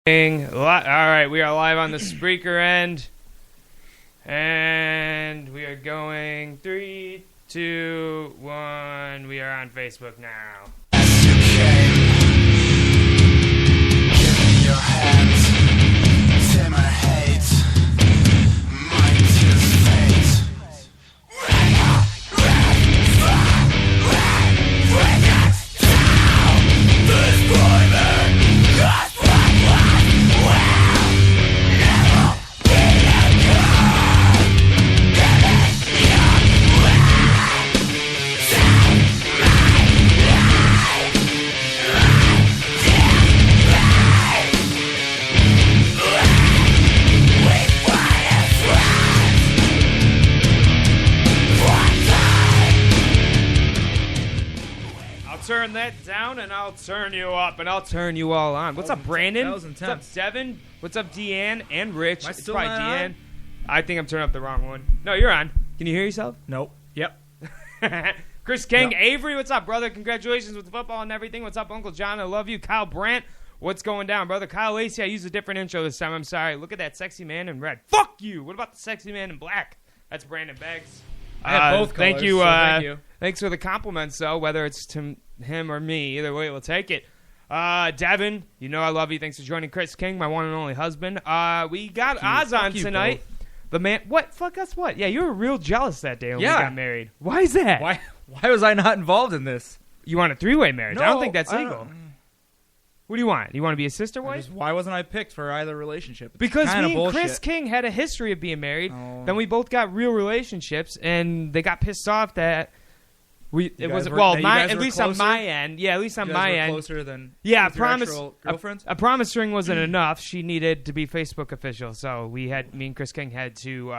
All right, we are live on the Spreaker end, and we are going 3, 2, 1. We are on Facebook now. As you came, give me your hand, timor hate, mine tis fate. This climate has Turn that down, and I'll turn you up, and I'll turn you all on. What's up, Brandon? That was intense. What's up, Devin? What's up, Deanne and Rich? Am I It's still probably not Deanne. on? I think I'm turning up the wrong one. No, you're on. Can you hear yourself? Nope. Yep. Chris King, No. Avery, what's up, brother? Congratulations with the football and everything. What's up, Uncle John? I love you. Kyle Brandt, what's going down, brother? Kyle Lacey, I used a different intro this time. I'm sorry. Look at that sexy man in red. Fuck you. What about the sexy man in black? That's Brandon Beggs. I have both colors, Thank you. so thank you. Thanks for the compliments, though, whether it's to him or me. Either way, we'll take it. Devin, you know I love you. Thanks for joining Chris King, my one and only husband. We got Oz on tonight. The man, what? Fuck us, what? Yeah, you were real jealous that day when we got married. Why is that? Why was I not involved in this? You want a three-way marriage? I don't think that's I legal. don't- What do you want? You want to be a sister wife? Why wasn't I picked for either relationship? It's Because kinda me and bullshit. Chris King had a history of being married. Oh. Then we both got real relationships, and they got pissed off that it guys wasn't. were- Well, that you guys at were least on closer? my end. Yeah, at least on You guys my were end. closer than Yeah, with your actual girlfriends? a promise ring wasn't enough. She needed to be Facebook official, so me and Chris King had to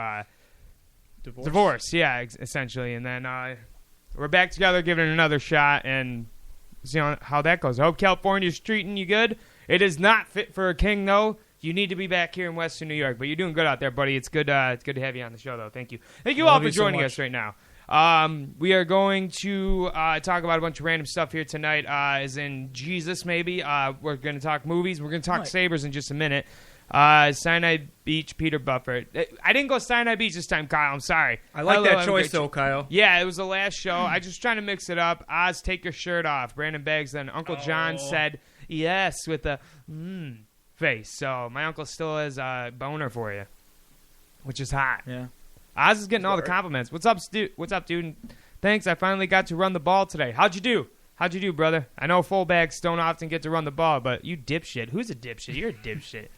divorce. Yeah, essentially, and then we're back together, giving it another shot, and see how that goes. I hope California's treating you good. It is not fit for a king, though. You need to be back here in Western New York, but you're doing good out there, buddy. It's good. It's good to have you on the show, though. Thank you. Thank you all for joining us right now. We are going to talk about a bunch of random stuff here tonight, as in Jesus, maybe. We're going to talk movies. We're going to talk Sabres in just a minute. Sinai Beach, Peter Buffett. I didn't go Sinai Beach this time, Kyle. I'm sorry. I like Hello, that have a choice, great though, Kyle. Yeah, it was the last show. I just trying to mix it up. Oz, take your shirt off. Brandon Beggs. Then Uncle John said yes with a face. So my uncle still has a boner for you, which is hot. Yeah. Oz is getting all the compliments. What's up, What's up, dude? Thanks. I finally got to run the ball today. How'd you do, brother? I know fullbacks don't often get to run the ball, but you dipshit. Who's a dipshit? You're a dipshit.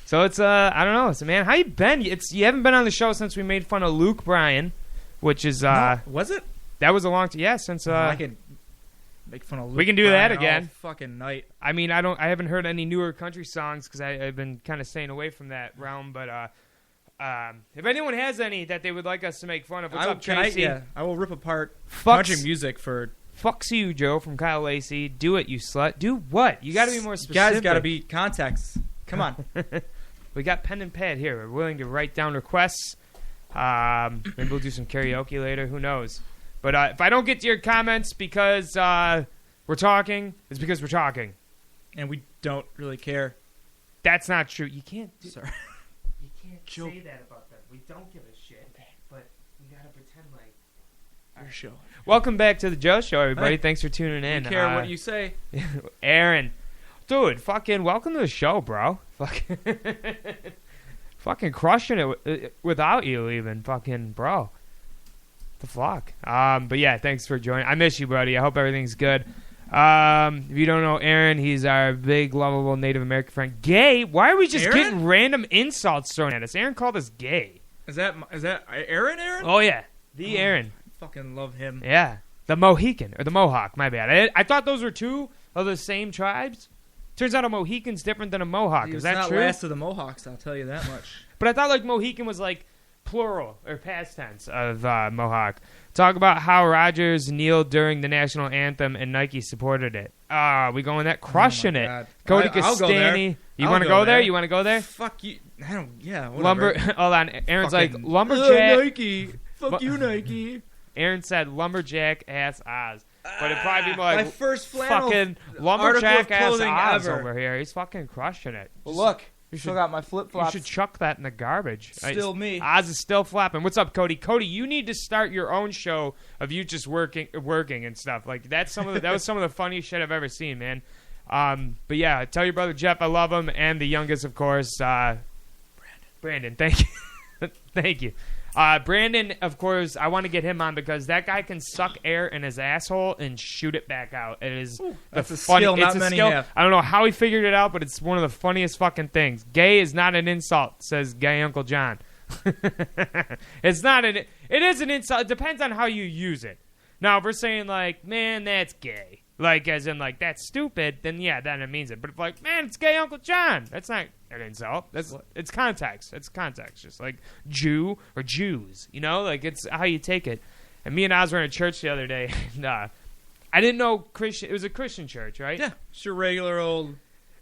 So it's I don't know. So man, how you been? You haven't been on the show since we made fun of Luke Bryan, which is was it? that was a long time. Yeah, since I can make fun of Luke we can do Bryan that again. all fucking night. I mean, I haven't heard any newer country songs because I've been kind of staying away from that realm. But if anyone has any that they would like us to make fun of, what's up, Tracy? I will rip apart Fucks- country music for. Fucks you, Joe from Kyle Lacey. Do it, you slut. Do what? You got to be more specific. Guys, got to be context. Come on. We got pen and pad here. We're willing to write down requests. Maybe we'll do some karaoke later. Who knows? But if I don't get to your comments because we're talking, it's because we're talking. And we don't really care. That's not true. You can't. Sorry. You can't Joke. say that about them. We don't give a shit. But we gotta pretend like. Your show. Welcome back to the Joe Show, everybody. Hey. Thanks for tuning in. We care what you say. Aaron. Dude, fucking welcome to the show, bro. Fucking crushing it without you even. Fucking bro. The fuck. But yeah, thanks for joining. I miss you, buddy. I hope everything's good. If you don't know Aaron, he's our big, lovable Native American friend. Gay? Why are we just Aaron? getting random insults thrown at us? Aaron called us gay. Is that Aaron? Oh, yeah. The Aaron. Fucking love him. Yeah. The Mohican. Or the Mohawk, my bad. I thought those were two of the same tribes. Turns out a Mohican's different than a Mohawk. Is that not true? last of the Mohawks, I'll tell you that much. But I thought like Mohican was like plural or past tense of Mohawk. Talk about how Rogers kneeled during the national anthem and Nike supported it. We going that crushing it. God. Cody I'll go there. Castani. You I'll want to go go there? there. You want to go there? Fuck you. I don't. Yeah. Whatever. Lumber. Hold on. Aaron's Fucking- like lumberjack. Nike. Fuck you, Nike. Aaron said lumberjack ass Oz. But it'd probably be more My like first flannel fucking article lumberjack of ass clothing Oz ever. over here. He's fucking crushing it. Well, look, you still should- got my flip You flops. should chuck that in the garbage. Still me. Oz is still flapping. What's up, Cody? Cody, you need to start your own show of you just working and stuff. Like that was some of the funniest shit I've ever seen, man. But yeah, tell your brother Jeff I love him, and the youngest, of course, Brandon. Thank you, thank you. Brandon, of course, I want to get him on because that guy can suck air in his asshole and shoot it back out. It is that's a skill not many have. I don't know how he figured it out, but it's one of the funniest fucking things. Gay is not an insult, says Gay Uncle John. It's not it is an insult. It depends on how you use it. Now, if we're saying like, man, that's gay, like as in like that's stupid, then yeah, then it means it. But if like, man, it's Gay Uncle John, that's not an insult. It's context. It's context. Just like Jew or Jews, you know, like it's how you take it. And me and Oz were in a church the other day. And, I didn't know Christian. It was a Christian church, right? Yeah, it's your regular old.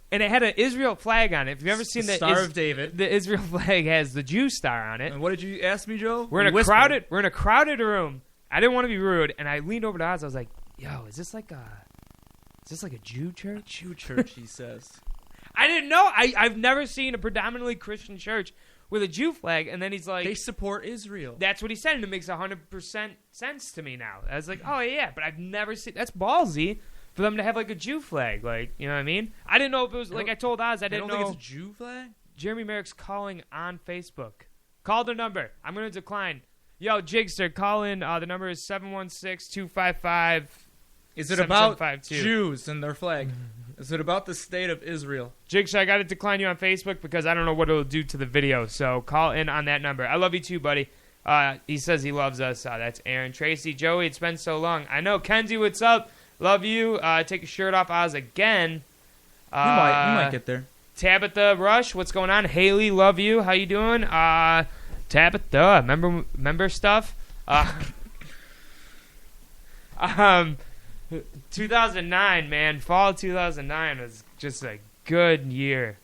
And it had an Israel flag on it. If you've ever seen the Star of David, the Israel flag has the Jew star on it. And what did you ask me, Joe? We're in You a crowded room. I didn't want to be rude, and I leaned over to Oz. I was like, "Yo, is this like a Jew church?" Jew church, he says. I didn't know. I've never seen a predominantly Christian church with a Jew flag. And then he's like, They support Israel. that's what he said, and it makes 100% sense to me now. I was like, oh yeah, but I've never seen. That's ballsy for them to have like a Jew flag, like, you know what I mean? I didn't know if it was like I told Oz. I didn't know. think it's a Jew flag. Jeremy Merrick's calling on Facebook. Call the number. I'm going to decline. Yo, Jigster, call in. The number is 716-255. Is it about 7752. Jews and their flag? Is it about the state of Israel? Jigster, I got to decline you on Facebook because I don't know what it'll do to the video. So call in on that number. I love you too, buddy. He says he loves us. That's Aaron. Tracy, Joey, it's been so long. I know. Kenzie, what's up? Love you. Take your shirt off, Oz, again. You might get there. Tabitha Rush, what's going on? Haley, love you. How you doing? Tabitha, remember stuff? 2009, man. Fall 2009 was just a good year.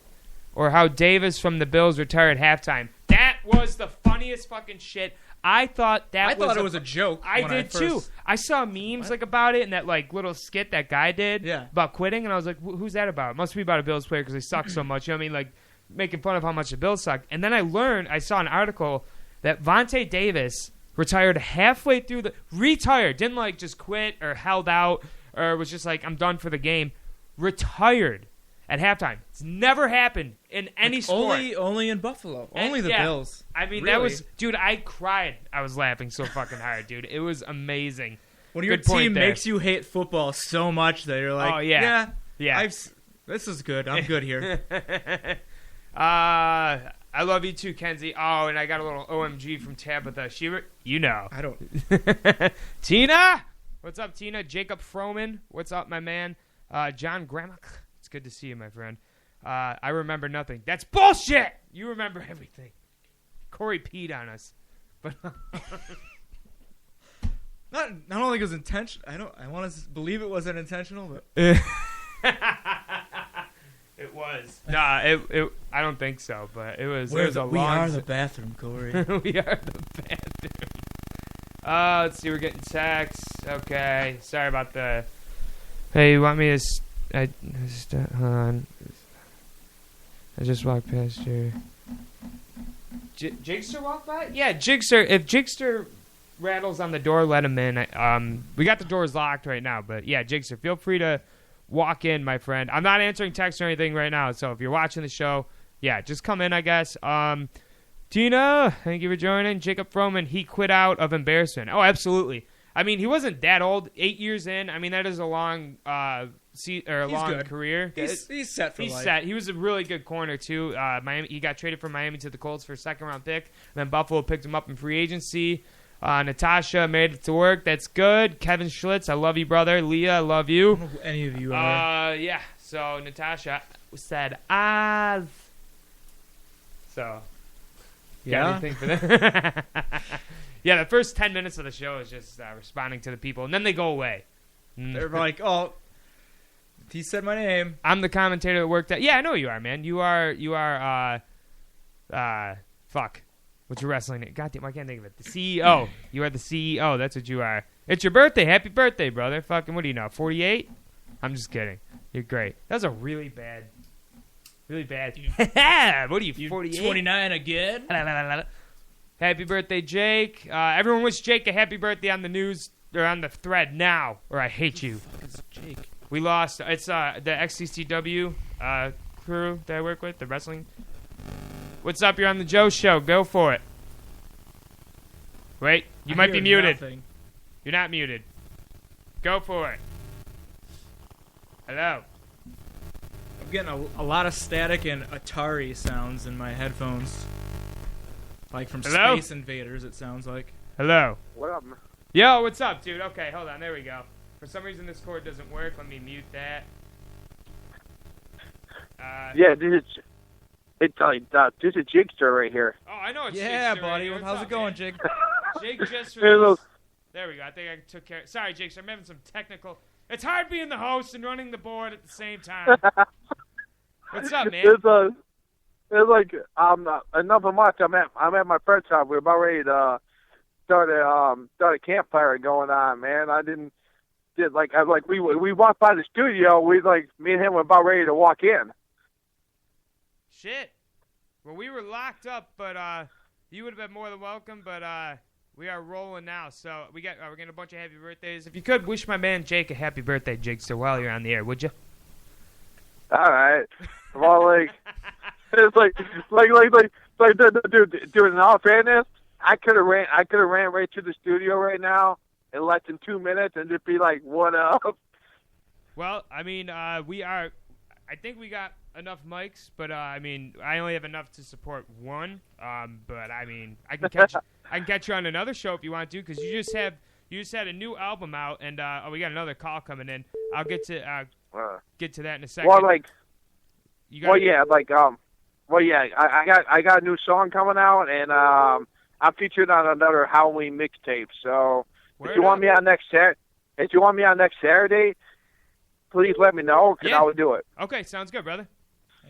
Or how Davis from the Bills retired halftime. That was the funniest fucking shit. I thought it was a joke. I did too. I saw memes like about it and that like little skit that guy did about quitting, and I was like, "Who's that about?" It must be about a Bills player because they suck so much. You know what I mean? Like making fun of how much the Bills suck. And then I saw an article that Vontae Davis retired halfway through didn't like just quit or held out or was just like, "I'm done for the game." Retired at halftime. It's never happened in any sport. Only in Buffalo. Only the Bills. I mean, really? that was... Dude, I cried. I was laughing so fucking hard, dude. It was amazing. When your team makes you hate football so much that you're like, oh, yeah. This is good. I'm good here. I love you too, Kenzie. Oh, and I got a little OMG from Tabitha. You know. I don't... Tina? What's up, Tina? Jacob Froman. What's up, my man? John Gramick. It's good to see you, my friend. I remember nothing. That's bullshit! You remember everything. Corey peed on us. But I don't think it was intentional. I want to believe it wasn't intentional, but... It was. Nah, I don't think so, but it was. We are the bathroom, Corey. We are the bathroom. Let's see. We're getting texts. Okay. Sorry about the... Hey, you want me to... hold on. I just walked past your... Jigster walked by? Yeah, Jigster. If Jigster rattles on the door, let him in. We got the doors locked right now, but yeah, Jigster, feel free to walk in, my friend. I'm not answering texts or anything right now, so if you're watching the show, yeah, just come in, I guess. Tina, thank you for joining. Jacob Froman, he quit out of embarrassment. Oh, absolutely. I mean, he wasn't that old. 8 years in. I mean, that is a long long career. He's set for life. He's set. He was a really good corner too. Miami. He got traded from Miami to the Colts for a second-round pick. And then Buffalo picked him up in free agency. Natasha made it to work. That's good. Kevin Schlitz, I love you, brother. Leah, I love you. I don't know who any of you are. Yeah. So Natasha said, Oz. So, got anything for that? Yeah, the first 10 minutes of the show is just responding to the people, and then they go away. They're like, oh, he said my name. I'm the commentator that worked at... Yeah, I know you are, man. You are, fuck. What's your wrestling name? Goddamn, I can't think of it. The CEO. You are the CEO. That's what you are. It's your birthday. Happy birthday, brother. Fucking, what do you know, 48? I'm just kidding. You're great. That was a really bad. What are you, 48? 29 again? Happy birthday, Jake. Everyone wish Jake a happy birthday on the news or on the thread now, or I hate you. It's Jake. We lost. It's the XCCW crew that I work with, the wrestling. What's up? You're on the Joe Show. Go for it. Wait, you might be muted. Nothing. You're not muted. Go for it. Hello. I'm getting a lot of static and Atari sounds in my headphones. Like from Hello? Space Invaders, it sounds like. Hello. What up, man? Yo, what's up, dude? Okay, hold on. There we go. For some reason, this cord doesn't work. Let me mute that. Yeah, this is Jigster right here. Oh, I know it's Yeah, Jake, buddy. sir. Well, What's how's up, it going, man? Jake? Jake just Hey, look. released. There we go. I think I took care. Sorry, Jake. Sir, I'm having some technical. It's hard being the host and running the board at the same time. What's up, man? It's like enough of much. I'm at my friend's house. We're about ready to start a campfire going on, man. We walked by the studio. Me and him were about ready to walk in. Shit. Well, we were locked up, but you would have been more than welcome. But we are rolling now, so we're getting a bunch of happy birthdays. If you could wish my man Jake a happy birthday, Jigster, while you're on the air, would you? All right. Well, it's dude. In all fairness, I could have ran right to the studio right now in less than 2 minutes and just be like, "What up?" Well, I mean, I think we got enough mics, but I mean, I only have enough to support one. But I mean, I can catch you on another show if you want to, because you just had a new album out, and we got another call coming in. I'll get to that in a second. I got a new song coming out, and I'm featured on another Halloween mixtape. So if you want me on next Saturday, please let me know, because I will do it. Okay, sounds good, brother.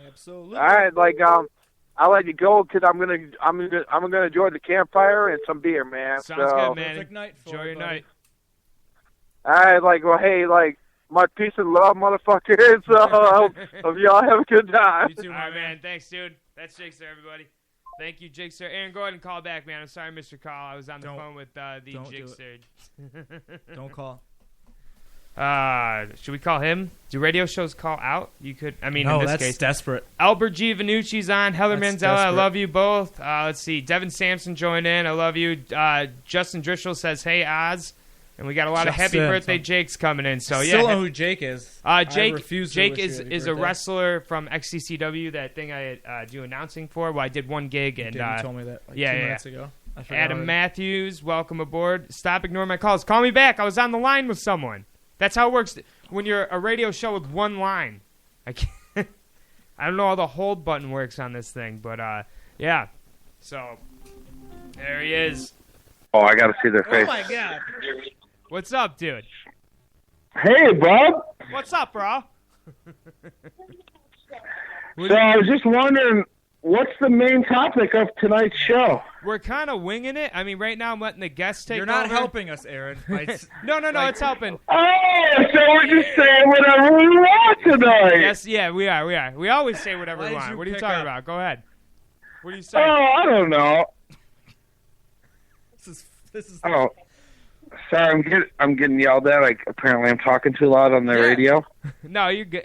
Absolutely. All right, I'll let you go because I'm gonna enjoy the campfire and some beer, man. Sounds good, man. Perfect night for Enjoy your it, buddy. night. All right, hey, my peace and love, motherfuckers. So hope y'all have a good time. You too, All my right, man. man. Thanks, dude. That's Jake, sir, everybody. Thank you, Jake, sir. Aaron, go ahead and call back, man. I'm sorry, Mr. Call. I was on the phone with the don't Jake, do it. sir. Don't call. Should we call him? Do radio shows call out? You could. I mean, No, in this that's case, desperate. Albert G. Vanucci's on. Heather That's Manzella, I desperate. love you both. Let's see. Devin Sampson joined in. I love you. Justin Drischel says, "Hey, Oz." And we got a lot of happy Justin. birthday Jakes coming in. So Still yeah, know who Jake is. I refuse to Jake wish you is happy a birthday. wrestler from XCCW. That thing I do announcing for. Well, I did one gig, and You told me that like yeah, 2 yeah. minutes ago. I forgot Adam already. Matthews, welcome aboard. Stop ignoring my calls. Call me back. I was on the line with someone. That's how it works when you're a radio show with one line. I can't. I don't know how the hold button works on this thing, but yeah. So there he is. Oh, I got to see their Oh face. my god. What's up, dude? Hey, Bob. What's up, bro? So I was just wondering, what's the main topic of tonight's show? We're kind of winging it. I mean, right now I'm letting the guests take You're not over. helping us, Aaron. No, like- it's helping. Oh, so we're just saying whatever we want tonight. Yes, yeah, we are. We always say whatever Why we did want. you What are you pick talking up? about? Go ahead. What are you Oh, saying? I don't know. This is Oh, sorry, I'm getting yelled at. Apparently I'm talking too loud on the Yeah. radio. No, you're good.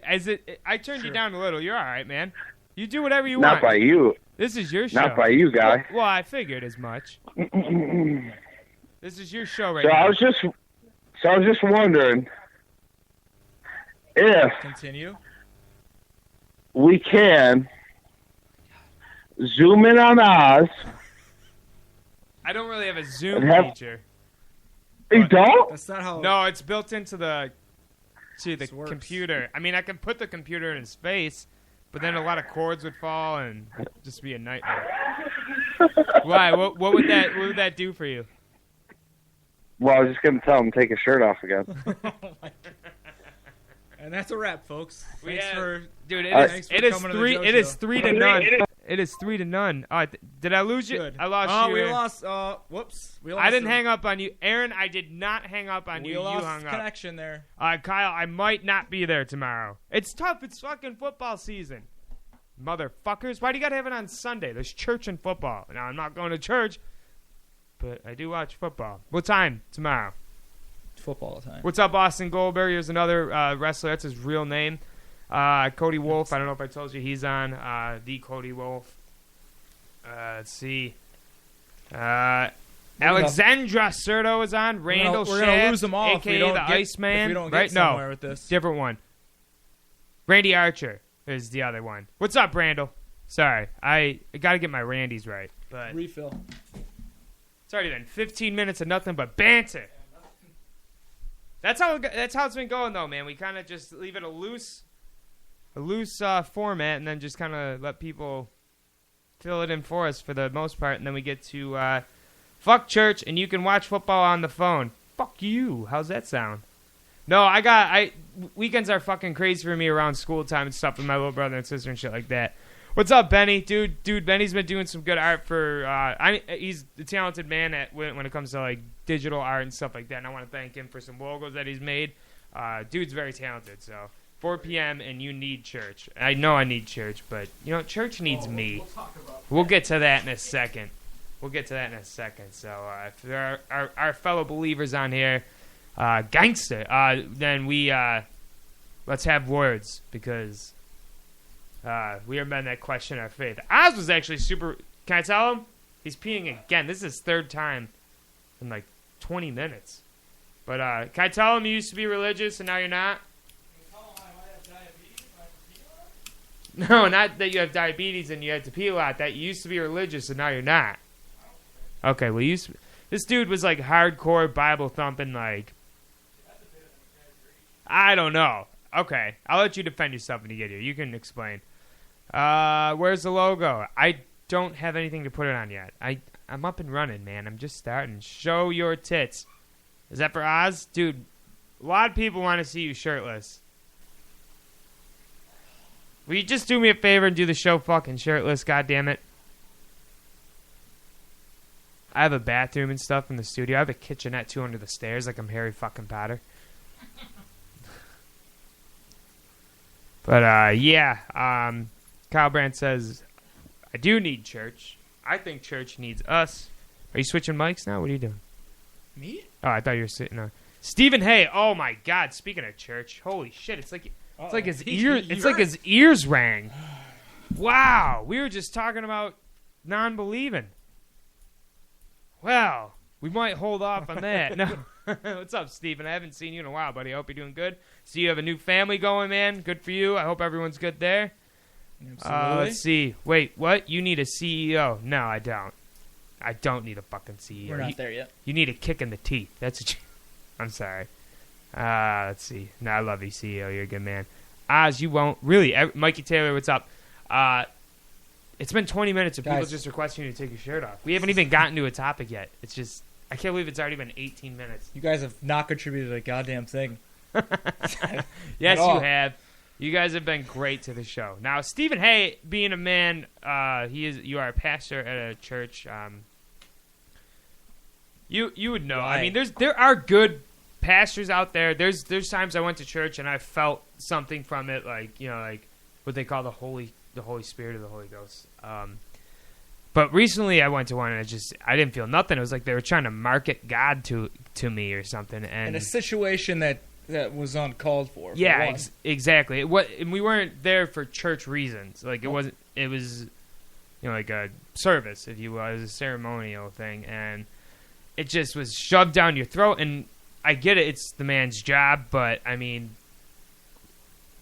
I turned you down a little. You're all right, man. You do whatever you Not want. by you. This is your show. Not by you, guy. Well, I figured as much. This is your show right So now. I was just wondering if continue. we can zoom in on Oz. I don't really have a Zoom And have- feature. You don't? That's not how. No, it's built into the This works. computer. I mean, I can put the computer in his face, but then a lot of cords would fall and just be a nightmare. Why? What would that do for you? Well, I was just gonna tell him to take his shirt off again. And that's a wrap, folks. We Thanks have- for Dude, Thanks for it is coming to the three. Joe It is Show. 3-0. It is 3-0. Did I lose you? Good. I lost you. Oh, we lost. Whoops. We lost. I didn't him. hang up on you. Aaron, I did not hang up on you. We lost You hung up. connection there. Kyle, I might not be there tomorrow. It's tough. It's fucking football season. Motherfuckers. Why do you gotta have it on Sunday? There's church and football. Now, I'm not going to church, but I do watch football. What time tomorrow? Football time. What's up, Austin Goldberg? Here's another wrestler. That's his real name. Cody Wolf. I don't know if I told you he's on. The Cody Wolf. Let's see. Alexandra Serto is on. Randall We're gonna Shaft, lose them all a.k.a. if we don't the get, Iceman. if we don't get right? somewhere No, with this. different one. Randy Archer is the other one. What's up, Randall? Sorry, I got to get my Randys right. But Refill. it's already been 15 minutes of nothing but banter. That's how it's been going, though, man. We kind of just leave it a loose format, and then just kind of let people fill it in for us for the most part, and then we get to fuck church, and you can watch football on the phone. Fuck you. How's that sound? No, weekends are fucking crazy for me around school time and stuff with my little brother and sister and shit like that. What's up, Benny? Dude, Benny's been doing some good art for. He's a talented man when it comes to like digital art and stuff like that. And I want to thank him for some logos that he's made. Dude's very talented. So 4 p.m. and you need church. I know I need church, but church needs me. We'll get to that in a second. So if there are our fellow believers on here, gangster, then we let's have words because. We are men that question our faith. Oz was actually super. Can I tell him? He's peeing again. This is his third time in like 20 minutes. But can I tell him you used to be religious and now you're not? No, not that you have diabetes and you had to pee a lot. That you used to be religious and now you're not. Okay, well, this dude was like hardcore Bible thumping, like. I don't know. Okay, I'll let you defend yourself when you get here. You can explain. Where's the logo? I don't have anything to put it on yet. I'm up and running, man. I'm just starting. Show your tits. Is that for Oz? Dude, a lot of people want to see you shirtless. Will you just do me a favor and do the show fucking shirtless, goddammit? I have a bathroom and stuff in the studio. I have a kitchenette, too, under the stairs like I'm Harry fucking Potter. But, Kyle Brandt says, I do need church. I think church needs us. Are you switching mics now? What are you doing? Me? Oh, I thought you were sitting on. Stephen Hay. Oh my God! Speaking of church, holy shit! It's like his ears. It's like his ears rang. Wow, we were just talking about non-believing. Well, we might hold off on that. No. What's up, Stephen? I haven't seen you in a while, buddy. I hope you're doing good. See, you have a new family going, man. Good for you. I hope everyone's good there. Absolutely. Let's see. Wait, what? You need a CEO? No, I don't. I don't need a fucking CEO. We're not there yet. You need a kick in the teeth. That's what you... I'm sorry. Let's see. No, I love you, CEO. You're a good man. Oz, you won't. Really? Mikey Taylor, what's up? It's been 20 minutes of people just requesting you to take your shirt off. We haven't even gotten to a topic yet. It's just... I can't believe it's already been 18 minutes. You guys have not contributed a goddamn thing. Yes, you have. You guys have been great to the show. Now, Stephen Hay, being a man, you are a pastor at a church. You would know. Why? I mean, there are good pastors out there. There's times I went to church and I felt something from it, like what they call the Holy Spirit or the Holy Ghost. But recently I went to one and I didn't feel nothing. It was like they were trying to market God to me or something. And in a situation that was uncalled for. Yeah, exactly. And we weren't there for church reasons. Like it was like a service, if you will. It was a ceremonial thing, and it just was shoved down your throat. And I get it; it's the man's job, but I mean,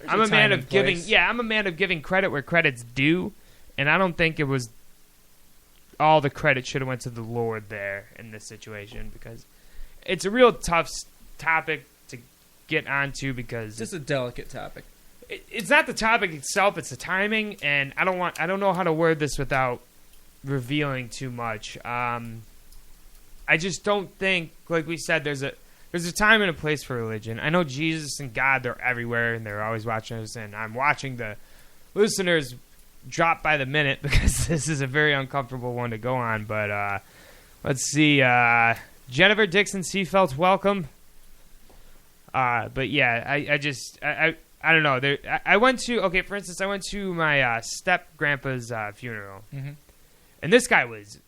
I'm a man of giving. Yeah, I'm a man of giving credit where credit's due, and I don't think it was all the credit should have went to the Lord there in this situation, because it's a real tough topic to get onto, because it's just a delicate topic. It's not the topic itself; it's the timing, and I don't know how to word this without revealing too much. I just don't think, like we said, there's a time and a place for religion. I know Jesus and God, they're everywhere, and they're always watching us, and I'm watching the listeners drop by the minute because this is a very uncomfortable one to go on. But let's see. Jennifer Dixon Seafeld's Welcome. But yeah, I don't know. I went to, okay, for instance, I went to my step-grandpa's funeral. Mm-hmm. And this guy was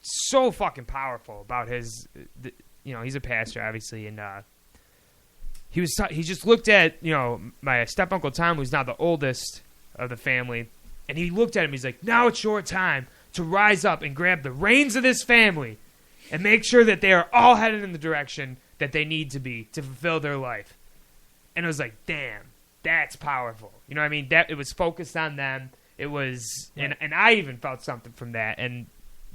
so fucking powerful about his, he's a pastor, obviously, and he just looked at, my step-uncle Tom, who's now the oldest of the family, and he looked at him, he's like, now it's your time to rise up and grab the reins of this family and make sure that they are all headed in the direction that they need to be to fulfill their life. And it was like, damn, that's powerful. You know what I mean? That it was focused on them. It was, and I even felt something from that. And,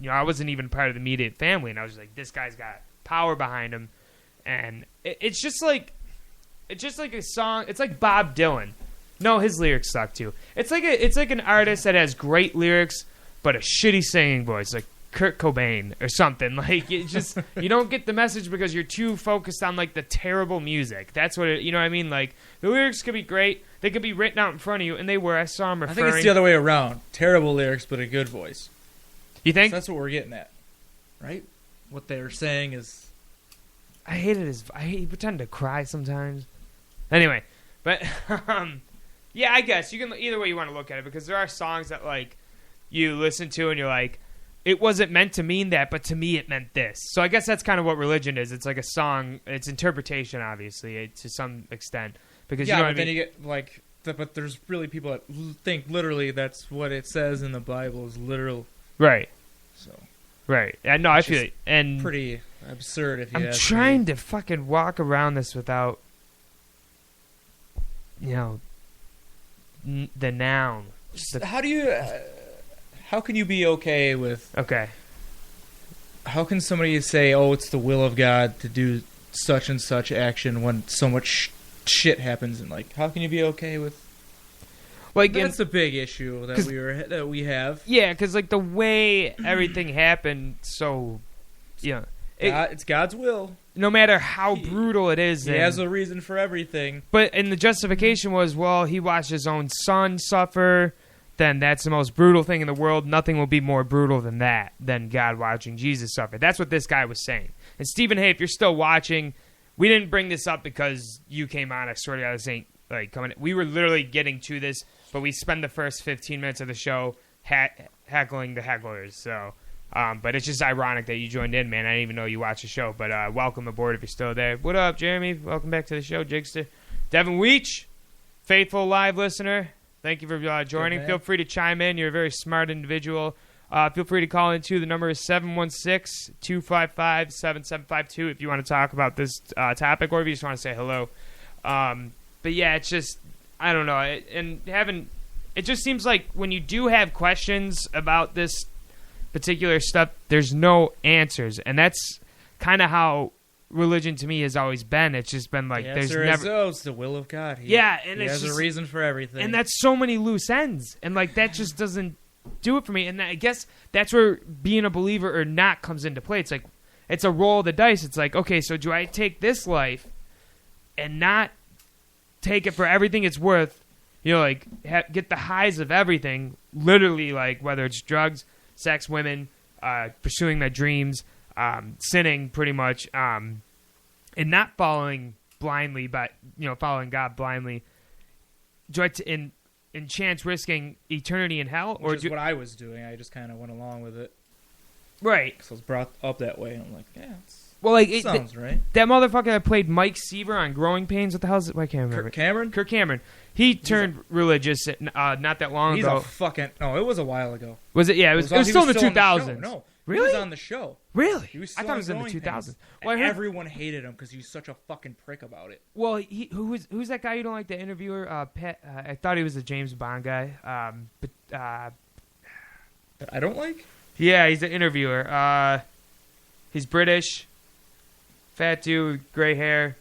I wasn't even part of the immediate family. And I was like, this guy's got power behind him. And it's just like a song. It's like Bob Dylan. No, his lyrics suck too. It's like an artist that has great lyrics, but a shitty singing voice. Like Kurt Cobain or something. Like, it just, you don't get the message because you're too focused on like the terrible music. That's what it, you know what I mean? Like, the lyrics could be great, they could be written out in front of you, and they were. I saw them referring. I think it's the other way around. Terrible lyrics, but a good voice. You think? So that's what we're getting at, right? What they're saying is, I hated he pretended to cry sometimes. Anyway, but yeah, I guess you can, either way you want to look at it, because there are songs that like you listen to and you're like, it wasn't meant to mean that, but to me it meant this. So I guess that's kind of what religion is. It's like a song. It's interpretation, obviously, to some extent. Because yeah, you know but then you get like, but there's really people that think literally that's what it says in the Bible is literal. Right. So. Right. No, I feel it. And pretty absurd. If you I'm ask trying me. to fucking walk around this without, the noun. How do you? How can you be okay with? Okay. How can somebody say, "Oh, it's the will of God to do such and such action" when so much shit happens? And like, how can you be okay with? Like, that's a big issue that we have. Yeah, because like the way everything happened, so it's God's will. No matter how brutal it is, He has a reason for everything. But and the justification was, well, he watched his own son suffer. Then that's the most brutal thing in the world. Nothing will be more brutal than that, than God watching Jesus suffer. That's what this guy was saying. And Stephen, hey, if you're still watching, we didn't bring this up because you came on. I swear to God, this ain't like coming. We were literally getting to this, but we spend the first 15 minutes of the show heckling the hecklers. So, but it's just ironic that you joined in, man. I didn't even know you watched the show. But welcome aboard if you're still there. What up, Jeremy? Welcome back to the show, Jigster. Devin Weech, faithful live listener. Thank you for joining. Feel free to chime in. You're a very smart individual. Feel free to call in, too. The number is 716-255-7752 if you want to talk about this topic or if you just want to say hello. But, yeah, it's just, I don't know. It just seems like when you do have questions about this particular stuff, there's no answers. And that's kind of how religion to me has always been. It's just been like there's never. It's the will of God. He has a reason for everything, and that's so many loose ends, and like that just doesn't do it for me. And I guess that's where being a believer or not comes into play. It's like it's a roll of the dice. It's like, okay, so do I take this life and not take it for everything it's worth? Like get the highs of everything, literally, like whether it's drugs, sex, women, pursuing their dreams. Sinning pretty much, and not following blindly, but following God blindly. Do I in chance risking eternity in hell, which is what I was doing? I just kind of went along with it, right? So it's brought up that way, and I'm like, yeah, it sounds right. That motherfucker that played Mike Seaver on Growing Pains. What the hell is it? I can't remember. Kirk Cameron. He turned religious not that long ago. It was a while ago. Was it? Yeah, it was still in the 2000s. No. Really? He was on the show. Really? I thought it was in the 2000s. Well, everyone hated him because he was such a fucking prick about it. Well, who's that guy you don't like, the interviewer? Pat, I thought he was a James Bond guy. But I don't like? Yeah, he's an interviewer. He's British. Fat dude, gray hair.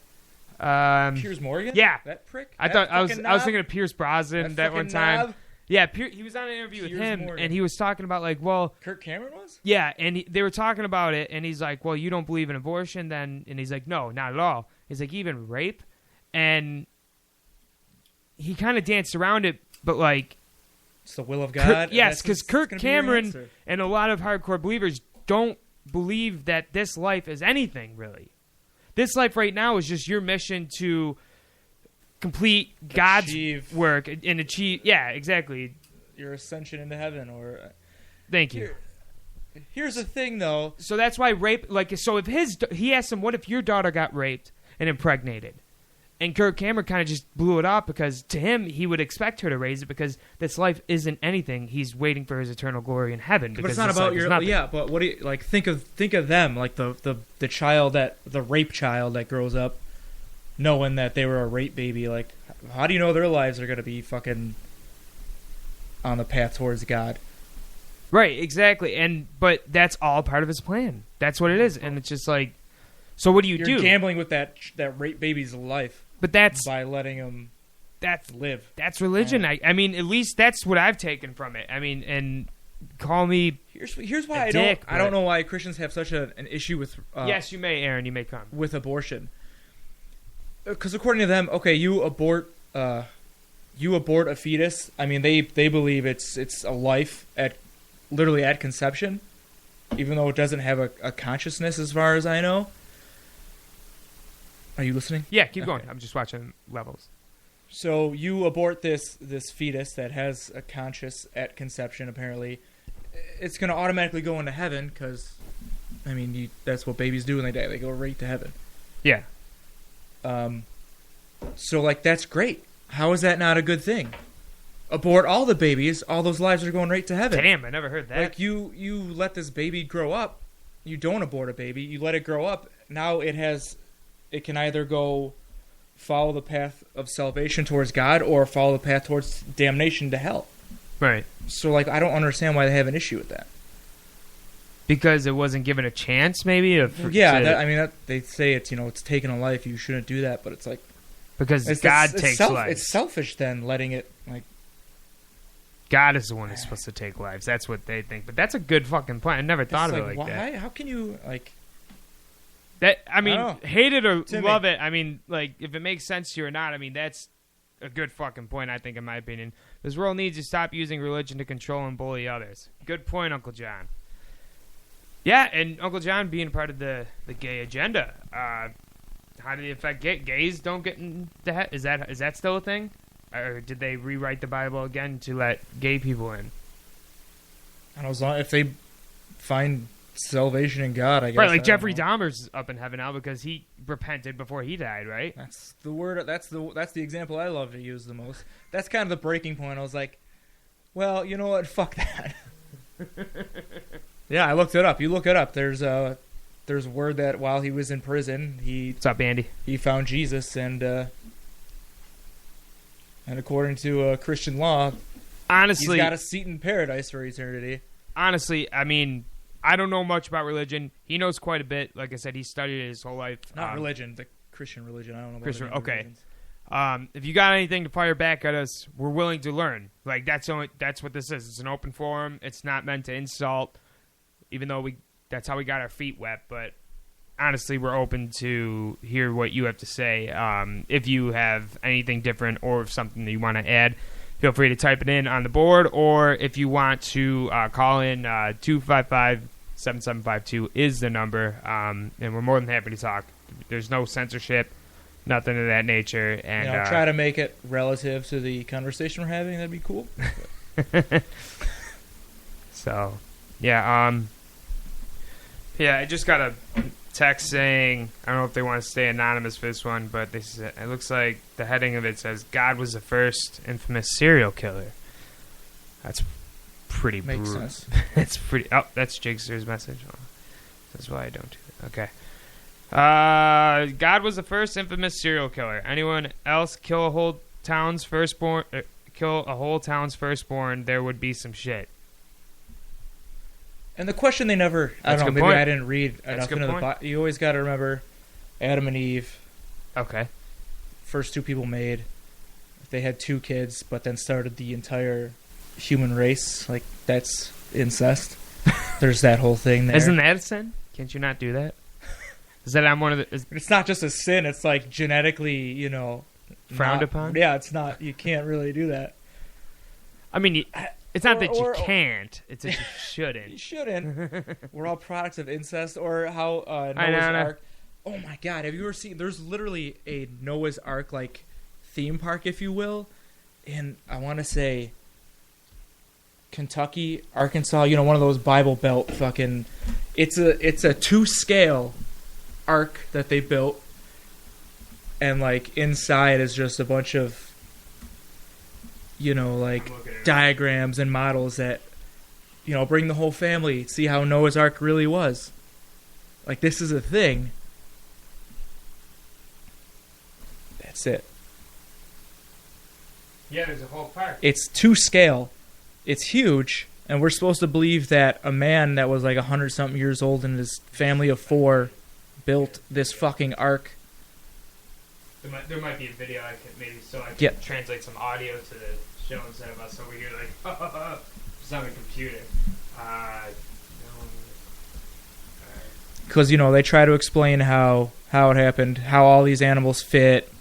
Piers Morgan? Yeah. That prick? I was thinking of Pierce Brosnan that one time. Knob? Yeah, he was on an interview with him, and he was talking about, like, well... Kirk Cameron was? Yeah, and they were talking about it, and he's like, well, you don't believe in abortion, then... And he's like, no, not at all. He's like, even rape? And he kind of danced around it, but, like... it's the will of God. Yes, because Kirk Cameron and a lot of hardcore believers don't believe that this life is anything, really. This life right now is just your mission to complete God's work and achieve. Yeah, exactly. Your ascension into heaven, or thank you. Here's the thing, though. So that's why rape. Like, so if he asked him, "What if your daughter got raped and impregnated?" And Kirk Cameron kind of just blew it off because to him he would expect her to raise it because this life isn't anything. He's waiting for his eternal glory in heaven. But it's not about your But what do you like? Think of them like the child the rape child that grows up knowing that they were a rape baby. Like, how do you know their lives are gonna be fucking on the path towards God? Right, exactly. But that's all part of his plan. That's what it is, and it's just like, so what do you do? You're gambling with that rape baby's life. But that's by letting him live. That's religion. I mean, at least that's what I've taken from it. I mean, and call me. Here's why I don't know why Christians have such an issue with. Yes, you may, Aaron. You may come with abortion. Because according to them, okay, you abort a fetus. I mean, they believe it's a life literally at conception, even though it doesn't have a consciousness, as far as I know. Are you listening? Yeah, keep going. I'm just watching levels. So you abort this fetus that has a conscious at conception. Apparently, it's going to automatically go into heaven because, I mean, that's what babies do when they die. They go right to heaven. Yeah. So like that's great. How is that not a good thing? Abort all the babies. All those lives are going right to heaven. Damn, I never heard that. Like you let this baby grow up. You don't abort a baby. You let it grow up. Now it can either go follow the path of salvation towards God or follow the path towards damnation to hell. Right. So, like, I don't understand why they have an issue with that. Because it wasn't given a chance, maybe? They say it's taking a life. You shouldn't do that, but it's like... Because God takes lives. It's selfish then, letting it, like... God is the one who's supposed to take lives. That's what they think. But that's a good fucking point. I never thought of it like that. How can you, like... That I mean, hate it or love it. I mean, like, if it makes sense to you or not, I mean, that's a good fucking point, I think, in my opinion. This world needs to stop using religion to control and bully others. Good point, Uncle John. Yeah, and Uncle John being part of the gay agenda. How did it affect gays? Don't get in the head. Is that still a thing? Or did they rewrite the Bible again to let gay people in? I don't know, if they find salvation in God, I guess. Right, like Jeffrey Dahmer's up in heaven now because he repented before he died, right? That's the word. That's the example I love to use the most. That's kind of the breaking point. I was like, well, you know what? Fuck that. Yeah, I looked it up. You look it up. There's word that while he was in prison, What's up, Andy? He found Jesus, and according to Christian law, honestly, he's got a seat in paradise for eternity. Honestly, I mean, I don't know much about religion. He knows quite a bit. Like I said, he studied it his whole life. Not religion, the Christian religion. I don't know about Christian. Okay. If you got anything to fire back at us, we're willing to learn. Like that's what this is. It's an open forum. It's not meant to insult, even though that's how we got our feet wet. But honestly, we're open to hear what you have to say. If you have anything different or something that you want to add, feel free to type it in on the board, or if you want to call in, 255-7752 is the number, and we're more than happy to talk. There's no censorship, nothing of that nature. And I'll try to make it relative to the conversation we're having. That'd be cool. So, yeah, I just got a text saying, I don't know if they want to stay anonymous for this one, but they said, it looks like the heading of it says, God was the first infamous serial killer. That's pretty Makes sense. It's pretty... Oh, that's Jigsawer's message. Oh, that's why I don't do that. Okay. God was the first infamous serial killer. Anyone else kill a whole town's firstborn, there would be some shit. And the question they never... I don't know, maybe I didn't read enough into the Bible. You always got to remember Adam and Eve. Okay. First two people made. They had 2 kids, but then started the entire human race. Like, that's incest. There's that whole thing there. Isn't that a sin? Can't you not do that? Is that on one of the... It's not just a sin. It's like genetically, frowned upon? Yeah, it's not... You can't really do that. I mean... It's not that you can't. It's that you shouldn't. You shouldn't. We're all products of incest, or how Noah's Ark. Oh my God! Have you ever seen? There's literally a Noah's Ark like theme park, if you will, in I want to say Kentucky, Arkansas. You know, one of those Bible Belt fucking. It's a 2-scale ark that they built, and like inside is just a bunch of, you know, like diagrams and models that, you know, bring the whole family, see how Noah's Ark really was. Like, this is a thing. That's it. Yeah, there's a whole park. It's 2-scale. It's huge, and we're supposed to believe that a man that was like 100-something years old and his family of 4 built this fucking ark. There might be a video I can translate some audio to the show instead of us over here like just on the computer. Because, you know, they try to explain how it happened, how all these animals fit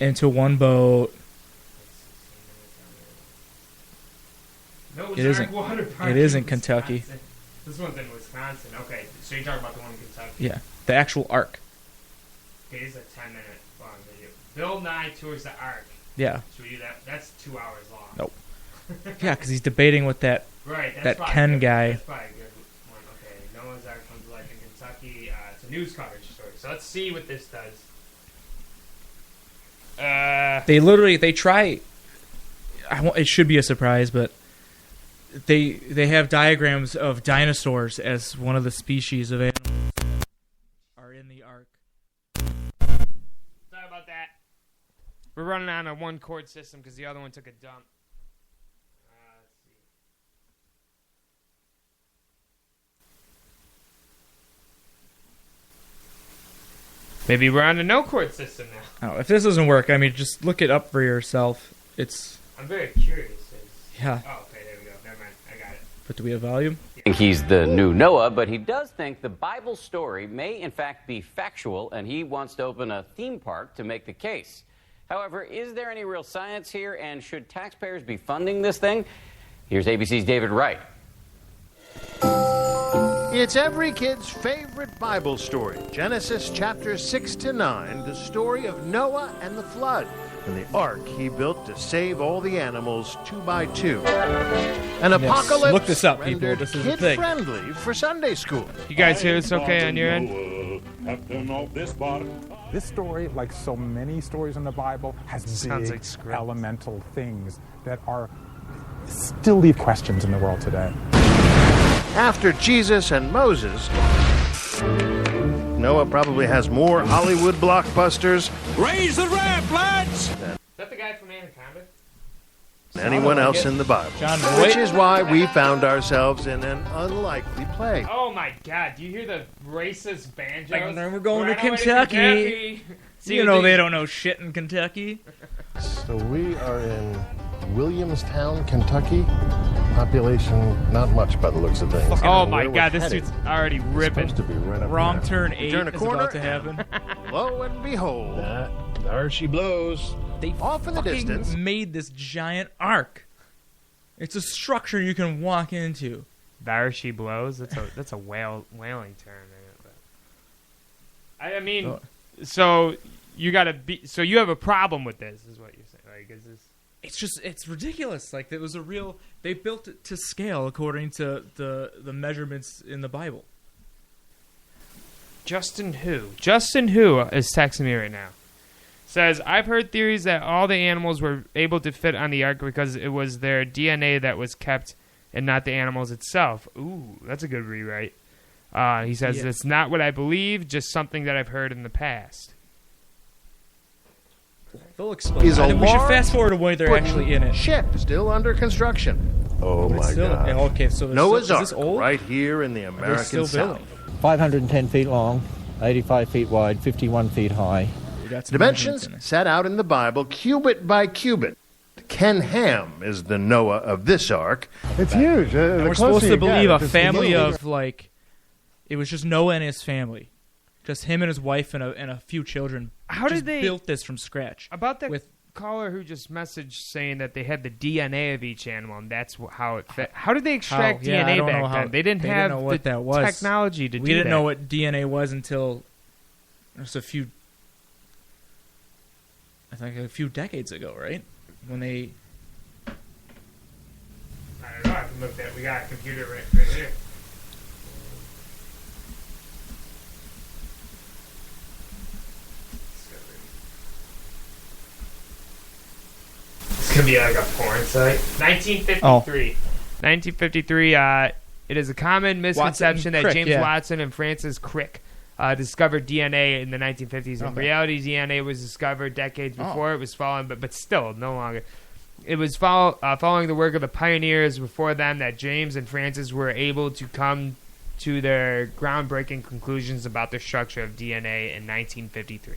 into one boat. No, it isn't Kentucky. Wisconsin. This one's in Wisconsin. Okay, so you're talking about the one in Kentucky. Yeah, the actual ark. Okay, this is a 10-minute long video. Bill Nye tours the ark. Yeah. Should we do that? That's 2 hours long. Nope. Yeah, because he's debating with that Ken guy. That's probably a good one. Okay, Noah's Ark comes to life in Kentucky. It's a news coverage story. So let's see what this does. They try. It should be a surprise, but they have diagrams of dinosaurs as one of the species of animals that are in the ark. Sorry about that. We're running on a 1-chord system because the other one took a dump. Let's see. Maybe we're on a no-chord system now. Oh, if this doesn't work, I mean, just look it up for yourself. I'm very curious. Yeah. Oh, okay, there we go. Never mind. I got it. But do we have volume? He's the new Noah, but he does think the Bible story may in fact be factual, and he wants to open a theme park to make the case. However, is there any real science here, and should taxpayers be funding this thing? Here's ABC's David Wright. It's every kid's favorite Bible story, Genesis chapters 6 to 9, the story of Noah and the flood, and the ark he built to save all the animals 2 by 2. An apocalypse look this up, people. This is a thing. Kid-friendly for Sunday school. You guys hear this okay on your end? This story, like so many stories in the Bible, has big elemental things that still leave questions in the world today. After Jesus and Moses, Noah probably has more Hollywood blockbusters. Raise the ramp, lads! Is that the guy from Anaconda? Anyone else in the Bible. Which is why we found ourselves in an unlikely place. Oh my God! Do you hear the racist banjos? Like, we're going to Kentucky. You know they don't know shit in Kentucky. So we are in Williamstown, Kentucky. Population, not much by the looks of things. Oh my God! This dude's already ripping. Supposed to be right up Wrong there. turn 8 Turn a is corner, about to happen. Lo and behold, There she blows. They off in the distance made this giant ark. It's a structure you can walk into. There she blows. That's a whaling term. I mean, so you have a problem with this, is what you're saying? Like, is this? It's ridiculous. Like, it was they built it to scale according to the measurements in the Bible. Justin Who is texting me right now. Says, I've heard theories that all the animals were able to fit on the ark because it was their DNA that was kept and not the animals itself. Ooh, that's a good rewrite. He says, It's not what I believe, just something that I've heard in the past. They'll explain. We should fast forward to when they're actually in it. Ship still under construction. Oh my God. Okay, so Noah's Ark, right here in the American South. 510 feet long, 85 feet wide, 51 feet high. Dimensions set out in the Bible, cubit by cubit. Ken Ham is the Noah of this ark. It's huge. We're supposed to believe a family of, like, it was just Noah and his family. Just him and his wife and a few children. How did they built this from scratch? About that with caller who just messaged saying that they had the DNA of each animal, and that's how it fit. How did they extract DNA back then? They didn't have what the that was. technology to do that. We didn't know what DNA was until just a few decades ago, right? When they... I don't know. I can look that. We got a computer right here. This could be like a porn site. 1953. 1953. It is a common misconception that James Watson and Francis Crick discovered DNA in the 1950s. In reality, DNA was discovered decades before. It was following, but still no longer. It was following the work of the pioneers before them that James and Francis were able to come to their groundbreaking conclusions about the structure of DNA in 1953.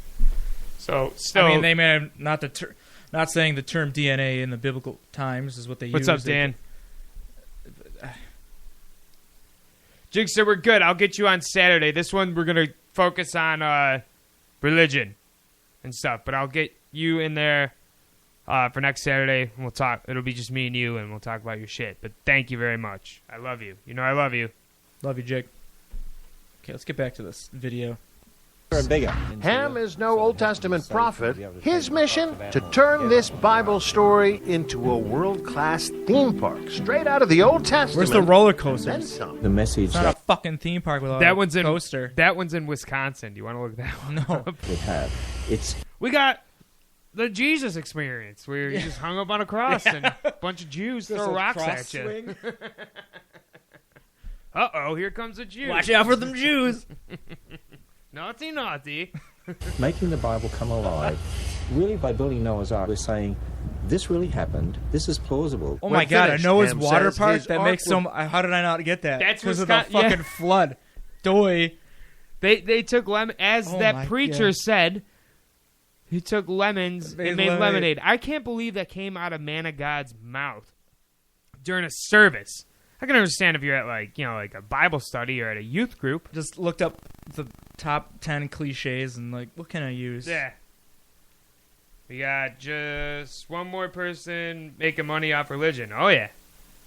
So, still, I mean, they may have not saying the term DNA in the biblical times is what they use. What's up, Dan? Jigsaw, we're good. I'll get you on Saturday. This one, we're going to focus on religion and stuff. But I'll get you in there for next Saturday. We'll talk. It'll be just me and you, and we'll talk about your shit. But thank you very much. I love you. You know I love you. Love you, Jake. Okay, let's get back to this video. Ham is no Old Testament prophet. His mission, to turn this Bible story into a world-class theme park, straight out of the Old Testament. Where's the roller coasters? The message. It's not a fucking theme park with a coaster. That one's in Wisconsin. Do you want to look at that one? No. We got the Jesus experience, where you just hung up on a cross and a bunch of Jews throw rocks at you. Uh-oh, here comes a Jew. Watch out for them Jews. Naughty, naughty. Making the Bible come alive, really by building Noah's Ark, we're saying, this really happened, this is plausible. Oh my God, a Noah's water park? That makes so... How did I not get that? That's because of the fucking flood. Doy. They took lemon, as that preacher said, he took lemons and made lemonade. I can't believe that came out of man of God's mouth during a service. I can understand if you're at like a Bible study or at a youth group. Just looked up the top 10 cliches and what can I use? Yeah. We got just one more person making money off religion. Oh yeah,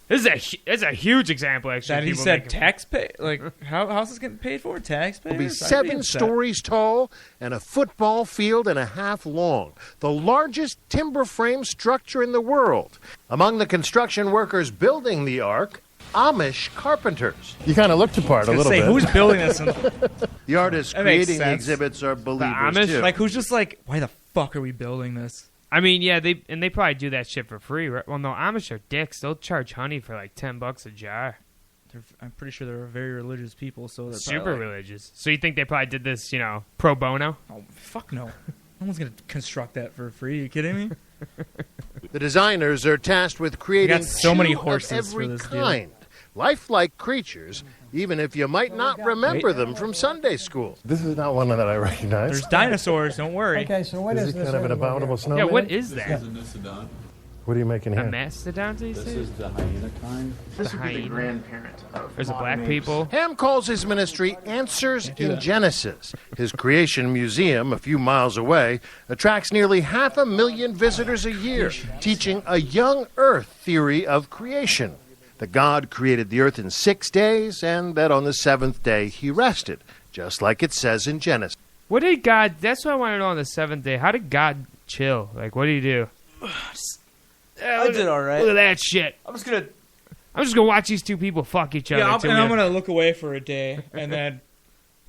this is a huge example actually. That he said tax pay. How's this getting paid for? Taxpayers? It'll be 7 stories tall and a football field and a half long. The largest timber frame structure in the world. Among the construction workers building the ark, Amish carpenters. You kind of looked apart a little bit. Who's building this? The artists creating the exhibits are believers too. Who's just why the fuck are we building this? I mean, yeah, they probably do that shit for free. Right? Well, no, Amish are dicks. They'll charge honey for like $10 a jar. I'm pretty sure they're very religious people, so they're super religious. So you think they probably did this, pro bono? Oh, fuck no. No one's gonna construct that for free. Are you kidding me? The designers are tasked with creating so many horses of every for this kind. Lifelike creatures, even if you might not remember them from Sunday school. This is not one that I recognize. There's dinosaurs, don't worry. Okay, so what is this? Is kind of an abominable snowman? Yeah, what is that? What are you making here? A mastodon, do you say? This is the hyena kind. This would be the grandparent of There's a black people. Ham calls his ministry Answers in Genesis. His creation museum, a few miles away, attracts nearly 500,000 visitors a year, teaching a young earth theory of creation. That God created the earth in 6 days, and that on the 7th day he rested, just like it says in Genesis. What did God... That's what I want to know on the 7th day. How did God chill? What did he do? I did all right. Look at that shit. I'm just gonna watch these two people fuck each other. Yeah, I'm gonna look away for a day, and then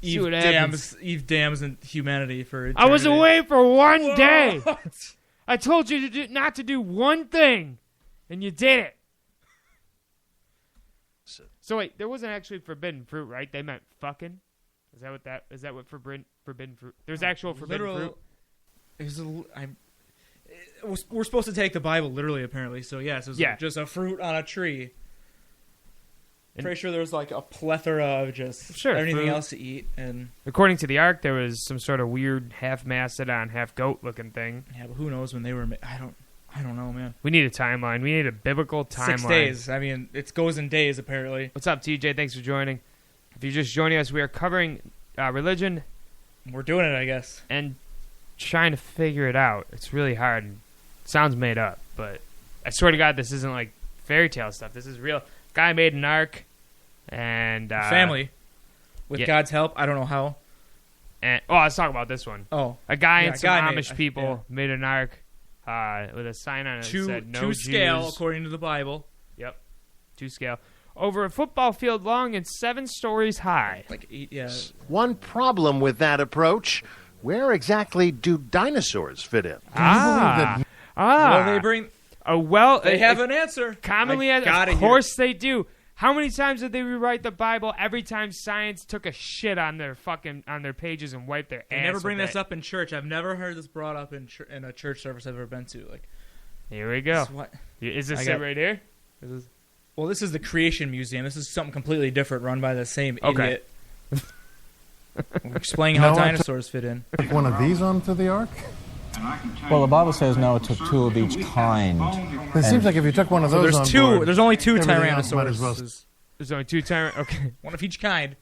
Eve damns humanity for eternity. I was away for one day. I told you not to do one thing, and you did it. So wait, there wasn't actually forbidden fruit, right? They meant fucking. Is that what forbidden fruit? There's actual forbidden fruit. We're supposed to take the Bible literally, apparently. So yes, it's just a fruit on a tree. Pretty sure there was a plethora of just anything else to eat. And according to the Ark, there was some sort of weird half mastodon, half goat looking thing. Yeah, but who knows when they were? I don't know, man. We need a timeline. We need a biblical timeline. 6 days. I mean, it goes in days, apparently. What's up, TJ? Thanks for joining. If you're just joining us, we are covering religion. We're doing it, I guess. And trying to figure it out. It's really hard. Sounds made up, but I swear to God, this isn't like fairy tale stuff. This is real. Guy made an ark, and family with God's help. I don't know how. And let's talk about this one. Oh, a guy and some Amish people made an ark with a sign on it that said "No Jews." 2 scale, according to the Bible. Yep, 2 scale. Over a football field long and 7 stories high. One problem with that approach: where exactly do dinosaurs fit in? Well, they bring. They have an answer. Commonly, of course they do. How many times did they rewrite the Bible? Every time science took a shit on their pages and wiped their ass. They never bring this up in church. I've never heard this brought up in a church service I've ever been to. Here we go. Is this it right here? Well, this is the Creation Museum. This is something completely different, run by the same idiot. Explaining how dinosaurs fit in. Took one of these onto the ark? Well, the Bible says Noah took 2 of each kind. It seems like if you took one of those there's on board, there's only 2 Tyrannosaurus. Tyrannosaurus. There's only 2 Tyrannosaurus. Okay. One of each kind.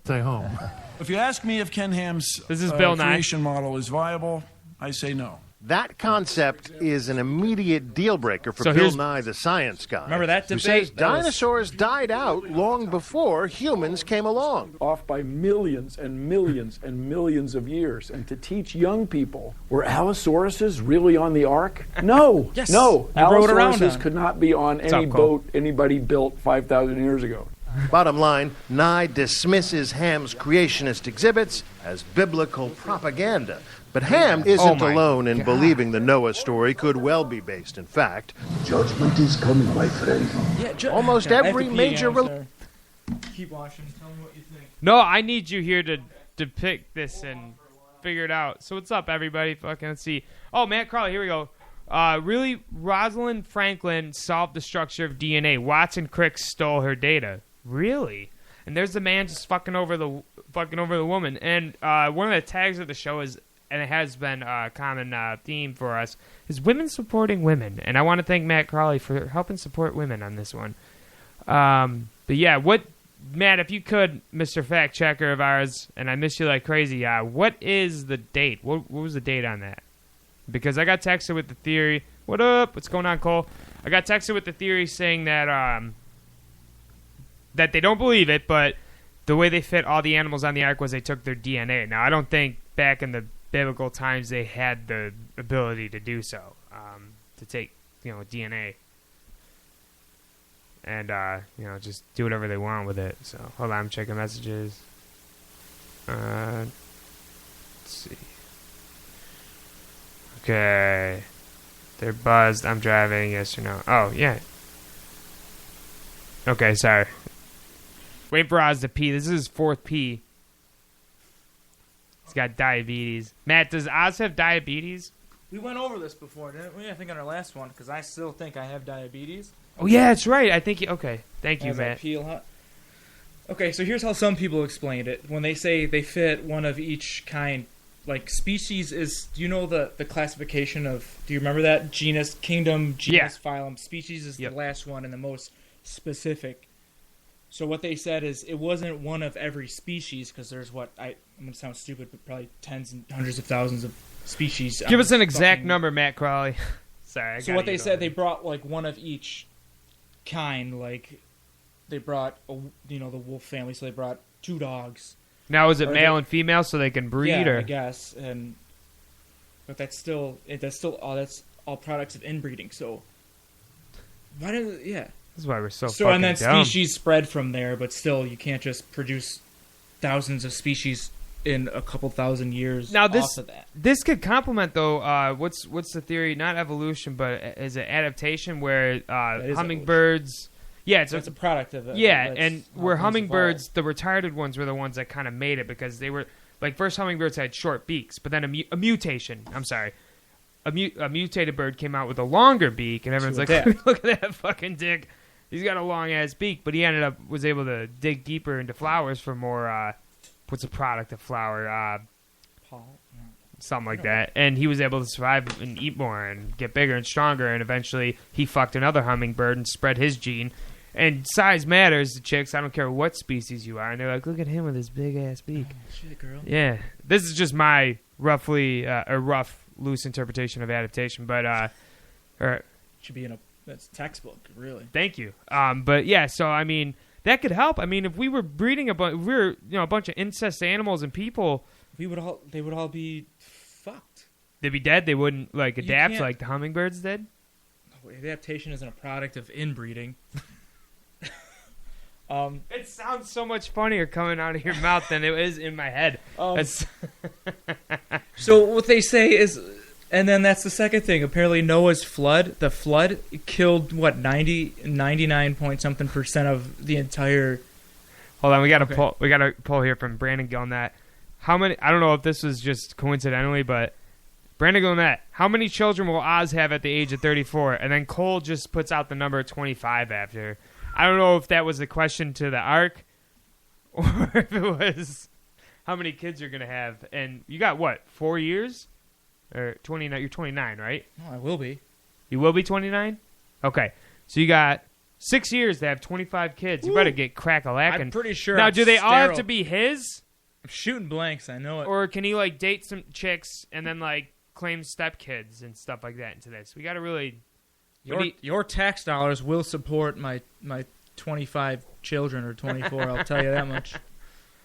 Stay home. If you ask me if Ken Ham's creation model is viable, I say no. That concept is an immediate deal breaker for Bill Nye, the science guy. Remember that debate? Who says dinosaurs died out long before humans came along. Off by millions and millions and millions of years. And to teach young people, were Allosauruses really on the ark? No. Yes. No. Allosauruses could not be on any boat anybody built 5,000 years ago. Bottom line, Nye dismisses Ham's creationist exhibits as biblical propaganda. But Ham isn't alone in believing the Noah story could well be based in fact. Judgment is coming, my friend. Almost every major... Keep watching. Tell me what you think. No, I need you here to depict this and figure it out. So what's up, everybody? Fucking let's see. Oh, Matt Crowley, here we go. Really, Rosalind Franklin solved the structure of DNA. Watson Crick stole her data. Really? And there's the man just fucking over the woman. And one of the tags of the show is, and it has been a common theme for us, is women supporting women. And I want to thank Matt Crowley for helping support women on this one. But yeah, Matt, if you could, Mr. Fact Checker of ours, and I miss you like crazy, what is the date? What was the date on that? Because I got texted with the theory. What up? What's going on, Cole? I got texted with the theory saying that that they don't believe it, but the way they fit all the animals on the ark was they took their DNA. Now, I don't think back in the biblical times they had the ability to do so, to take DNA and just do whatever they want with it. So hold on, I'm checking messages. Let's see. Okay, they're buzzed. I'm driving. Yes or no? Oh yeah. Okay, sorry. Wait for Oz to pee. This is his 4th pee. He's got diabetes. Matt, does Oz have diabetes? We went over this before, didn't we? I think on our last one, because I still think I have diabetes. Oh, yeah, that's right. I think okay. Thank you, Matt. Okay, so here's how some people explained it. When they say they fit one of each kind, like species is, do you know the classification of, do you remember that? Genus, kingdom, genus, phylum. Species is the last one and the most specific. So what they said is it wasn't one of every species, because there's I'm going to sound stupid, but probably tens and hundreds of thousands of species. Give us an exact number, Matt Crowley. Sorry. So what they said, they brought like one of each kind. Like they brought the wolf family, so they brought 2 dogs. Now is it male and female so they can breed? Yeah, or? I guess. But that's all products of inbreeding. So why did That's why we're so fucking and then dumb. Species spread from there, but still you can't just produce thousands of species in a couple thousand years off of that. This could complement though what's the theory? Not evolution, but is it adaptation where hummingbirds it's a product of it. Yeah, and where hummingbirds, the retarded ones were the ones that kind of made it, because they were like, first hummingbirds had short beaks, but then a mutation. I'm sorry. A mutated bird came out with a longer beak, and everyone's like, look at that fucking dick. He's got a long-ass beak, but he was able to dig deeper into flowers for more, what's a product of flower? Something like that. And he was able to survive and eat more and get bigger and stronger, and eventually he fucked another hummingbird and spread his gene. And size matters to chicks. I don't care what species you are. And they're like, look at him with his big-ass beak. Oh, shit, girl. Yeah. This is just my rough loose interpretation of adaptation, but should be in that's textbook, really. Thank you. But yeah, so I mean that could help. I mean, if we were breeding a bunch of incest animals and people, they would all be fucked. They'd be dead. They wouldn't adapt like the hummingbirds did. Adaptation isn't a product of inbreeding. It sounds so much funnier coming out of your mouth than it is in my head. So what they say is, and then that's the second thing. Apparently Noah's flood, the flood killed, 99 point something % of the entire... Hold on, we got to pull here from Brandon Gilnett. How many, I don't know if this was just coincidentally, but Brandon Gilnett, how many children will Oz have at the age of 34? And then Cole just puts out the number 25 after. I don't know if that was the question to the Ark or if it was how many kids you're going to have. And you got, 4 years? Or 29? You're 29, right? No, I will be. You will be 29? Okay. So you got 6 years to have 25 kids. You better get crack-a-lackin'. I'm pretty sure. Now, I'm do they all have sterile. to be his? I'm shooting blanks, I know it. Or can he, date some chicks and then, claim stepkids and stuff like that into this? We got to really... Your tax dollars will support my 25 children or 24, I'll tell you that much.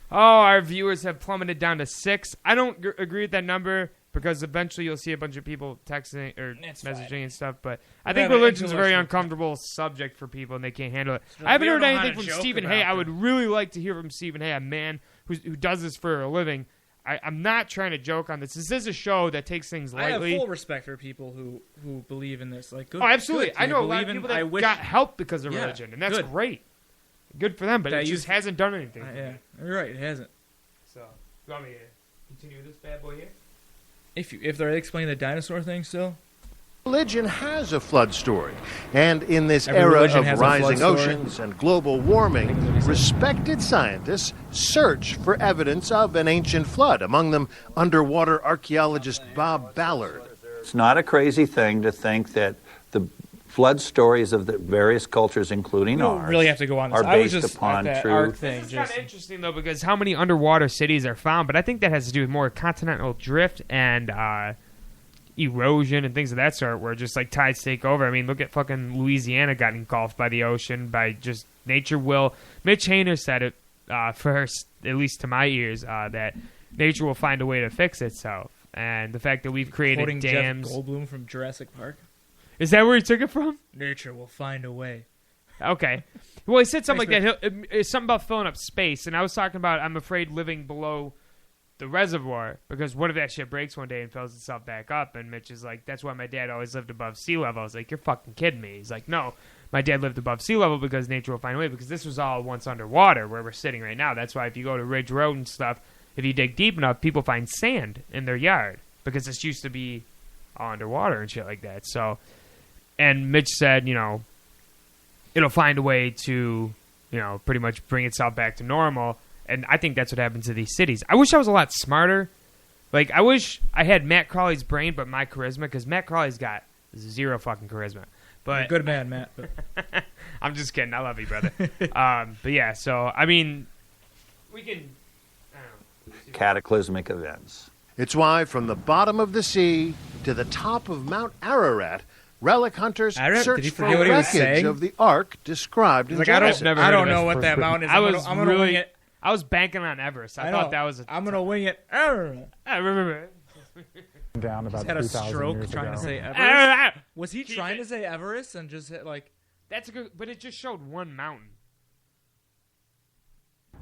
Oh, our viewers have plummeted down to 6. I don't agree with that number because eventually you'll see a bunch of people texting or messaging and stuff. But I think religion's a very uncomfortable subject for people and they can't handle it. I haven't heard anything from Stephen Hay. I would really like to hear from Stephen Hay, a man who does this for a living. I'm not trying to joke on this. This is a show that takes things lightly. I have full respect for people who believe in this. Good, oh, absolutely. Good. I know a lot of people that got help because of religion, and that's great. Good for them, but it just hasn't done anything. Yeah, you're right. It hasn't. So, you want me to continue with this bad boy here? If they're explaining the dinosaur thing still? Religion has a flood story, and in this era of rising oceans and global warming, respected scientists search for evidence of an ancient flood, among them underwater archaeologist Bob Ballard. It's not a crazy thing to think that the flood stories of the various cultures, including ours, really have to go on this. are based upon true. It's kind of interesting, though, because how many underwater cities are found, but I think that has to do with more continental drift and erosion and things of that sort, where just tides take over. I mean, look at fucking Louisiana got engulfed by the ocean by just nature will. Mitch Hayner said it first, at least to my ears, that nature will find a way to fix itself, and the fact that we've created Quoting dams. Jeff Goldblum from Jurassic Park. Is that where he took it from? Nature will find a way. Okay. Well, he said something like that. It's something about filling up space, and I was talking about I'm afraid living below the reservoir, because what if that shit breaks one day and fills itself back up? And Mitch is like, that's why my dad always lived above sea level. I was like, you're fucking kidding me. He's like, no, my dad lived above sea level because nature will find a way, because this was all once underwater where we're sitting right now. That's why if you go to Ridge Road and stuff, if you dig deep enough, people find sand in their yard because this used to be all underwater and shit like that. So, and Mitch said, it'll find a way to, pretty much bring itself back to normal. And I think that's what happens to these cities. I wish I was a lot smarter. I wish I had Matt Crawley's brain, but my charisma, because Matt Crawley's got zero fucking charisma. But you're a good man, Matt. But. I'm just kidding. I love you, brother. But yeah, so, I mean, we can... Cataclysmic events. It's why from the bottom of the sea to the top of Mount Ararat, relic hunters search for wreckage of the Ark described in Genesis. I don't know what that mountain is. I'm going to wing it. I was banking on Everest. I thought that was I'm going to wing it. Down about 3,000 had a stroke years trying ago. to say Everest. Was he trying to say Everest and just hit That's a good, but it just showed one mountain.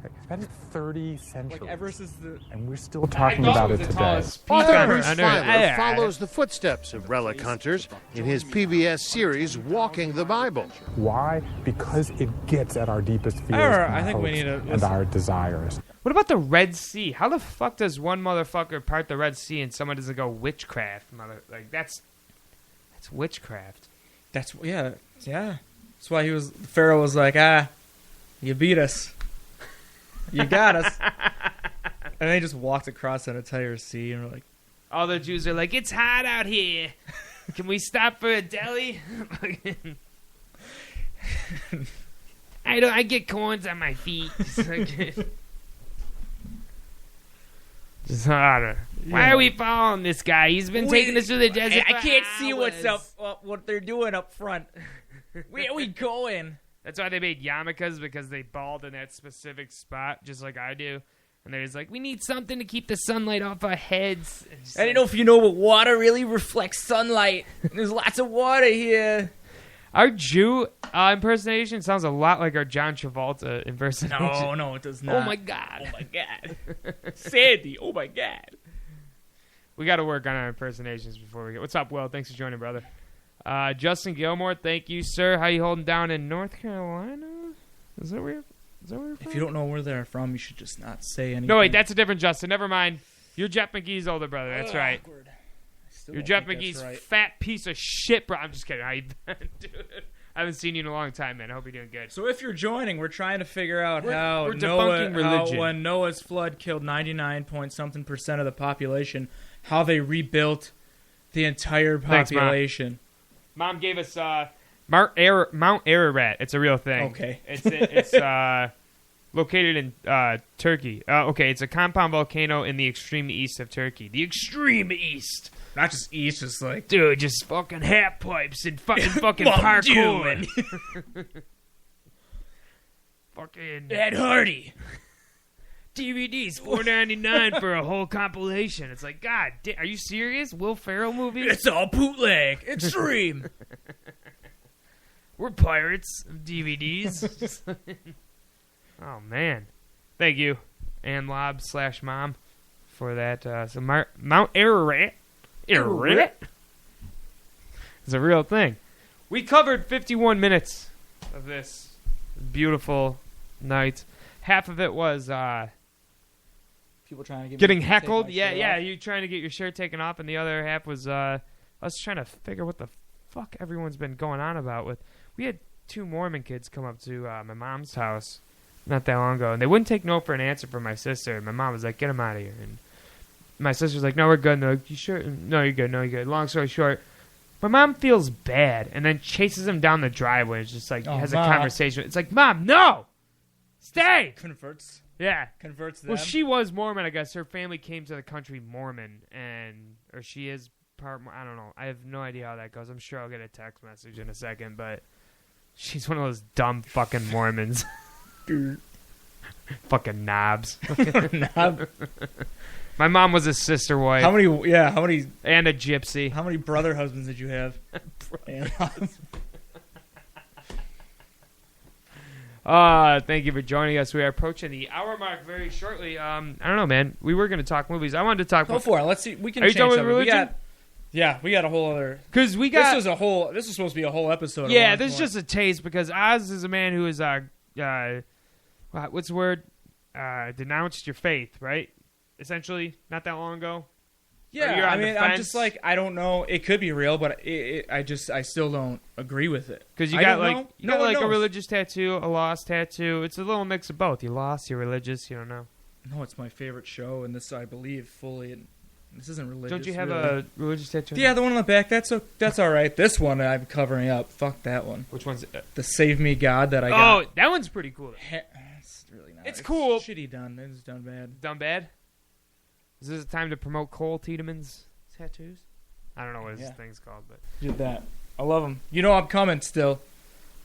It's been 30 centuries. Everest is the... And we're still talking about it today. Author Bruce Feiler follows the footsteps of relic hunters in his PBS series Walking the Bible. Why? Because it gets at our deepest fears I think we need to and our desires. What about the Red Sea? How the fuck does one motherfucker part the Red Sea and someone doesn't go witchcraft? That's witchcraft. That's That's why Pharaoh was like, you beat us. You got us. And they just walked across that entire sea and were like... All the Jews are like, it's hot out here. Can we stop for a deli? I get corns on my feet. Just harder. Why are we following this guy? He's been taking us to the desert. I can't see what they're doing up front. Where are we going? That's why they made yarmulkes, because they bald in that specific spot, just like I do. And they're just like, we need something to keep the sunlight off our heads. I don't know if you know, but water really reflects sunlight. There's lots of water here. Our Jew impersonation sounds a lot like our John Travolta impersonation. No, it does not. Oh, my God. Oh, my God. Sandy, oh, my God. We got to work on our impersonations before we get... What's up, Will? Thanks for joining, brother. Justin Gilmore, thank you, sir. How you holding down in North Carolina? Is that where you're from? If you don't know where they're from, you should just not say anything. No, wait, that's a different Justin. Never mind. You're Jeff McGee's older brother. That's right. Awkward. You're Jeff McGee's fat piece of shit, bro. I'm just kidding. How you been, dude? I haven't seen you in a long time, man. I hope you're doing good. So if you're joining, we're trying to figure out how when Noah's flood killed 99-point-something% of the population, how they rebuilt the entire population. Thanks, Mom gave us Mount Ararat. It's a real thing. Okay. It's located in Turkey. Okay, it's a compound volcano in the extreme east of Turkey. The extreme east. Not just east, just like... Dude, just fucking half pipes and fucking parkour. Fucking... Ed Hardy. DVDs, $4.99 for a whole compilation. It's like, God, are you serious? Will Ferrell movies? It's all bootleg. Extreme. We're pirates of DVDs. Oh, man. Thank you, Ann Lob /Mom, for that. So Mount Ararat. Ararat? It's a real thing. We covered 51 minutes of this beautiful night. Half of it was people trying to get getting heckled. Yeah, you trying to get your shirt taken off, and the other half was us trying to figure what the fuck everyone's been going on about. We had 2 Mormon kids come up to my mom's house not that long ago, and they wouldn't take no for an answer from my sister. My mom was like, "Get them out of here." And my sister was like, "No, we're good." And they're like, "You sure?" "No, you're good. No, you're good." Long story short, my mom feels bad and then chases him down the driveway. It's just like has a conversation. It's like, "Mom, no, stay." Converts. Yeah, converts them. Well, she was Mormon, I guess. Her family came to the country Mormon, or she is part. I don't know. I have no idea how that goes. I'm sure I'll get a text message in a second, but she's one of those dumb fucking Mormons. Fucking knobs. Knob. My mom was a sister wife. How many? And a gypsy. How many brother husbands did you have? Thank you for joining us. We are approaching the hour mark very shortly. I don't know, man. We were going to talk movies. I wanted to talk. Go for it. Let's see. We can. Are you done with religion? We got a whole other. Because we got this is supposed to be a whole episode. Yeah, this is just a taste because Oz is a man who is what's the word? Denounced your faith, right? Essentially, not that long ago. Yeah, I mean, I'm just like, I don't know. It could be real, but I still don't agree with it. Because you got a religious tattoo, a lost tattoo. It's a little mix of both. You lost, you're religious, you don't know. No, it's my favorite show, and this I believe fully. And this isn't religious. Don't you have a religious tattoo? Yeah, the one on the back. That's all right. This one I'm covering up. Fuck that one. Which one's it? The Save Me God that I got. Oh, that one's pretty cool. It's really not. It's cool. Shitty done. It's done bad. Done bad? Is this a time to promote Cole Tiedemann's tattoos? I don't know what his thing's called, but did that. I love him. You know I'm coming still.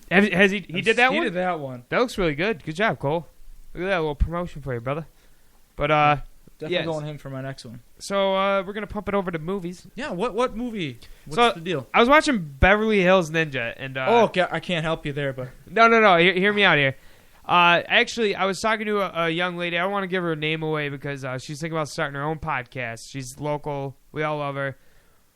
Has he did that one? He did that one. That looks really good. Good job, Cole. Look at that little promotion for you, brother. But definitely going him for my next one. So we're gonna pump it over to movies. Yeah. What movie? What's the deal? I was watching Beverly Hills Ninja, and I can't help you there, but no. Hear me out here. Actually, I was talking to a young lady. I don't want to give her name away because she's thinking about starting her own podcast. She's local. We all love her.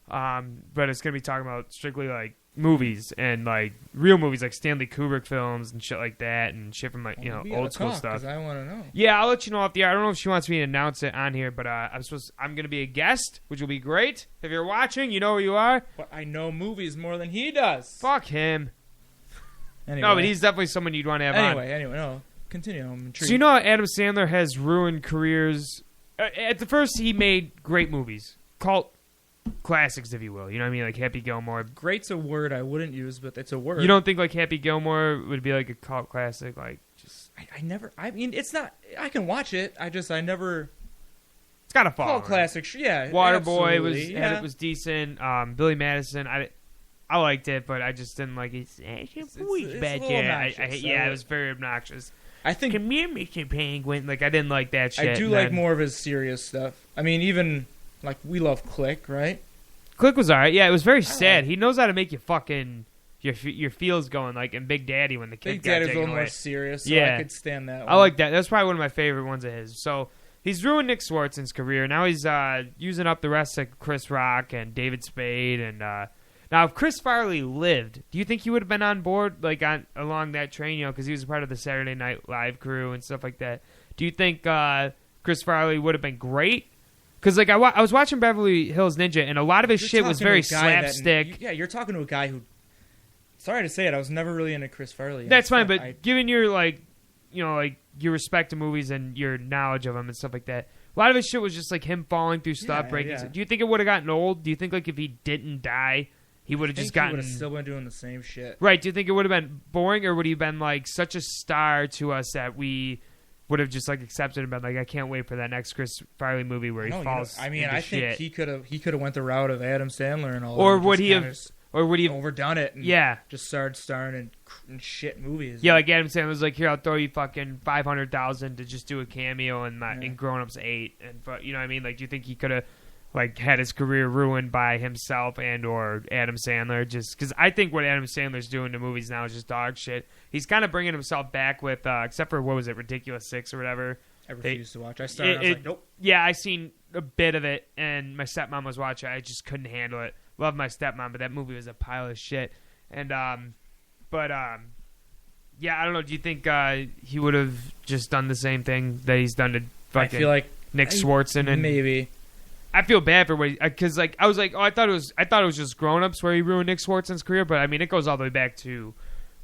But it's going to be talking about strictly like movies and like real movies, like Stanley Kubrick films and shit like that, and shit from like old school stuff. I want to know. Yeah, I'll let you know off the air. I don't know if she wants me to announce it on here, but I'm going to be a guest, which will be great. If you're watching, you know who you are. But I know movies more than he does. Fuck him. Anyway. No, but he's definitely someone you'd want to have on. Anyway, no. Continue. I'm intrigued. So you know how Adam Sandler has ruined careers? At the first, he made great movies. Cult classics, if you will. You know what I mean? Like Happy Gilmore. Great's a word I wouldn't use, but it's a word. You don't think like Happy Gilmore would be like a cult classic? Like just I never... I mean, it's not... I can watch it. I never... It's got a fall. Cult classic. Yeah. Waterboy was decent. Billy Madison. I liked it, but I just didn't like it. It's bad. It was very obnoxious. I think come here, Mr. Penguin. Like I didn't like that shit. I do like more of his serious stuff. I mean, even like we love Click, right? Click was alright. Yeah, it was very sad. He knows how to make you fucking your feels going, like in Big Daddy when the kid Big got Daddy's taken a little away. more serious. So I could stand that one. I like that. That's probably one of my favorite ones of his. So he's ruined Nick Swartzen's career. Now he's using up the rest of Chris Rock and David Spade. And now, if Chris Farley lived, do you think he would have been on board, like along that train? You know, because he was a part of the Saturday Night Live crew and stuff like that. Do you think Chris Farley would have been great? Because like I was watching Beverly Hills Ninja, and a lot of his shit was very slapstick. You're talking to a guy who. Sorry to say it, I was never really into Chris Farley. That's fine, but given your your respect to movies and your knowledge of them and stuff like that, a lot of his shit was just like him falling through stuff, breaking. Do you think it would have gotten old? Do you think like if he didn't die, he would have just gotten? He would have still been doing the same shit. Right? Do you think it would have been boring, or would he have been like such a star to us that we would have just like accepted and been like, I can't wait for that next Chris Farley movie where he falls? I mean, into I think shit. he could have went the route of Adam Sandler and all. Or that would he have? Or would he have overdone it? And just started starring in shit movies. Yeah, like Adam Sandler was like, "Here, I'll throw you fucking $500,000 to just do a cameo in Grown Ups 8." And you know what I mean? Like, do you think he could have like had his career ruined by himself and or Adam Sandler? Just because I think what Adam Sandler's doing to movies now is just dog shit. He's kind of bringing himself back with, except for what was it, Ridiculous 6 or whatever. I refused to watch. I started. I was like, nope. Yeah, I seen a bit of it, and my stepmom was watching. I just couldn't handle it. Love my stepmom, but that movie was a pile of shit. And yeah, I don't know. Do you think he would have just done the same thing that he's done to fucking I feel like Nick Swartzen? And maybe. I feel bad for what because like I was like, I thought it was just Grown Ups where he ruined Nick Swartzen's career, but I mean it goes all the way back to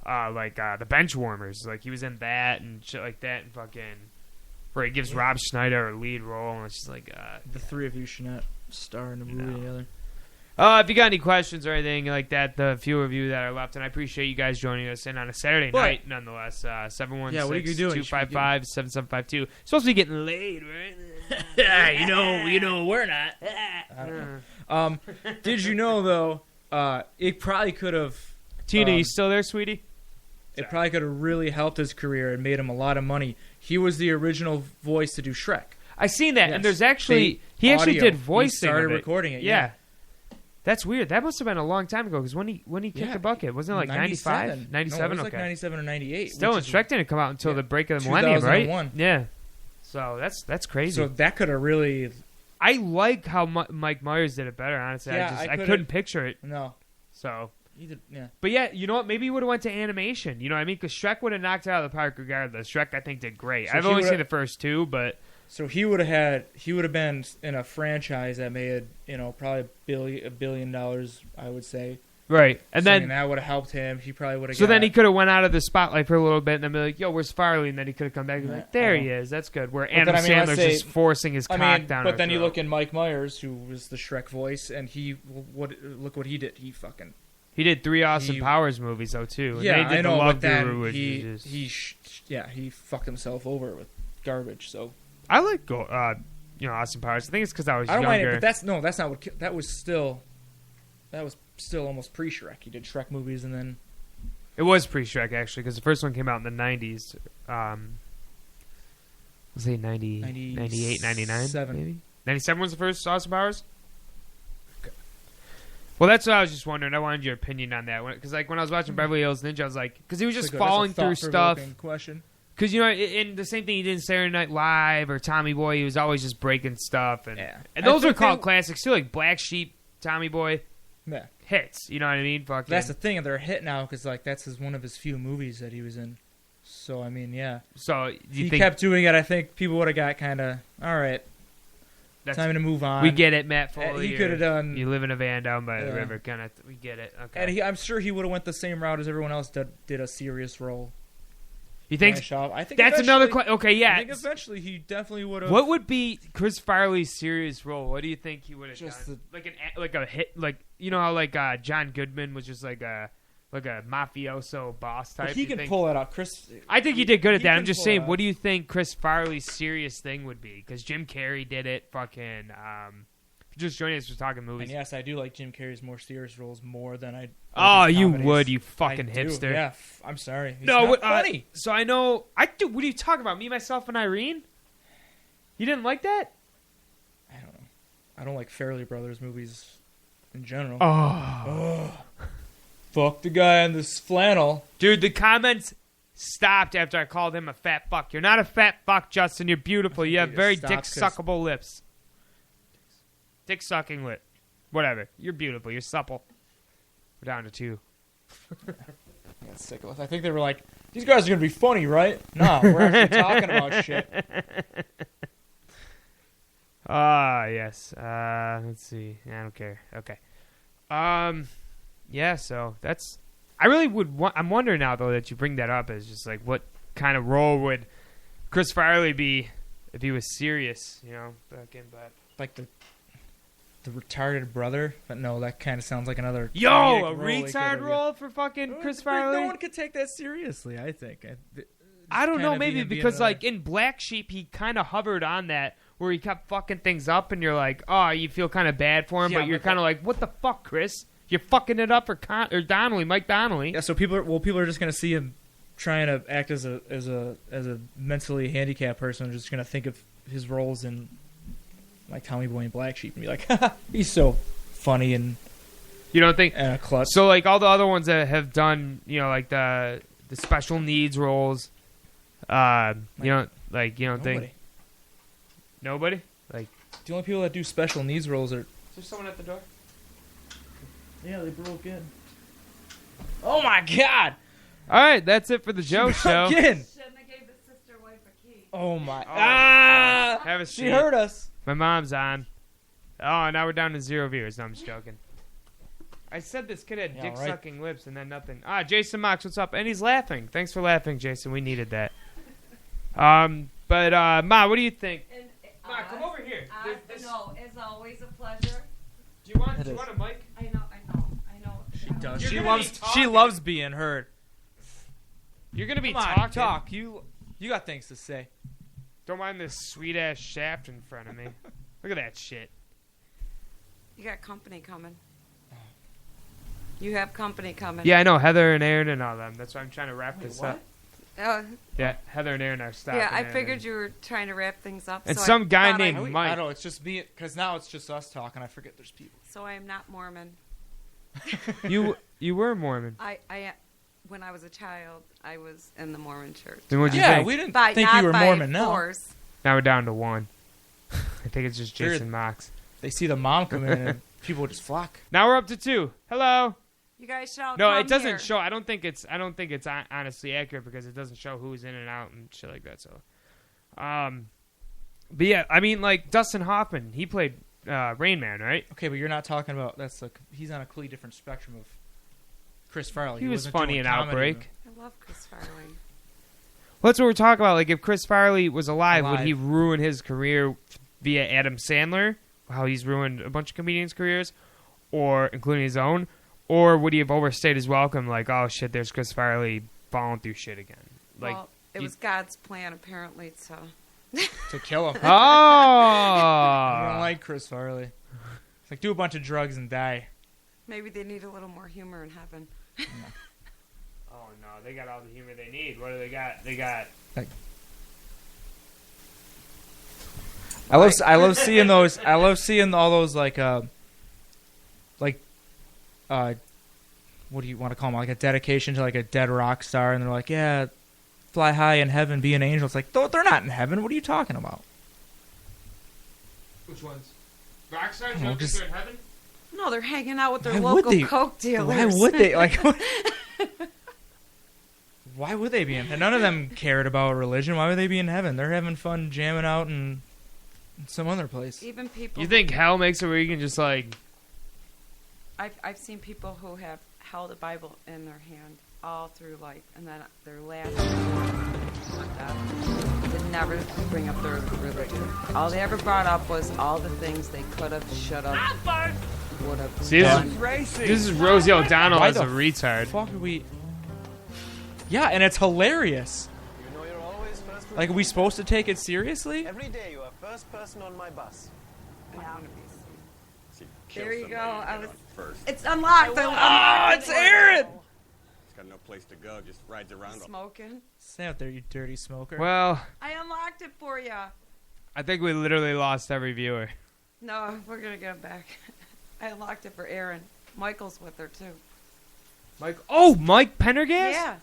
the Benchwarmers. Like he was in that and shit like that, and fucking where he gives Rob Schneider a lead role, and it's just like the three of you should not star in a movie together. If you got any questions or anything like that, the few of you that are left, and I appreciate you guys joining us in on a Saturday night, nonetheless. 716-255-7752. Supposed to be getting laid, right? you know, we're not. Did you know though? It probably could have. Tina, you still there, sweetie? It probably could have really helped his career and made him a lot of money. He was the original voice to do Shrek. I seen that, and there's actually he actually did voicing. He started of it. Recording it. Yeah. That's weird. That must have been a long time ago because when he kicked the bucket, wasn't it like 95? 97? No, it was like 97 or 98. Still, and Shrek didn't come out until the break of the millennium, right? 2001. Yeah. So that's crazy. So that could have really. I like how Mike Myers did it better. Honestly, I couldn't picture it. No. So. Yeah. But yeah, you know what? Maybe he would have went to animation. You know what I mean? Because Shrek would have knocked it out of the park regardless. Shrek, I think, did great. So I've only seen the first two, but. So he would have been in a franchise that made, probably $1 billion, I would say. Right. And then that would have helped him. He probably would have. So then he could have went out of the spotlight for a little bit and then be like, "Yo, where's Farley?" And then he could have come back and be like, "There he is. That's good." Where Adam Sandler's just forcing his cock down. But then you look at Mike Myers, who was the Shrek voice, and look what he did. He did 3 Austin Powers movies though too. And yeah, they did I know. The Love but then Guru, he fucked himself over with garbage. So. I like Austin Powers. I think it's because I was younger. Mind it, but that's not what. That was still almost pre-Shrek. He did Shrek movies and then. It was pre-Shrek actually because the first one came out in the 90s. Was it 90, 98, 99? Maybe 97 was the first Austin Powers. Okay. Well, that's what I was just wondering. I wanted your opinion on that because when I was watching Beverly Hills Ninja, I was like, because he was just falling through stuff. Question. Because, in the same thing he did in Saturday Night Live or Tommy Boy, he was always just breaking stuff. And those are called classics, too, like Black Sheep, Tommy Boy. Yeah. Hits, you know what I mean? Fucking. That's the thing, they're a hit now because, that's one of his few movies that he was in. So, I mean, yeah. So, he kept doing it, I think people would have got kind of, all right, time to move on. We get it, Matt Foley. He could have done. You live in a van down by the river, kind of. We get it. Okay. And I'm sure he would have went the same route as everyone else did a serious role. You think? I think that's another question. Okay, yeah. I think eventually he definitely would have. What would be Chris Farley's serious role? What do you think he would have done? Like a hit, like how John Goodman was just like a like a mafioso boss type. But he can pull that off, Chris. I think he did good at that. I'm just saying, what do you think Chris Farley's serious thing would be? Because Jim Carrey did it. Fucking, just joining us, we're talking movies. And yes, I do like Jim Carrey's more serious roles more than I. Oh, you would, you fucking hipster. Yeah, I'm sorry. He's no, not funny. So I know. I do. What are you talking about? Me, myself, and Irene. You didn't like that? I don't know. I don't like Farrelly Brothers movies in general. Oh. Fuck the guy in this flannel. Dude, the comments stopped after I called him a fat fuck. You're not a fat fuck, Justin. You're beautiful. You have very dick-suckable lips. Dick-sucking lip. Whatever. You're beautiful. You're supple. We're down to 2. I got sick of it. I think they were like, these guys are going to be funny, right? No, we're actually talking about shit. Yes. Let's see. I don't care. Okay. Yeah, so that's... I really would... I'm wondering now, though, that you bring that up as just like, what kind of role would Chris Farley be if he was serious, you know? Like the retarded brother? But no, that kind of sounds like another... a retard role for fucking Chris Farley? No one could take that seriously, I think. I don't know, maybe because, like, in Black Sheep, he kind of hovered on that, where he kept fucking things up, and you're like, oh, you feel kind of bad for him, but you're kind of like, what the fuck, Chris? You're fucking it up for Donnelly, Mike Donnelly. Yeah, so people are just gonna see him trying to act as a mentally handicapped person, and just gonna think of his roles in like Tommy Boy and Black Sheep and be like, he's so funny and you don't think klutz. So like all the other ones that have done, you know, like the special needs roles, you don't think nobody? Like the only people that do special needs roles are... Is there someone at the door? Yeah, they broke in. Oh my god! All right, that's it for the Joe Show. Shouldn't have gave the sister wife a key. Oh my! Have a seat. She heard us. My mom's on. Oh, now we're down to 0 viewers. No, I'm just joking. I said this kid had dick-sucking lips and then nothing. Jason Mox, what's up? And he's laughing. Thanks for laughing, Jason. We needed that. But Ma, what do you think? Ma, come over here. No, it's always a pleasure. Do you want a mic? I know. She does. She loves being heard. You're gonna be talking. talking. You got things to say. Don't mind this sweet ass shaft in front of me. Look at that shit. You got company coming. You have company coming. Yeah, I know. Heather and Aaron and all them. That's why I'm trying to wrap this up. Yeah, Heather and Aaron are stopping. Yeah, I figured you were trying to wrap things up. And so some guy named Mike. I know, it's just me, because now it's just us talking. I forget there's people. So I am not Mormon. You were Mormon. I when I was a child, I was in the Mormon church. Then what'd you think? We didn't think you were Mormon now. Now we're down to 1. I think it's just Jason Mox. They see the mom come in and people just flock. Now we're up to 2. Hello. You guys shout. No, it doesn't show. I don't think it's honestly accurate because it doesn't show who's in and out and shit like that. So, but yeah, I mean, like Dustin Hoffman, he played Rain Man, right? Okay, but you're not talking about he's on a completely different spectrum of Chris Farley. He was funny in Outbreak. I love Chris Farley. Well, that's what we're talking about. Like, if Chris Farley was alive, would he ruin his career via Adam Sandler? How he's ruined a bunch of comedians' careers, or including his own. Or would he have overstayed his welcome, like, oh, shit, there's Chris Farley falling through shit again? Like, well, it was God's plan, apparently, to kill him. Oh! I don't like Chris Farley. It's like, do a bunch of drugs and die. Maybe they need a little more humor in heaven. No. Oh, no, they got all the humor they need. What do they got? They got... I love seeing those. I love seeing all those, what do you want to call them? Like a dedication to like a dead rock star, and they're like, yeah, fly high in heaven, be an angel. It's like, they're not in heaven. What are you talking about? Which ones? Rock stars? You don't think they're in heaven? No, they're hanging out with their local coke dealers. Why would they? Why would they be in heaven? None of them cared about religion. Why would they be in heaven? They're having fun jamming out in some other place. Even people. You think hell makes it where you can just like... I've seen people who have held a Bible in their hand all through life, and then their last did never bring up their religion. All they ever brought up was all the things they could have, should have. would have. See, this is Rosie O'Donnell as a retard. Fuck are we? Yeah, and it's hilarious. You know you're always first. Like, are we supposed to take it seriously? Every day you are first person on my bus. There you go. I was. First. It's unlocked. It's Aaron. He's got no place to go. Just rides around. Smoking. Stay out there, you dirty smoker. Well, I unlocked it for you. I think we literally lost every viewer. No, we're gonna get him back. I unlocked it for Aaron. Michael's with her too. Mike Pendergast? Yeah.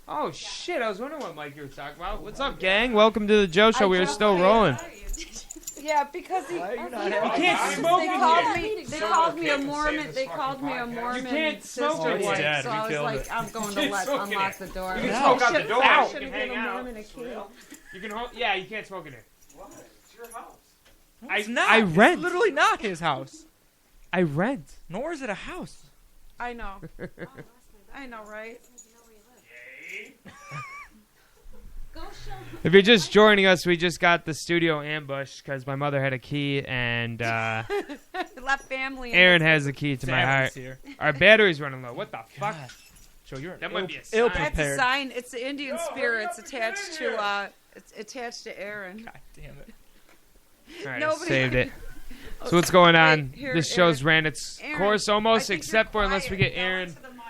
Oh shit! I was wondering what Mike you were talking about. What's up, gang? Welcome to the Joe Show. We are still rolling. Yeah, because he. You can't smoke. They called me a Mormon. They called me a Mormon. You can't smoke. Sister, He's dead. so I was like, I'm going to unlock the door. You can smoke out the door. I You should can have hang given a out. Mormon a key. You can hold. Yeah, you can't smoke in here. What? It's your house. It's not. I rent. It's literally not his house. I rent. Nor is it a house. I know. I know, right? If you're just joining us, we just got the studio ambushed because my mother had a key and Left family. Aaron has the key to my heart. Here. Our battery's running low. What the fuck? So you're that might be a ill sign. That's a sign. It's the Indian spirit. It's attached to. It's attached to Aaron. God damn it! All right, Nobody- saved it. So what's going on? Wait, here, This show's Aaron. ran its Aaron, course I almost, think except for you're unless we quiet. get Aaron. Go to the mic.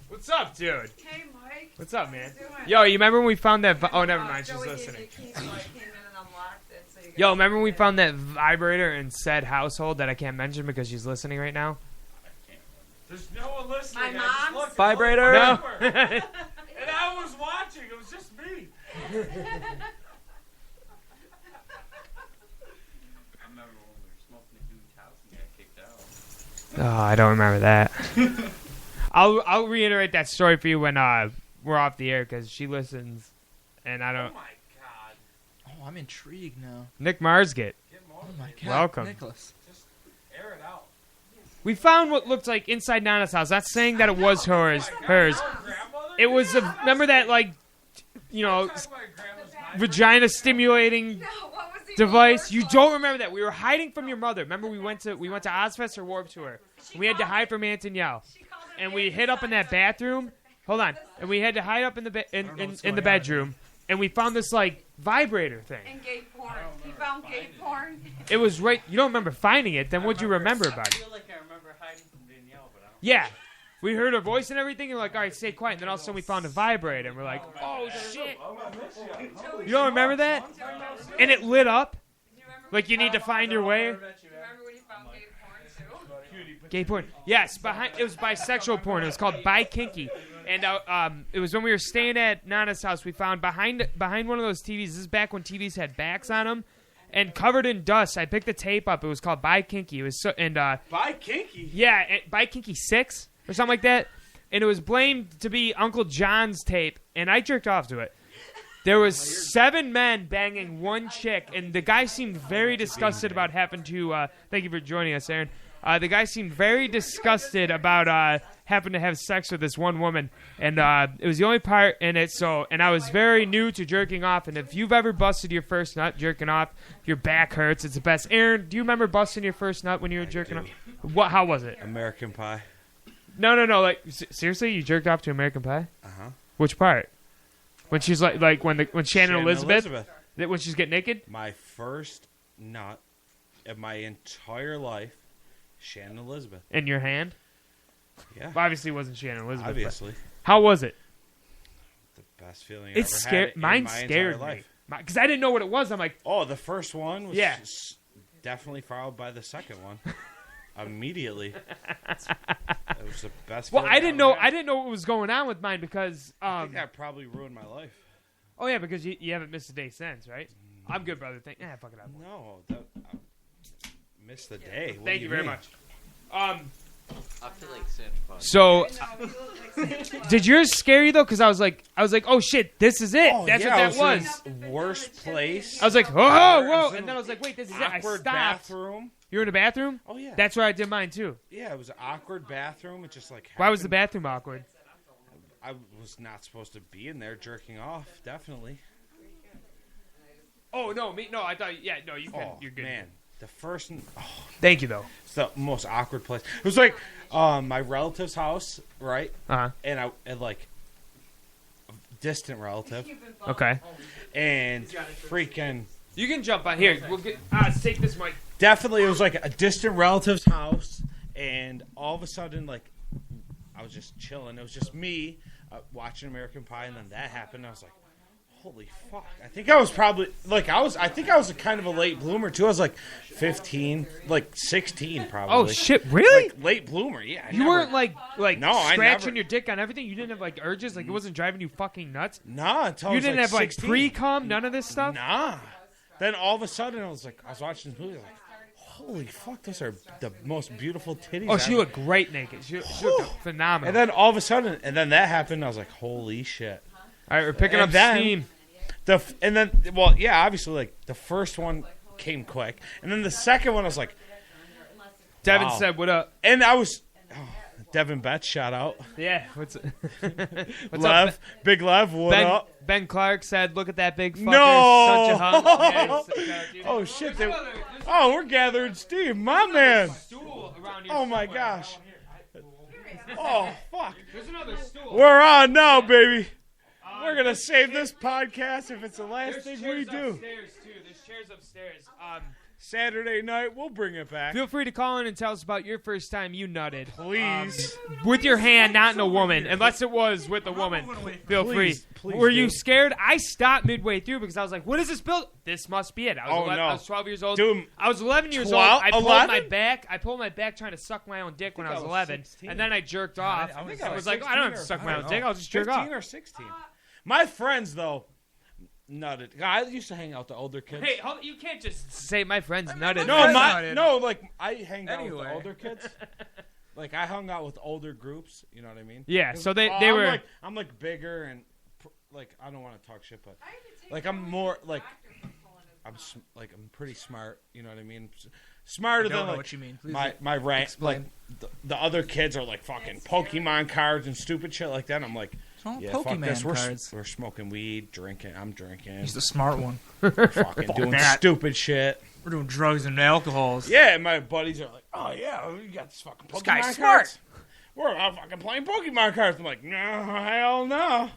What's up, dude? Hey, Mike. What's up, man? How you doing? Yo, you remember when we found that? Oh, never mind. She's Joey gave listening. me a key, so I came in and unlocked it, so you Yo, guys remember when we could- found that vibrator in said household that I can't mention because she's listening right now? There's no one listening. My I just mom's- looked. Vibrator? No. And I was watching. It was just me. Oh, I don't remember that. I'll reiterate that story for you when we're off the air because she listens, and I don't. Oh my god. Oh, I'm intrigued now. Nick Marsgate, Oh my god. welcome. Nicholas. Just air it out. We found what looked like inside Nana's house. Not saying that it was hers. It was a. Remember that vagina stimulating device. You don't remember that? We were hiding from your mother. Remember we went to Ozfest or Warped Tour. We had to hide from Aunt Danielle, and we hid up in that bathroom. Hold on, and we had to hide up in the bedroom, and we found this vibrator thing. And gay porn. He found gay porn. It was right. You don't remember finding it? Then what'd you remember about it? I feel like I remember hiding from Danielle, but I don't. Yeah. We heard her voice and everything, and we're like, all right, stay quiet. And then all of a sudden we found a vibrator, and we're like, oh, shit. You don't remember that? And it lit up? Like you need to find your way? Remember when he found gay porn, too? Gay porn. Yes, it was bisexual porn. It was called Bi Kinky. And it was when we were staying at Nana's house, we found behind one of those TVs, this is back when TVs had backs on them, and covered in dust. I picked the tape up. It was called Bi Kinky. It was By Kinky? Yeah, Bi Kinky 6 or something like that. And it was blamed to be Uncle John's tape, and I jerked off to it. There was 7 men banging one chick, and the guy seemed very disgusted about having to. Thank you for joining us, Aaron. The guy seemed very disgusted about having to have sex with this one woman, and it was the only part in it. And I was very new to jerking off. And if you've ever busted your first nut jerking off, your back hurts. It's the best. Aaron, do you remember busting your first nut when you were jerking off? What? How was it? American Pie. No. Like seriously, you jerked off to American Pie? Uh-huh. Which part? When she's like when Shannon Elizabeth. When she's getting naked? My first nut of my entire life, Shannon Elizabeth. In your hand? Yeah. Well, obviously it wasn't Shannon Elizabeth. Obviously. How was it? The best feeling It's I ever scared. had in Mine my scared entire me. life. Because I didn't know what it was. I'm like... Oh, the first one was Yeah. definitely followed by the second one. Immediately. It was the best Well, feeling I didn't ever know. had. I didn't know what was going on with mine because. I think that probably ruined my life. Oh yeah, because you haven't missed a day since, right? I'm good, brother. Fuck it up. No, I missed the day. What Thank do you very mean? much. I feel like Santa Claus. So, did yours scare you though? Because I was like, oh shit, this is it. Oh, That's yeah, what that I was. in the worst place. I was like, whoa, and then I was like, wait, this is it. I Awkward stopped. bathroom. You were in the bathroom? Oh yeah. That's where I did mine too. Yeah, it was an awkward bathroom. It just like. Why was the happened. bathroom awkward? I was not supposed to be in there jerking off. Definitely. Oh no, me no. I thought you can. Oh, You're good. man. the first. Oh, thank you though. It's the most awkward place. It was like my relative's house, right? And like a distant relative. Okay. And freaking. You can jump on here. We'll get. Take this mic. Definitely, it was like a distant relative's house, and all of a sudden, like, I was just chilling. It was just me watching American Pie, and then that happened. I was like, holy fuck. I think I was probably, like, I think I was a kind of a late bloomer, too. I was, like, 15, like, 16, probably. Oh, shit, really? Like, late bloomer, yeah. You weren't, like no, scratching your dick on everything? You didn't have, like, urges? Like, it wasn't driving you fucking nuts? Nah, until I You was, didn't like, have, like, 16. pre-cum? None of this stuff? Nah. Then all of a sudden, I was watching this movie, like, holy fuck, those are the most beautiful titties. Oh, she looked great naked. She looked phenomenal. And then all of a sudden, and then that happened, I was like, holy shit. All right, we're picking up steam. Obviously, like, the first one came quick. And then the second one, I was like, Devin said, what up? And I was, Devin Betts, shout out. Yeah, what's Lev, up? Big Lev, what up? Ben Clark said, look at that big fucker. No! Such a hunk. Oh, shit. We're gathering steam. My man. Oh, my gosh. Oh, fuck. There's another stool. We're on now, baby. We're going to save this podcast if it's the last thing we do. Upstairs, too. There's chairs upstairs. Saturday night, we'll bring it back. Feel free to call in and tell us about your first time you nutted. Please. With your hand, not in a woman. Unless it was with a woman. Feel free. Were you scared? I stopped midway through because I was like, what is this build? This must be it. I was 12 years old. Dude, I was 11 years 12? old. I pulled 11? my back. I pulled my back trying to suck my own dick when I was 11. 16. And then I jerked off. I think I was like, I don't have to suck my own dick. I'll just jerk 15 off. or 16. My friends, though, nutted. I used to hang out with the older kids. Hey, you can't just say my friends nutted. Like, I hang out with the older kids. Like, I hung out with older groups, you know what I mean? Yeah, so they were... I'm, like, bigger and, like, I don't want to talk shit, but, like, I'm more, like, I'm pretty smart, you know what I mean? Smarter than, like, what you mean. Please my rank. Like, the other kids are, like, fucking Pokemon cards and stupid shit like that. I'm like... Yeah, Pokemon fuck this. cards. We're smoking weed, drinking. I'm drinking. He's the smart one. Fucking doing stupid shit. We're doing drugs and alcohols. Yeah, and my buddies are like, oh, yeah, you got this fucking Pokemon This guy's cards. smart. We're out fucking playing Pokemon cards. I'm like, no, hell no.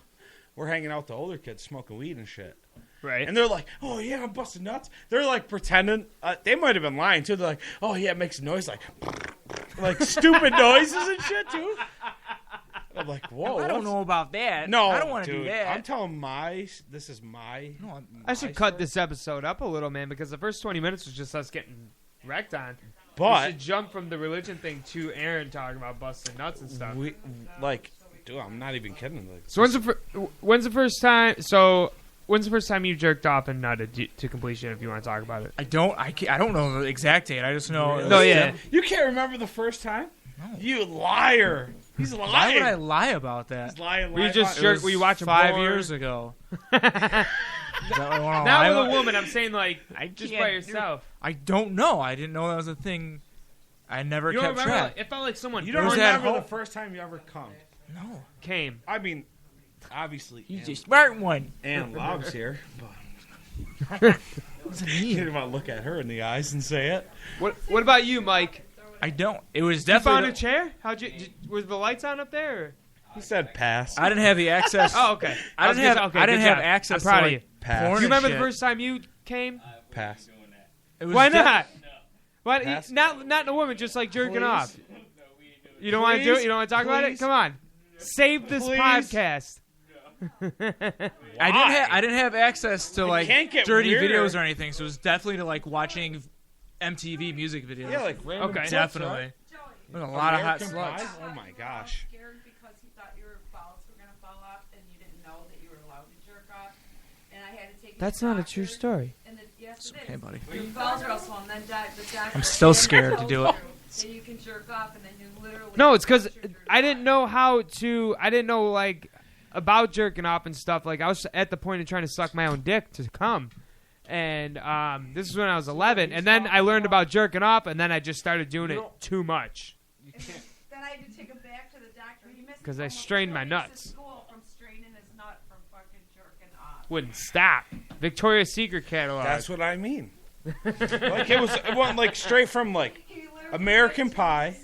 We're hanging out with the older kids smoking weed and shit. Right. And they're like, oh, yeah, I'm busting nuts. They're like pretending. They might have been lying, too. They're like, oh, yeah, it makes a noise like stupid noises and shit, too. I'm like, whoa. I don't know about that. No, I don't want to do dude, that. I'm telling this is my... No, I should cut this episode up a little, man, because the first 20 minutes was just us getting wrecked on. But... we should jump from the religion thing to Aaron talking about busting nuts and stuff. Dude, I'm not even kidding. Like, so when's the first time you jerked off and nutted to completion, if you want to talk about it? I don't know the exact date. I just know... No, yeah. You can't remember the first time? No. You liar. He's lying. Why would I lie about that? He's lying. Were you just jerked? Were you watching 5 porn? years ago? Not with a woman. I'm saying like just by yourself. I don't know. I didn't know that was a thing. I never kept track. It felt like someone. You don't remember the first time you ever come? No. Came. I mean, obviously. He's a smart one. And Lob's here. What does it mean? You didn't want to look at her in the eyes and say it. What about you, Mike? I don't. It was You definitely. found a chair? Was the lights on up there? Or? He said pass. I didn't have the access. Oh, okay. I didn't have access. I'm proud to, of like, you. Pass. Porn Do you remember and the shit. first time you came? Pass. Why not? Why Pass. not in a woman, just like jerking Please. off? You don't want to do it? You don't want to talk about it? Please. Come on. Save this Please. podcast. I didn't have access to like can't get dirty weirder. videos or anything, so it was definitely to like watching MTV music videos. Yeah, like random clips, definitely. right? There's a lot of hot American sluts. Pie? Oh my gosh. Scared because he thought your balls were gonna fall off, and you didn't know that you were allowed to jerk off. And I had to take. That's not a true story. Yes, Okay, buddy. Your balls are also, and then the doctor. I'm still scared to do it. And you can jerk off, and then you literally. No, it's because I didn't know how to. I didn't know like about jerking off and stuff. Like I was at the point of trying to suck my own dick to come. And this is when I was 11, and then I learned about jerking off, and then I just started doing it too much. Then I had to take him back to the doctor. He missed 'Cause I almost strained my 4 days nuts. of school from straining his nut from fucking jerking off. Wouldn't stop. Victoria's Secret catalog. That's what I mean. Like it went like straight from like American Pie,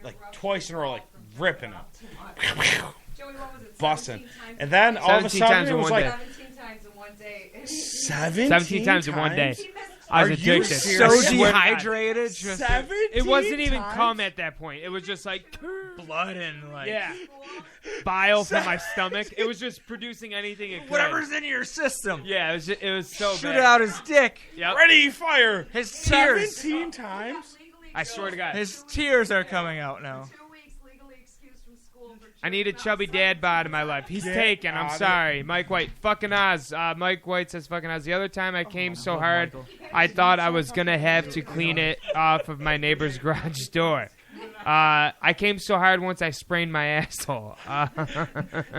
like twice in a row, like ripping it, busting, and then all of a sudden it was like 17 times in one day. 17 times in one day. I was addicted. So dehydrated. It wasn't even cum at that point. It was just like blood and like bile from my stomach. It was just producing anything it could. Whatever's in your system. Yeah, it was so Shoot bad. it out his dick. Yep. Ready, fire. His tears. 17 times. I swear to God. His tears are coming out now. I need a chubby dad bod in my life. He's taken. I'm sorry. Mike White. Fucking Oz. Mike White says fucking Oz. The other time I came so hard, I thought I was going to have to clean it off of my neighbor's garage door. I came so hard once I sprained my asshole.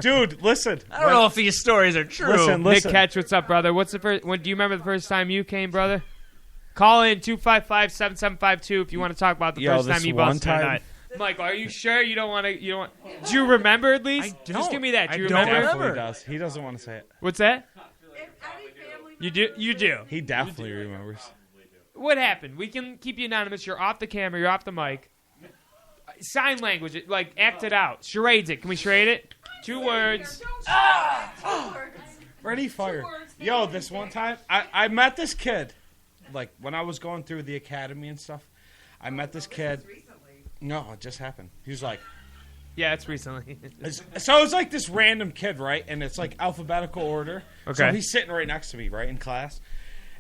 Dude, listen. I don't know if these stories are true. Listen. Nick Ketch, what's up, brother? What's the first? Do you remember the first time you came, brother? Call in 255-7752 if you want to talk about the first time you busted a nut. Michael, are you sure you don't want to? Do you remember at least? I don't. Just give me that. Do you I don't remember? remember. He does. He doesn't want to say it. What's that? You do. You do. He definitely remembers. What happened? We can keep you anonymous. You're off the camera. You're off the mic. Sign language. Like act it out. Charades it. Can we charade it? 2 words. Ready, fire. Yo, this one time I met this kid. Like when I was going through the academy and stuff, I met this kid. No, it just happened. He was like, yeah, it's recently. So it's like this random kid, right? And it's like alphabetical order. Okay. So he's sitting right next to me, right, in class.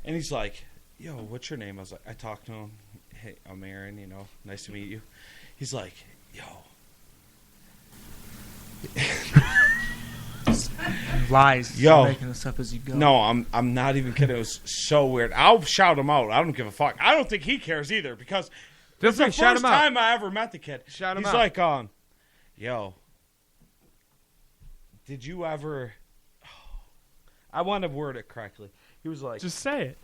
And he's like, yo, what's your name? I talked to him. Hey, I'm Aaron, nice to meet you. He's like, yo. Lies. Yo. You're making this up as you go. No, I'm not even kidding. It was so weird. I'll shout him out. I don't give a fuck. I don't think he cares either because it's the first time I ever met the kid. Shout him He's out. like, yo, did you ever... I want to word it correctly. He was like... Just say it.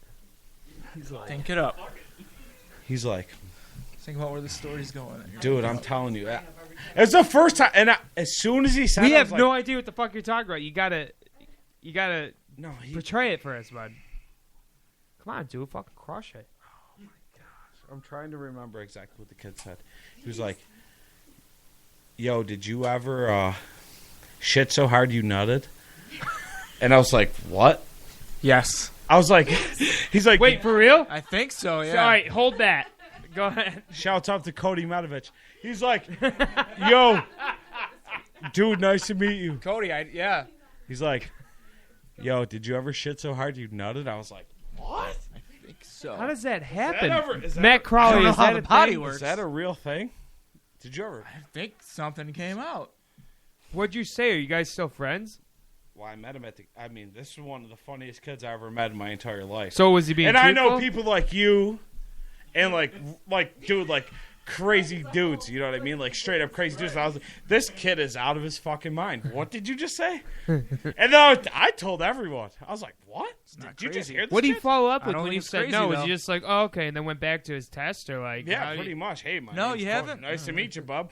He's like... Think it up. He's like... Think about where the story's going. Dude, I'm telling you. It's the first time. And as soon as he said it, We I have was no like, idea what the fuck you're talking about. You gotta portray it for us, bud. Come on, dude. Fucking crush it. I'm trying to remember exactly what the kid said. He was like, yo, did you ever shit so hard you nutted? And I was like, what? Yes. I was like, he's like, wait, for real? I think so, yeah. All right, hold that. Go ahead. Shouts out to Cody Medovich. He's like, yo, dude, nice to meet you. Cody, yeah. He's like, yo, did you ever shit so hard you nutted? I was like, what? I think so. How does that happen? Is that Matt Crawley, I don't know is how that the a potty thing? works. Is that a real thing? Did you ever? I think something came out. What'd you say? Are you guys still friends? Well, I met him this is one of the funniest kids I ever met in my entire life. So was he being And truthful? I know people like you and like dude, like crazy dudes, you know what I mean? Like straight up crazy dudes. And I was like, this kid is out of his fucking mind. What did you just say? And then I told everyone. I was like, what? Did you just hear this? What did he kid? follow up I with don't when think you it's said crazy, no? Was though. he just like, oh, okay, and then went back to his test, or like, Yeah, how pretty much. Hey, man. No, you haven't? Nice to meet you, bub.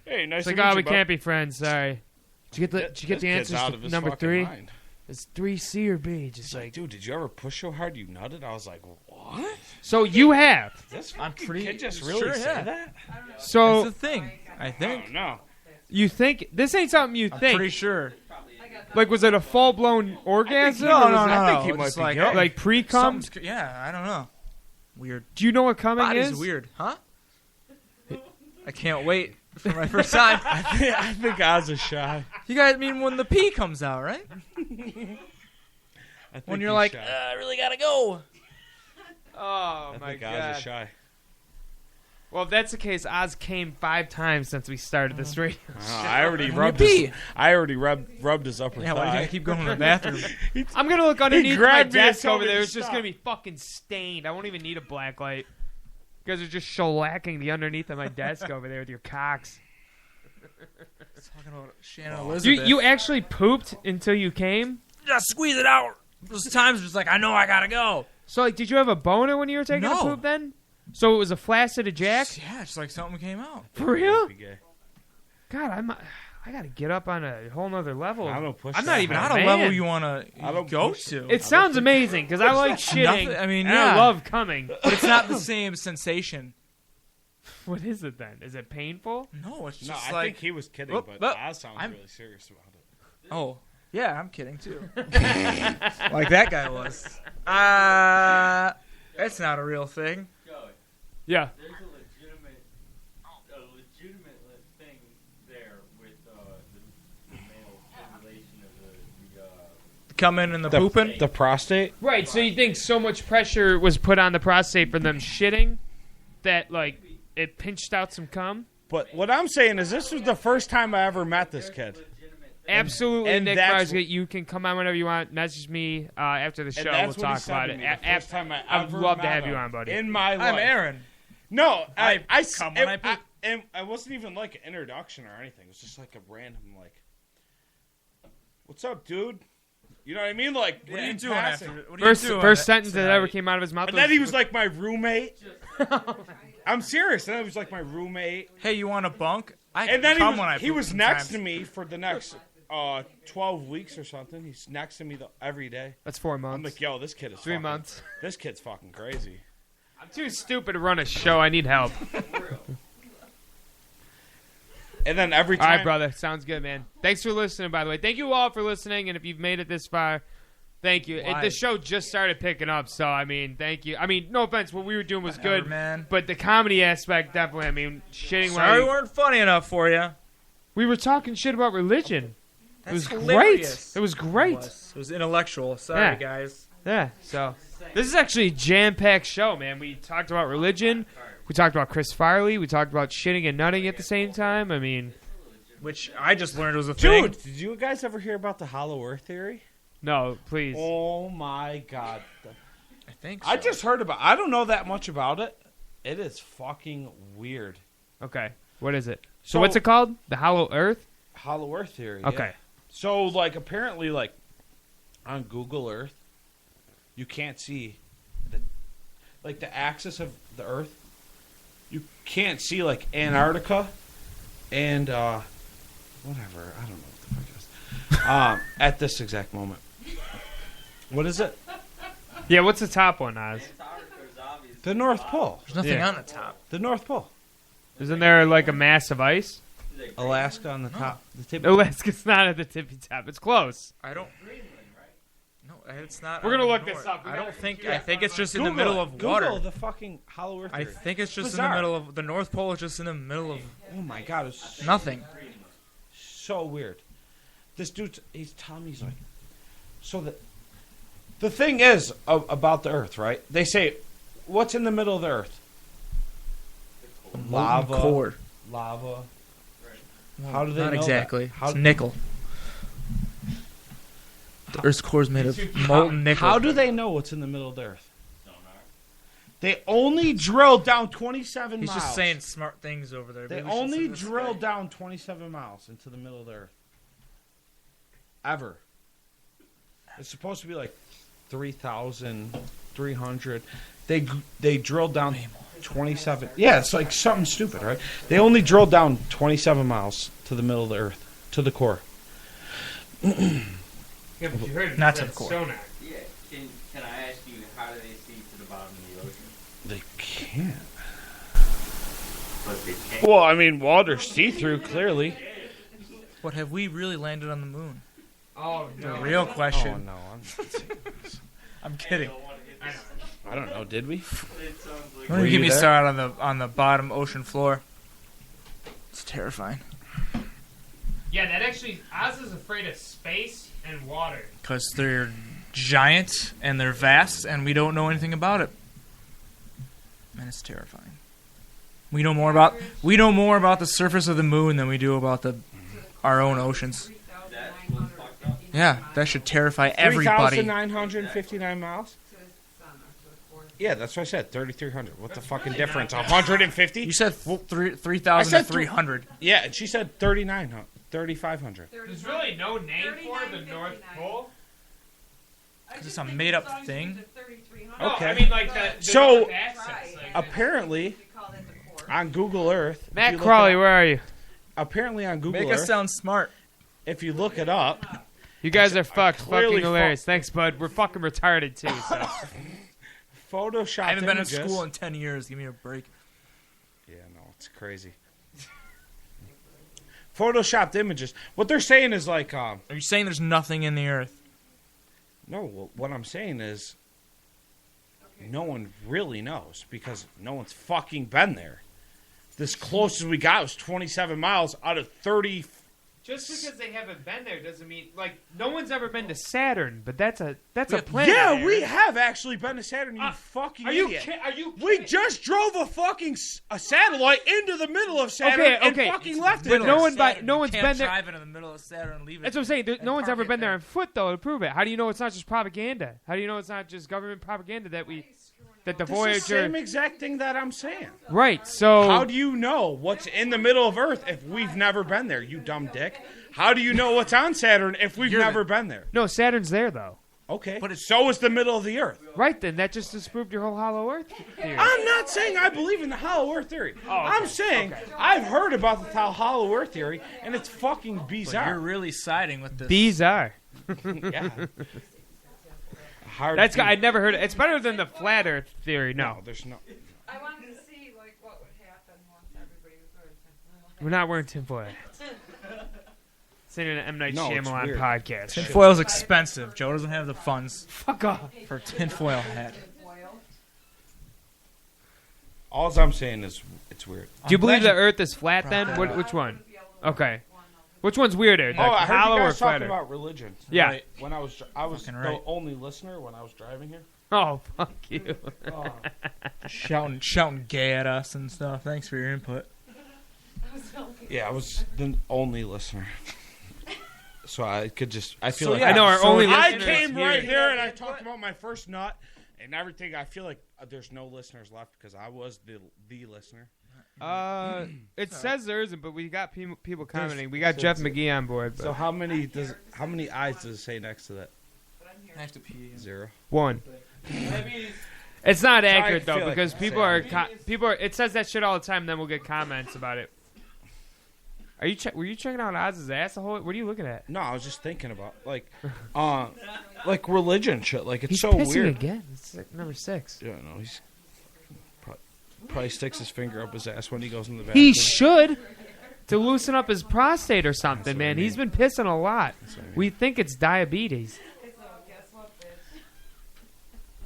Hey, nice It's to like, meet oh, you, we bub. can't be friends. Sorry. Did you get the This kid's answers out to of his number fucking 3? mind. It's 3C or B. Just He's like, dude, did you ever push so hard you nutted? I was like, what? So you have. This I'm fucking pretty kid just sure, really say yeah. that? So That's the thing. I I think. don't know. you think this ain't something you I'm think? pretty sure. Like, was it a full blown orgasm? No, or was no, it- no. I think he It's might be like, gay. Like pre cum? Yeah, I don't know. Weird. Do you know what coming Body's is? weird, huh? I can't wait for my first time. I think Oz is shy. You guys mean when the pee comes out, right? I think When you're he's like, shy. I really gotta go. Oh I my think Oz god. is shy. Well, if that's the case, Oz came 5 times since we started this radio. I already When rubbed you his. pee. I already rubbed his upper Yeah, why do you thigh. gotta keep going to the bathroom? I'm gonna look underneath my grabbed me and desk told over me there. to It's just stop. gonna be fucking stained. I won't even need a black light. You guys are just shellacking the underneath of my desk over there with your cocks. Talking about Shannon Elizabeth. You actually pooped until you came? just squeeze it out. Those times it's like I know I gotta go. So, like, did you have a boner when you were taking a No. poop then? So it was a flaccid eject? Yeah, it's like something came out. For real? Be gay. God, I got to get up on a whole nother level. I don't push I'm that not even Not a a man. level you want to go push to. It sounds amazing because I like shitting. Nothing, I mean, and yeah. I love coming. But it's not the same sensation. What is it then? Is it painful? No, it's just No, I like... think he was kidding, Whoop, but whoop. Oz sounds I'm- really serious about it. Oh, yeah, I'm kidding too. Like that guy was. That's not a real thing. Yeah. There's a legitimate thing there with the male stimulation of the Come in the pooping? The prostate? Right, so you think so much pressure was put on the prostate from them shitting that, like, it pinched out some cum? But what I'm saying is this was the first time I ever met this kid. Absolutely, and Nick that's Marsgate. You can come on whenever you want. Message me after the show. that's We'll what he talk said about to it. me the first time I I'd ever love to met have you him on, buddy. in my life. I'm Aaron. No, I come when I poop. and I wasn't even like an introduction or anything. It was just like a random like, "What's up, dude?" You know what I mean? Like, What are you in doing passing. after? What are you doing First sentence that tonight? ever came out of his mouth. And then he was like my roommate. I'm serious. Then he was like my roommate. Hey, you want a bunk? I And then come when I he poop was next sometimes. to me for the next 12 weeks or something. He's next to me every day. That's 4 months. I'm like, yo, this kid is 3 fucking- months. This kid's fucking crazy. I'm too stupid to run a show. I need help. And then every All time, right, brother. Sounds good, man. Thanks for listening, by the way. Thank you all for listening, and if you've made it this far, thank you. Why? The show just started picking up, so, I mean, thank you. I mean, no offense. What we were doing was Whatever, good, man. but the comedy aspect, definitely. I mean, shitting Sorry we while weren't funny enough for you. we were talking shit about religion. It was That's great. hilarious. It was great. It was intellectual. Sorry, Yeah. guys. Yeah, so this is actually a jam-packed show, man. We talked about religion. We talked about Chris Farley. We talked about shitting and nutting at the same time. I mean... Which I just learned was a thing. dude, did you guys ever hear about the Hollow Earth theory? No, please. Oh my god! I think so. I just heard about. I don't know that much about it. It is fucking weird. Okay, what is it? So So- what's it called? The Hollow Earth? Hollow Earth theory. Okay. Yeah. So like apparently like on Google Earth, you can't see the axis of the Earth. You can't see like Antarctica and whatever. I don't know what the fuck it is. At this exact moment. What is it? Yeah, what's the top one, Oz? The North Pole. There's nothing Yeah. on the top. The North Pole. Isn't there like a mass of ice? Alaska on the top. The tip. Alaska's not at the tippy top. It's close. I don't. No, it's not. We're on gonna the look north. this up. We I gotta don't think. figure I out think it's just in Google the middle it. of Google water. the fucking Hollow Earth I theory. think it's just Bizarre. in the middle of the North Pole. Is just in the middle of Oh my god, it's nothing. so weird. This dude, he's telling me, he's like, so the thing is about the Earth, right? They say, what's in the middle of the Earth? Lava. core. Lava. How do they Not know exactly. that? How, It's nickel. The Earth's core is made of molten nickel. How do they know what's in the middle of the Earth? They only drilled down 27 He's miles. just saying smart things over there. They Maybe we should only send this drilled guy. down 27 miles into the middle of the Earth. Ever. It's supposed to be like 3,300. They drilled down 27. Yeah, it's like something stupid, right? They only drilled down 27 miles to the middle of the Earth, to the core. Yeah, but you heard Not to the core. Yeah. Can I ask you, how do they see to the bottom of the ocean? They can't. But they can. Well, I mean, water's see-through, clearly. But have we really landed on the moon? Oh, The no. real question. Oh, no. I'm kidding. I don't know. Did we? Don't even get me started on the bottom ocean floor. It's terrifying. Yeah, that actually... Oz is afraid of space and water. Because they're giant and they're vast and we don't know anything about it. And it's terrifying. We know more about the surface of the moon than we do about our own oceans. Yeah, that should terrify everybody. 3,959 miles? Yeah, that's what I said. 3,300. What the fucking difference? 150? You said 3,300. Yeah, and she said 3,500. There's really no name for the North Pole. Because it's a made-up thing. No, Okay. I mean like the So, access, like apparently, on Google Earth... if Matt you look Crawley, it up, where are you? apparently on Google Make Earth, us sound smart. if you look it up, You guys are fucking clearly hilarious. Thanks, bud. We're fucking retarded too. So. Photoshop. I haven't been in images. school in 10 years. Give me a break. Yeah, no, it's crazy. Photoshopped images. What they're saying is like, Are you saying there's nothing in the earth? no. What I'm saying is, no one really knows because no one's fucking been there. This closest we got was 27 miles out of 30. Just because they haven't been there doesn't mean like no one's ever been to Saturn, but that's a planet. Yeah, there. we have actually been to Saturn. You fucking idiot! Are you? We just drove a satellite into the middle of Saturn and fucking left it. But no one's been there. Drive it in the middle of Saturn and leave it. That's what I'm saying. No one's ever been there on foot though to prove it. How do you know it's not just propaganda? How do you know it's not just government propaganda that the Voyager? It's the same exact thing that I'm saying. Right. So how do you know what's in the middle of Earth if we've never been there? You dumb dick. How do you know what's on Saturn if we've never been there? No, Saturn's there though. Okay, but so is the middle of the Earth. Right then, that just disproved your whole hollow Earth theory. I'm not saying I believe in the hollow Earth theory. Oh, okay. I'm saying I've heard about the hollow Earth theory, and it's fucking bizarre. But you're really siding with this. Bizarre. Yeah. That's I'd never heard it. It's better than the flat Earth theory. No, there's no. I wanted to see like what would happen once everybody was wearing tinfoil. we're not wearing tinfoil. It's in an M. Night No, it's Shyamalan weird. podcast. Tinfoil's expensive. Joe doesn't have the funds. Fuck off. For a tinfoil hat. All I'm saying is it's weird. Do you believe the Earth is flat then? Which one? Okay. Which one's weirder? The I heard hollow you or guys talking flatter? about religion. Yeah. Right. When I was Fucking right. the only listener when I was driving here. Oh, fuck you. Shouting gay at us and stuff. Thanks for your input. Yeah, I was the only listener. So I could just, I feel So, like yeah, I know our only I listener came is right here. here and I talked about my first nut and everything. I feel like there's no listeners left because I was the listener. It says there isn't, but we got people commenting. We got Jeff McGee on board. But. So how many eyes does it say next to that? I have to pee. 0. 1. It's not accurate I though feel like because that's people are. It says that shit all the time. Then we'll get comments about it. Are you? Were you checking out Oz's ass the whole? What are you looking at? No, I was just thinking about like religion shit. Like it's He's so pissing weird. again. It's like number 6. Yeah, no, he's probably sticks his finger up his ass when he goes in the bathroom. He should to loosen up his prostate or something, man. He's been pissing a lot. We think it's diabetes.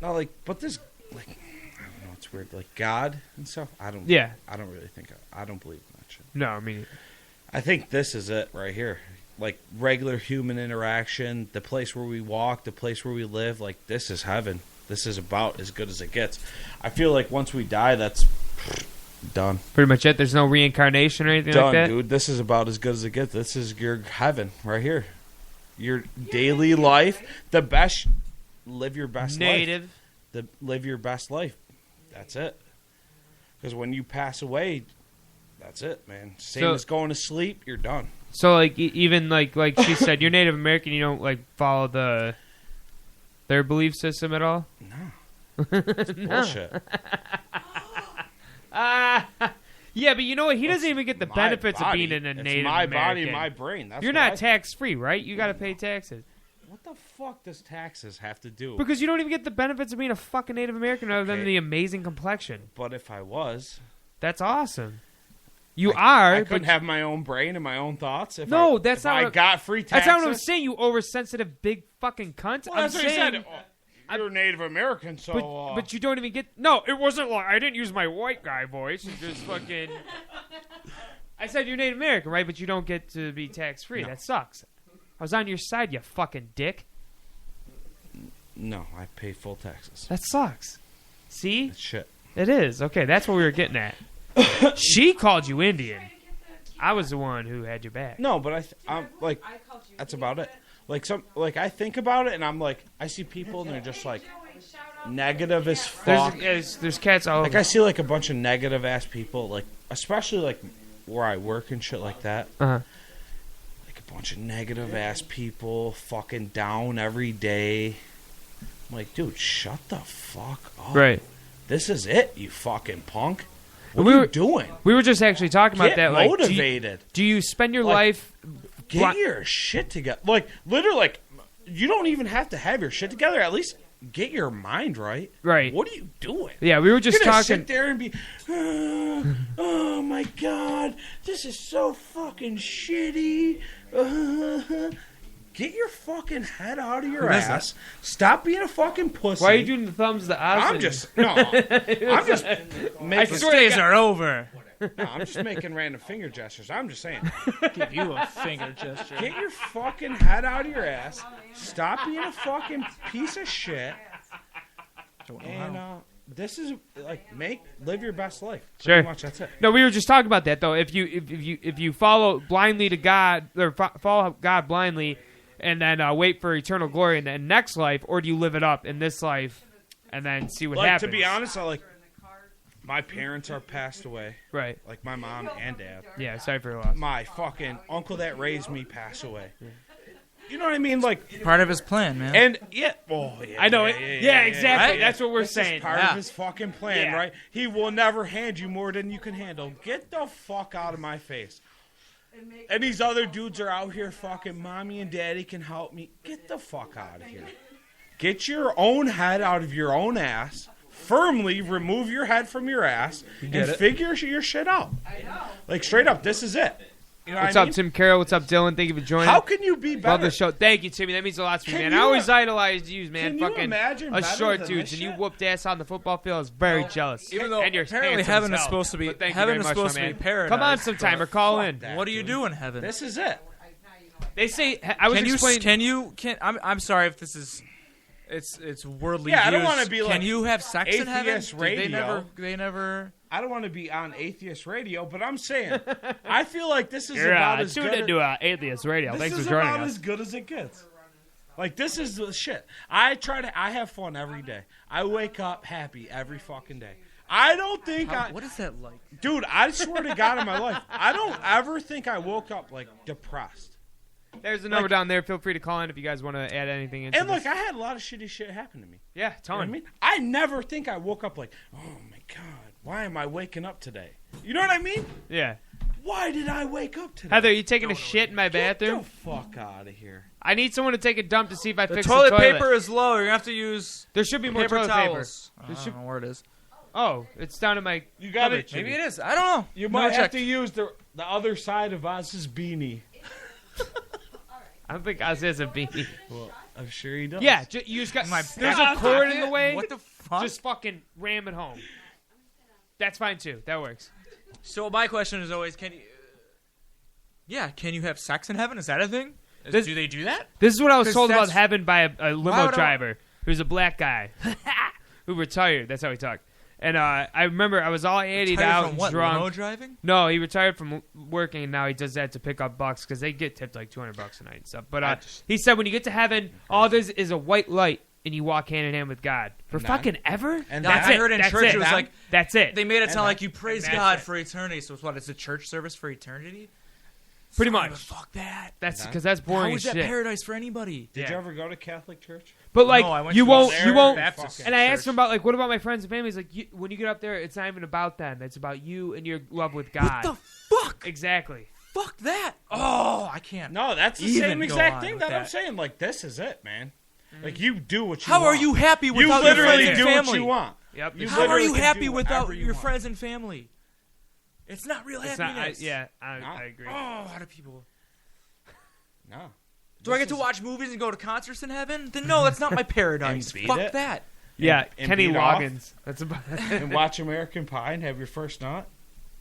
No, like, but this, like, I don't know, it's weird. Like God and stuff. I don't really think. I don't believe in that shit. No, I mean, I think this is it right here. Like regular human interaction, the place where we walk, the place where we live. Like this is heaven. This is about as good as it gets. I feel like once we die, that's done. Pretty much it. There's no reincarnation or anything like that. Done, dude. This is about as good as it gets. This is your heaven right here. Your daily life, the best. Live your best Native. life. Live your best life. That's it. Because when you pass away, that's it, man. Same as going to sleep. You're done. So, like, even like she said, you're Native American. You don't like follow their belief system at all. No, it's bullshit. Yeah, but you know what? He doesn't even get the benefits of being in a Native American. My body, my brain. That's you're not tax free, right? You got to pay taxes. What the fuck does taxes have to do? Because you don't even get the benefits of being a fucking Native American other than the amazing complexion. But if I was, that's awesome. I couldn't have my own brain and my own thoughts. If that's not. I got free taxes. That's not what I'm saying. You oversensitive big fucking cunt. Well, I'm that's what you saying, said. You're Native American, so. But you don't even get. No, it wasn't like I didn't use my white guy voice and just fucking. I said you're Native American, right? But you don't get to be tax free. No. That sucks. I was on your side, you fucking dick. No, I pay full taxes. That sucks. See? That's shit. It is. Okay, that's what we were getting at. She called you Indian. I was the one who had your back. No, but I'm like, that's about it. Like I think about it, and I'm like, I see people, and they're just like negative as fuck. There's cats all over. Like I see like a bunch of negative ass people, like especially like where I work and shit like that. Uh-huh. Like a bunch of negative ass people, fucking down every day. I'm like, dude, shut the fuck up. Right. This is it, you fucking punk. What are you doing? We were just actually talking about that. Like, motivated. Do you spend your life... Get your shit together. Like, literally, like, you don't even have to have your shit together. At least get your mind right. Right. What are you doing? Yeah, we were just You're gonna talking... sit there and be, oh my God, this is so fucking shitty. Get your fucking head out of your ass. Stop being a fucking pussy. Why are you doing the thumbs to us? I'm just making... Days are over. No, I'm just making random finger gestures. I'm just saying. Give you a finger gesture. Get your fucking head out of your ass. Stop being a fucking piece of shit. And this is like live your best life. Sure. Pretty much that's it. No, we were just talking about that though. If you follow blindly to God or follow God blindly, and then wait for eternal glory in the next life, or do you live it up in this life and then see what happens? To be honest, my parents are passed away. Right. Like my mom and dad. Yeah, sorry for your loss. My fucking uncle that raised me passed away. Yeah. You know what I mean? Like part of his plan, man. And yeah, I know it. Yeah, exactly. Right? That's what we're saying. Part of his fucking plan, right? He will never hand you more than you can handle. Get the fuck out of my face. And these other dudes are out here fucking mommy and daddy can help me. Get the fuck out of here. Get your own head out of your own ass. Firmly remove your head from your ass and figure your shit out. Like straight up, this is it. You know What's up, Tim Carroll? What's up, Dylan? Thank you for joining. How can you be better? Love the show. Thank you, Timmy. That means a lot to me, man. I always idolized you, man. Can fucking you imagine us short dudes, and you whooped ass on the football field. I was very jealous. Even though and you're apparently heaven is supposed to be paradise. Come on sometime or call in. What do you do in heaven? This is it. They say I was explaining. I'm sorry if this is. It's worldly. Yeah, I don't want to be like. Can you have sex in heaven? Radio. They never. I don't want to be on atheist radio, but I'm saying I feel like this is You're about as tuned good. into atheist radio. This Thanks is for joining about us. as good as it gets. Like this is the shit. I have fun every day. I wake up happy every fucking day. I don't think What is that like, dude? I swear to God, in my life, I don't ever think I woke up like depressed. There's a number down there. Feel free to call in if you guys want to add anything into And this. look, I had a lot of shitty shit happen to me. Yeah, ton. You know what I mean? I never think I woke up like, oh my God, why am I waking up today? You know what I mean? Yeah. Why did I wake up today? Heather, are you taking a shit in my bathroom? Get the fuck out of here. I need someone to take a dump to see if I fix toilet the toilet. paper is low. You're gonna have to use. There should be more paper toilet towels. paper. I don't know where it is. Oh, it's down in my. You got it. Maybe it is. I don't know. You might have to use the other side of Oz's beanie. I don't think Oz has a beanie. Well, I'm sure he does. Yeah, you just got. There's a cord in the way. What the fuck? Just fucking ram it home. That's fine too. That works. So my question is always, can you have sex in heaven? Is that a thing? Do they do that? This is what I was told about heaven by a limo driver who's a black guy who retired. That's how he talked. And I remember I was all 80'd out from what, drunk. limo driving? No, he retired from working, and now he does that to pick up bucks because they get tipped like $200 a night and stuff. But he said when you get to heaven, all this is a white light, and you walk hand in hand with God for fucking ever. And that's I it. heard in That's church it. it was like that's it. They made it sound like you praise that's God it. for eternity. So it's what? It's a church service for eternity. Pretty Sorry, much. but fuck that. That's because that's boring How as is that shit. paradise for anybody? Did you ever go to Catholic church? But like No, I went you to won't. Baptist And I asked church. him about like what about my friends and family? He's like when you get up there, it's not even about them. It's about you and your love with God. What the fuck? Exactly. Fuck that. Oh, I can't. No, that's the even same go exact on thing with that I'm that. saying. Like this is it, man. Like you do what you How want. are you happy without you literally your friends do and what family? you want. Yep. You How are literally you can happy do without whatever you your want. friends and family? It's not real It's not, happiness. I agree. Oh, how do people? No. Do I get to watch movies and go to concerts in heaven? Then no, that's not my paradise. beat Fuck it. that. Yeah, and Kenny beat off. Loggins. That's about And watch American Pie and have your first nut.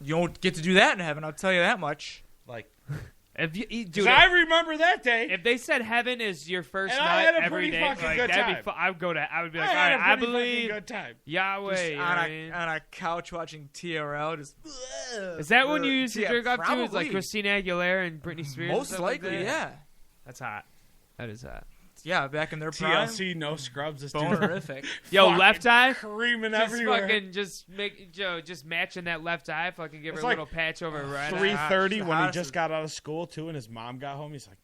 You don't get to do that in heaven. I'll tell you that much. Like, if you, dude, 'cause I remember that day. if they said heaven is your first And I night had a every pretty day, fucking like, good that'd time. be I would go to. I would be like, I all had right, a I pretty believe fucking good time. Yahweh. Just you know what I mean? on a couch watching TRL. Just Is that when you used to Yeah, drink up to? Is like probably. Christina Aguilera and Britney Spears? and Most stuff like likely, that? yeah. That's hot. That is hot. Yeah, back in their prime. TLC, no scrubs. This Bonerific. Yo, fucking left eye creaming just everywhere. fucking just matching that left eye. Fucking give her It's a like little patch over her right eye. 3:30 when he hottest just got out of school too, and his mom got home. He's like,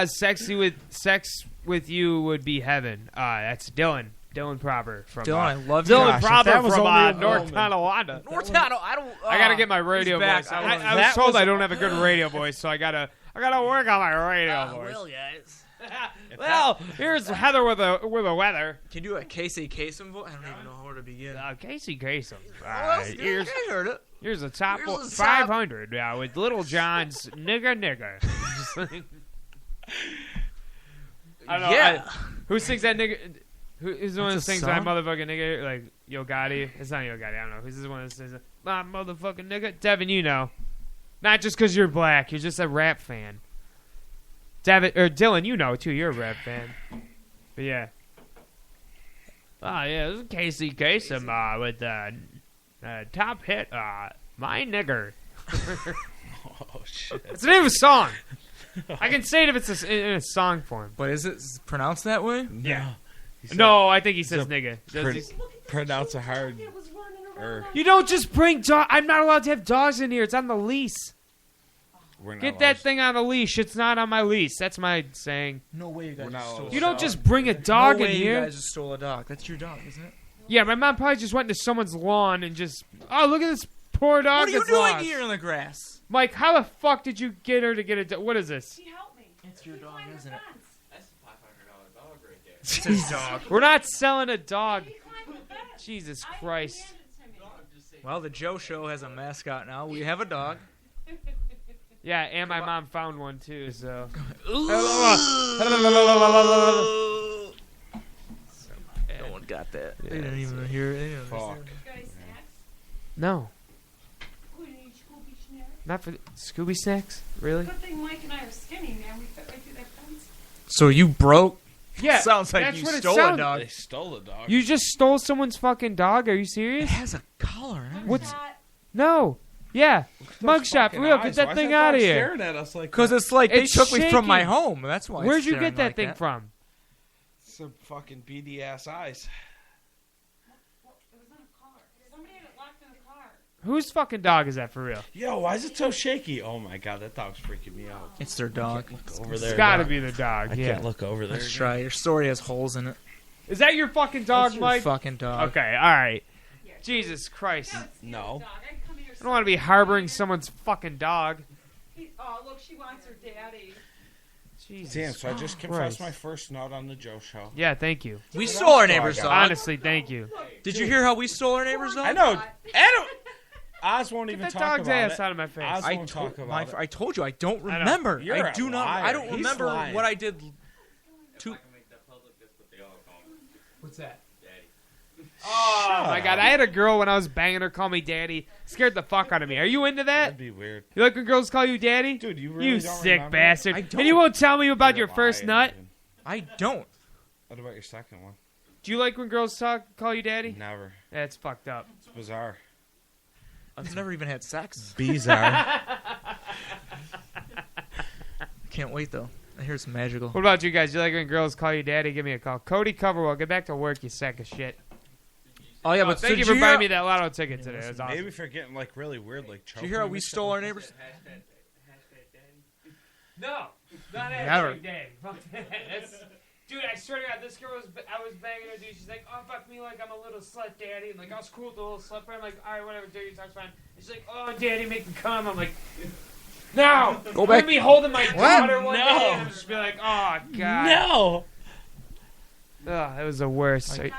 Sex with you would be heaven. That's Dylan. Dylan Proper from Dylan, I love you. Dylan Gosh, Proper that was from only North Tonawanda. North Tonawanda. I don't. I gotta get my radio back. voice. I was told I don't have a good radio voice, so I gotta work on my radio voice. Well, guys. Well, here's Heather with a weather. Can you do a Casey Kasem voice? I don't even know where to begin. Casey Kasem. Here's, I heard it. Here's the top Here's the 500 with Little John's nigga. I don't know. Yeah. Who sings that nigga? Who is the one that That's a sings that song? motherfucking nigga? Like Yo Gotti? It's not Yo Gotti. I don't know. Who's the one that says my motherfucking nigga? Devin, you know. Not just because you're black. You're just a rap fan. Devin or Dylan, you know too. You're a rap fan. But yeah. Oh yeah, this is Casey Kasem with top hit My Nigger. Oh shit! It's the name of a song. I can say it if it's in a song form. But is it pronounced that way? Yeah. No, I think he says nigga. Pronounce a hard. You don't just bring dog. I'm not allowed to have dogs in here. It's on the lease. Get that thing on a leash. It's not on my lease. That's my saying. No way you guys stole You don't just bring a dog in here. You guys just stole a dog. That's your dog, isn't it? Yeah, my mom probably just went to someone's lawn and just. Oh, look at this poor dog. What are you that's doing lost. here in the grass? Mike, how the fuck did you get her to get a dog? What is this? She helped me. It's your dog, isn't it? That's a $500 dog right there. It's his dog. We're not selling a dog. Jesus Christ. Well, the Joe Show has a mascot now. We have a dog. Yeah, and my mom found one too, so. No one got that. Yeah, They didn't even hear it. Fuck. No. Not for Scooby snacks? Really? Good thing Mike and I are skinny, man. We fit right through that fence. So you broke? Yeah. Sounds like that's you what it stole a sounds- dog. They stole the dog. You just stole someone's fucking dog? Are you serious? It has a collar. What's? No. Yeah. Mugshot. For real. Get that thing out of here. Staring at us like Because it's like they It's took me from my shaking. home. That's why. Where'd it's you staring get that like thing from? some fucking beady ass eyes. It was in a car. Somebody had it locked in the car. Whose fucking dog is that for real? Yo, why is it so shaky? Oh my god, that dog's freaking me out. It's their dog. Look over there. It's gotta dog. be the dog. I Yeah. can't look over there. Let's try. Your story has holes in it. Is that your fucking dog, That's your Mike? fucking dog. Okay. All right. Jesus Christ. No. I don't want to be harboring someone's fucking dog. Oh, look, she wants her daddy. Jesus. Damn, so I just confessed Christ. my first nut on the Joe Show. Yeah, thank you. We stole our neighbor's dog. Honestly, thank you. Did you hear how we stole our neighbor's dog? I know. Adam, Oz won't even that talk dog's about ass it. out of my face. Oz I won't talk about it. I told you I don't I know. remember. You're I a do not. liar. I don't He's remember lying. what I did. What's that? Oh my god, I had a girl when I was banging her call me daddy. Scared the fuck out of me. Are you into that? That'd be weird. You like when girls call you daddy? Dude, you really You don't sick remember bastard. I And don't. you won't tell me about You're your first lying, nut? dude. I don't. What about your second one? Do you like when girls call you daddy? Never. That's fucked up. It's bizarre. I've never even had sex. Bizarre. Can't wait though. I hear it's magical. What about you guys? You like when girls call you daddy? Give me a call. Cody Coverwell, get back to work, you sack of shit. Oh yeah, but thank you for buying me that lotto ticket today. That's awesome. Maybe if you're getting like really weird, like Did you hear how we stole our neighbor's? No, not Never. hashtag daddy. Fuck that. Dude, I swear to God, this girl I was banging her, dude. She's like, oh, fuck me like I'm a little slut daddy. And like, I was cool with the little slut, but I'm like, all right, whatever, dude, talk's fine. And she's like, oh, daddy, make me come. I'm like, no. Go back. Me holding my daughter one No. day, and I'm just be like, oh, God. No. Oh, that was the worst. Like,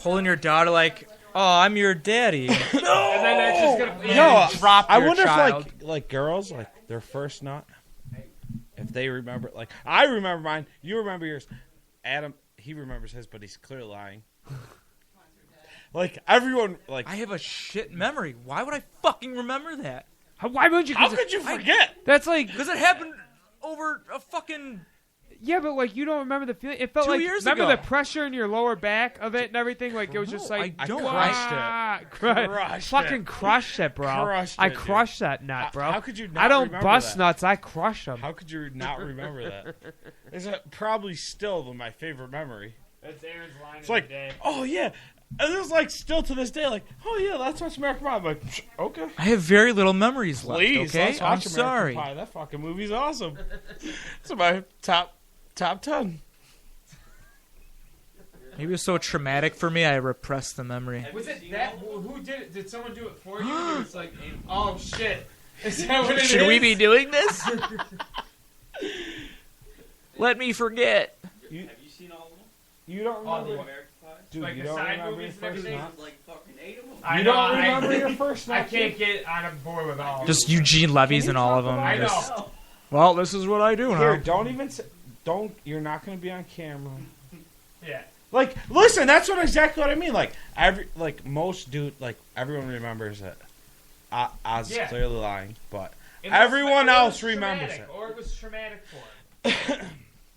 holding your daughter like, oh, I'm your daddy. And then that's just gonna No, drop I your wonder child. if like girls like their first nut, if they remember. Like I remember mine. You remember yours. Adam, he remembers his, but he's clearly lying. Like everyone, like I have a shit memory. Why would I fucking remember that? Why would you? How could you forget? That's like Because it happened over a fucking. yeah, but like you don't remember the feeling. It felt 2 like years remember ago. the pressure in your lower back of it and everything. Like it was just No, like I don't. Crushed it. fucking crushed it, bro. Crushed I it, dude. crushed that nut, bro. How could you not I don't remember bust that? nuts. I crush them. How could you not remember that? Is that probably still my favorite memory? That's Aaron's line It's like, oh yeah, and it was like still to this day, like, oh yeah, let's watch American Pie. I'm like, okay. I have very little memories left. Please, Okay, let's I'm watch American sorry. Pie. That fucking movie's awesome. It's my top 10. Maybe it was so traumatic for me, I repressed the memory. Was it that? Who did it? Did someone do it for you? It was like, oh shit. Is that what it Should is? we be doing this? Let me forget. Have you seen all of them? You don't remember? American Pie? Dude, like you the don't side remember your movies and first everything? nut? Like fucking 8 of them. I You know, don't remember your first I nut? can't get on a board with all of Just them. Eugene Levy's in all of them. I Just- know. well, this is what I do now. Here, don't even say, don't. You're not going to be on camera. Yeah. Like, listen, that's exactly what I mean. Like most everyone remembers it. Oz is clearly lying, but everyone else remembers it. Or it was traumatic for him.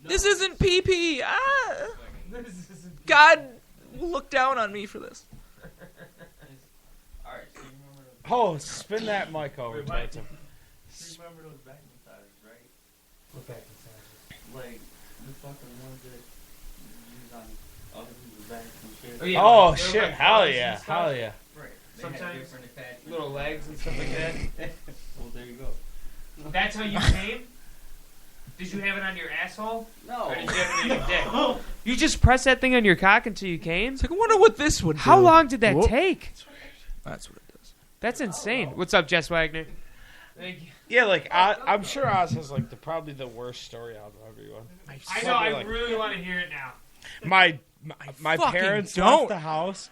This isn't PP. God look down on me for this. Alright, so you remember those... Oh, spin that mic over towards him. You remember those back massages, right? What back massages? Like, the fucking ones that you use on other people's backs and shit. Oh, yeah, Oh like, shit! like Hell bodies yeah! and stuff. Hell yeah! Right. They Sometimes have different attachments. little legs and stuff like that. Well, there you go. That's how you came? Did you have it on your asshole? No. Or did you have it on your dick? You just press that thing on your cock until you came? It's like, I wonder what this would do. How long did that Whoop. take? That's what it does. That's insane. What's up, Jess Wagner? Thank you. Yeah, like I'm sure Oz has like probably the worst story out of everyone. I know. I really want to hear it now. My fucking parents don't. left the house,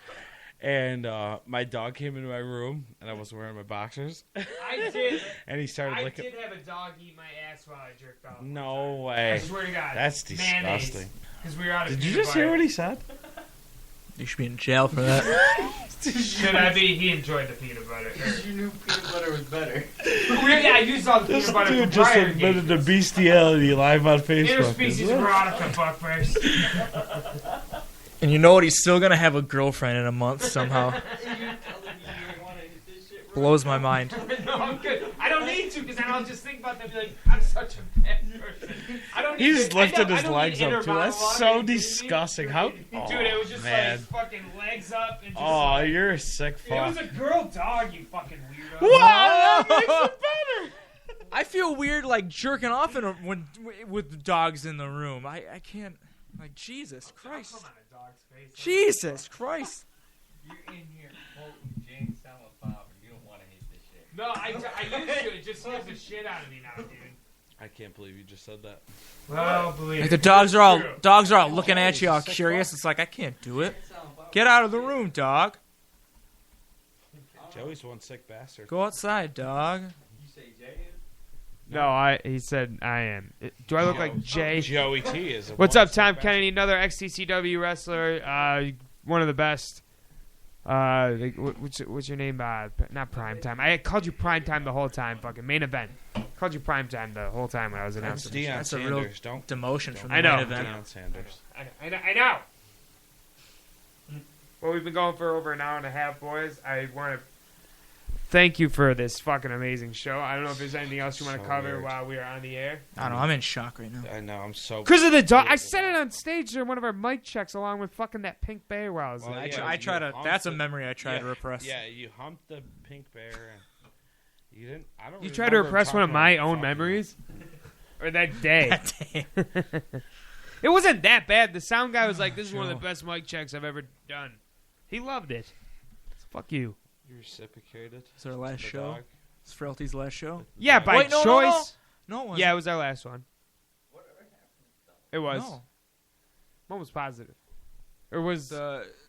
and my dog came into my room, and I was wearing my boxers. I did. And he started I licking. did have a dog eat my ass while I jerked off. No way. I swear to God. That's disgusting. Because we were out of Did you peanut just butter. hear what he said? You should be in jail for that. Should I be? He enjoyed the peanut butter. You knew peanut butter was better. Really, I used all the This peanut butter dude from just prior admitted to bestiality live on Facebook. Interspecies erotica, fuck first. And you know what? He's still gonna have a girlfriend in a month somehow. Blows my mind. No, I'm good. I don't need to, because then I'll just think about that and be like, I'm such a bad person. I don't need He's to, lifted I his don't legs need up inner too. That's monologue. so disgusting. How? Dude, it was just man. like fucking legs up and just Oh, like, you're a sick it fuck. was a girl dog, you fucking weirdo. Wow, that makes it better. I feel weird like jerking off with dogs in the room. I can't. Like, Jesus Christ. Come on, a dog's face. Jesus Christ. You're in here quoting James Silent Bob, and you don't want to hate this shit. No, I used to. It just scares the shit out of me now, dude. I can't believe you just said that. Well, believe Like it. the dogs are all True. looking at you all curious. It's like, I can't do it. Get out of the room, dog. Joey's one sick bastard. Go outside, dog. You say Jay? No, he said I am. Do I look like Jay? Joey T is. What's up, Tom Kennedy? Another XTCW wrestler. One of the best. What's your name? Not Prime Time. I called you Prime Time the whole time. Fucking main event. Called you Prime Time the whole time when I was announcing. That's a real demotion from the I know. main event. Deion Sanders. I know. Well, we've been going for over an hour and a half, boys. I want to thank you for this fucking amazing show. I don't know if there's anything else you want to So cover weird. while we are on the air. I don't know. I'm in shock right now. I know. I'm so. Because of the dog. I said it on stage during one of our mic checks along with fucking that pink bear while I was Well, there. yeah, I try to. humped That's a the- memory I try to repress. Yeah, you humped the pink bear. And you didn't. I don't. You try to remember repress one of talking my about own fucking- memories? Or that day? That day. It wasn't that bad. The sound guy was like, this is one of the best mic checks I've ever done. He loved it. Fuck you. You reciprocated. It's our last the show. dog. It's Frailty's last show. Yeah, by Wait, no, choice. No, it wasn't. Yeah, it was our last one. It was. No. One was positive. Or was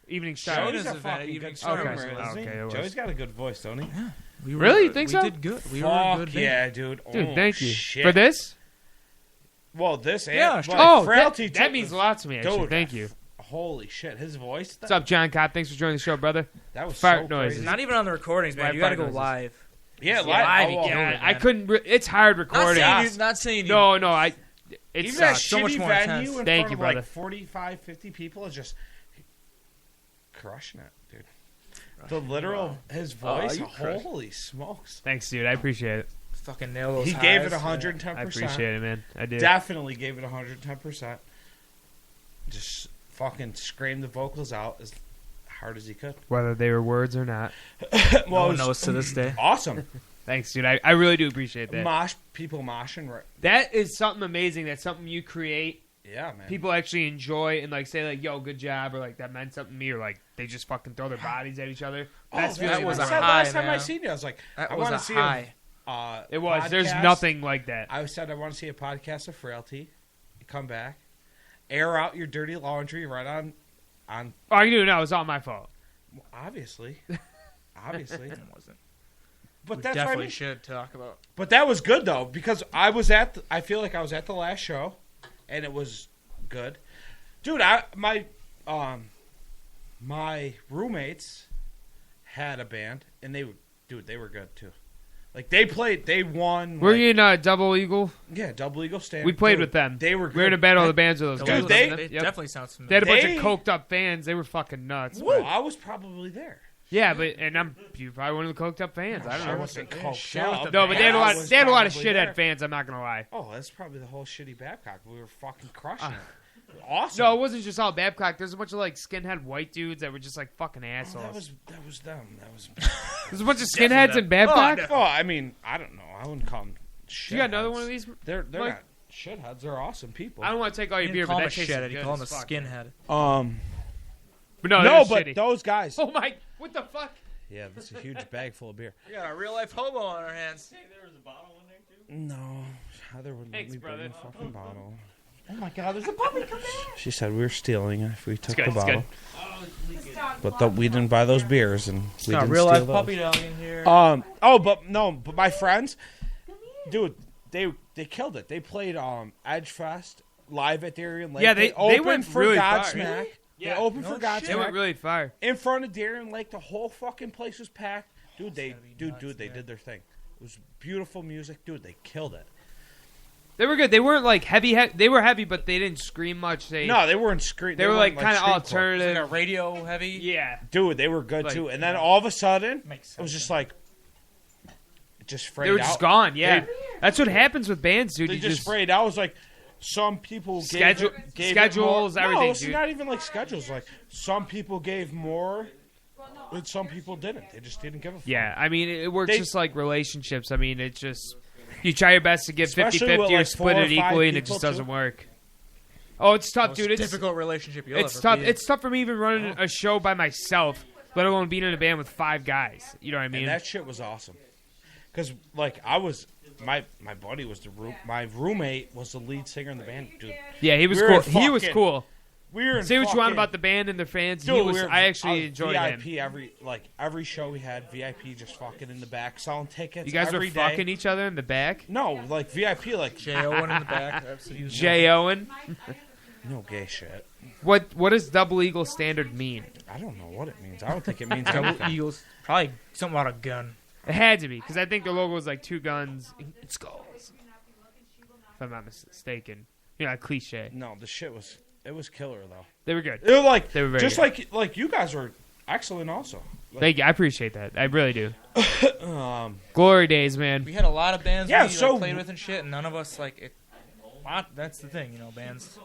Evening Star? Joey's Joey's a a fucking fucking Evening good Star singer, member, isn't he? Okay, it was. Joey's got a good voice, don't he? Yeah. We Really? You think we so? did good. We were a good band. yeah, dude. Dude, Oh, thank you. shit. For this? Well, this and Yeah, like, sure. Oh, Frailty that too. means a lot to me, actually. Dude, Thank you. Holy shit, his voice. What's up, John Cobb? Thanks for joining the show, brother. That was Fart so noises. crazy. Not even on the recordings, man. Live You got to fart go noises. live. Yeah, live, live. you Oh, killed Yeah, it, I man. couldn't. It's hard Not recording. saying you. Not saying you. No, it Even that sucks. so much shitty more venue intense. in Thank front you, of brother. like 45, 50 people is just crushing it, dude. The literal, his voice, you crushed. holy smokes. Thanks, dude. I appreciate it. Fucking nail those He gave it highs. 110%. I appreciate it, man. I did. Definitely gave it 110%. Just fucking screamed the vocals out as hard as he could. Whether they were words or not. No Well, one it was knows to this day. awesome. Thanks, dude. I really do appreciate that. People moshing. Right. That is something amazing. That's something you create Yeah, man. people actually enjoy and like say like, "Yo, good job," or like that meant something to me, or like they just fucking throw their bodies at each other. That's really that was a rewarding. high, last time I man. seen you, I was like, That I was want a to see high. It was. Podcast. There's nothing like that. I said I want to see a podcast of frailty. You come back, air out your dirty laundry right on. All you do now is all my fault. Obviously, It But wasn't. We that's what I definitely mean. should talk about. But that was good though because I feel like I was at the last show, and it was good, dude. My roommates had a band, and they were good too. Like they won. Were you in Double Eagle? Yeah, Double Eagle Stand. We played Dude, with them. They were good. We were in a battle of the bands with those guys. Dude, they Yep. definitely sounds They had a familiar. bunch of coked up fans. They were fucking nuts. Whoa, but- I was probably there. Yeah, but you probably one of the coked up fans. I don't I know. wasn't coked up. No, but they had a lot. I was They had a lot of probably shithead there. fans. I'm not gonna lie. Oh, that's probably the whole shitty Babcock. We were fucking crushing it. Awesome. No, it wasn't just all Babcock. There's a bunch of like skinhead white dudes that were just like fucking assholes. That was them. That was. There's a bunch of skinheads in Babcock. Oh, I mean, I don't know. I wouldn't call them. You got another one of these? They're Mike? not shitheads. They're awesome people. I don't want to take all your beer, but that tastes good. You call him a as fuck. skinhead. But no, no, they're but shitty. those guys. Oh my! What the fuck? Yeah, that's a huge bag full of beer. We got a real life hobo on our hands. Hey, there was a bottle in there too. No, Heather wouldn't let Thanks, me bring brother. the fucking bottle. Oh my God, there's a puppy coming. She said we were stealing if we took good, the it's bottle. good. But we didn't buy those beers, and we Got a didn't real steal life those. puppy dog in here. But my friends, dude, they killed it. They played Edgefest live at Darien Lake. Yeah, they opened went for really Godsmack. far. They opened for Godsmack. They went really far. In front of Darien Lake, the whole fucking place was packed. Dude, they did their thing. It was beautiful music, dude. They killed it. They were good. They weren't like heavy. They were heavy, but they didn't scream much. No, they weren't screaming. They were like kind of screamcore. alternative. Like a radio heavy. Yeah, Dude, they were good Like, too. And then all of a sudden, Makes it was just like, it just frayed they were out. just gone. Yeah, that's what happens with bands, dude. They You just frayed out. It was like some people Schedule- gave schedules, it more. everything, No, it's dude. not even like schedules. Like some people gave more, and some people didn't. They just didn't give a fuck. Yeah, I mean, it works They- just like relationships. I mean, it's just you try your best to give Especially 50-50 with, or like, split 4 or it 5 equally, and it people, just doesn't too. work. Oh, it's tough, Most dude. It's difficult relationship you'll It's ever tough. be in. It's tough for me even running a show by myself, let alone being in a band with 5 guys. You know what I mean? And that shit was awesome. Because like I was, my buddy was my roommate was the lead singer in the band, dude. Yeah, he was We were cool. in He was fucking- cool. We were in Say what you want fucking- about the band and their fans. Dude, He was. we were- I actually was enjoyed VIP him. every show we had VIP just fucking in the back selling tickets. You guys were every day. fucking each other in the back. No, like VIP, like J. Owen in the back. J. Owen. No gay shit. What does Double Eagle Standard mean? I don't know what it means. I don't think it means Double anything. Eagles. Probably something about a gun. It had to be because I think the logo was like 2 guns and skulls. If I'm not mistaken. You know, cliche. No, the shit was killer though. They were good. It was like They were very just good. like you guys were excellent also. Like, Thank you. I appreciate that. I really do. um, Glory days, man. We had a lot of bands Yeah, we so- played with and shit, and none of us like it. That's the thing, you know, bands.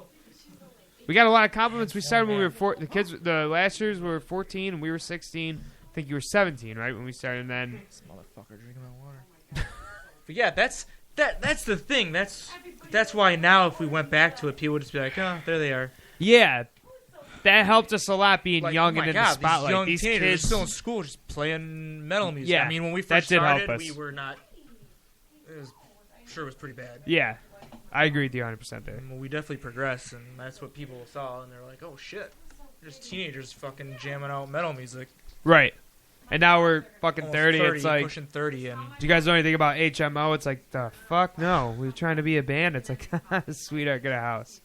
We got a lot of compliments. We started when we were the last years were 14 and we were 16. I think you were 17, right, when we started. And then This motherfucker drinking my water. But yeah, that's the thing. That's why now if we went back to it, people would just be like, oh, there they are. yeah, that helped us a lot being Like, young oh my and in God, the spotlight. These young These teenagers kids are still in school just playing metal music. Yeah, I mean, when we that first did help started, us. we were not. It was pretty bad. Yeah, I agree with you 100% there. Well, we definitely progressed, and that's what people saw, and they're like, "Oh shit, there's teenagers fucking jamming out metal music." Right. And now we're fucking Almost 30. It's like, pushing 30, and do you guys know anything about HMO? It's like, the fuck no. We're trying to be a band. It's like, sweetheart, get a house.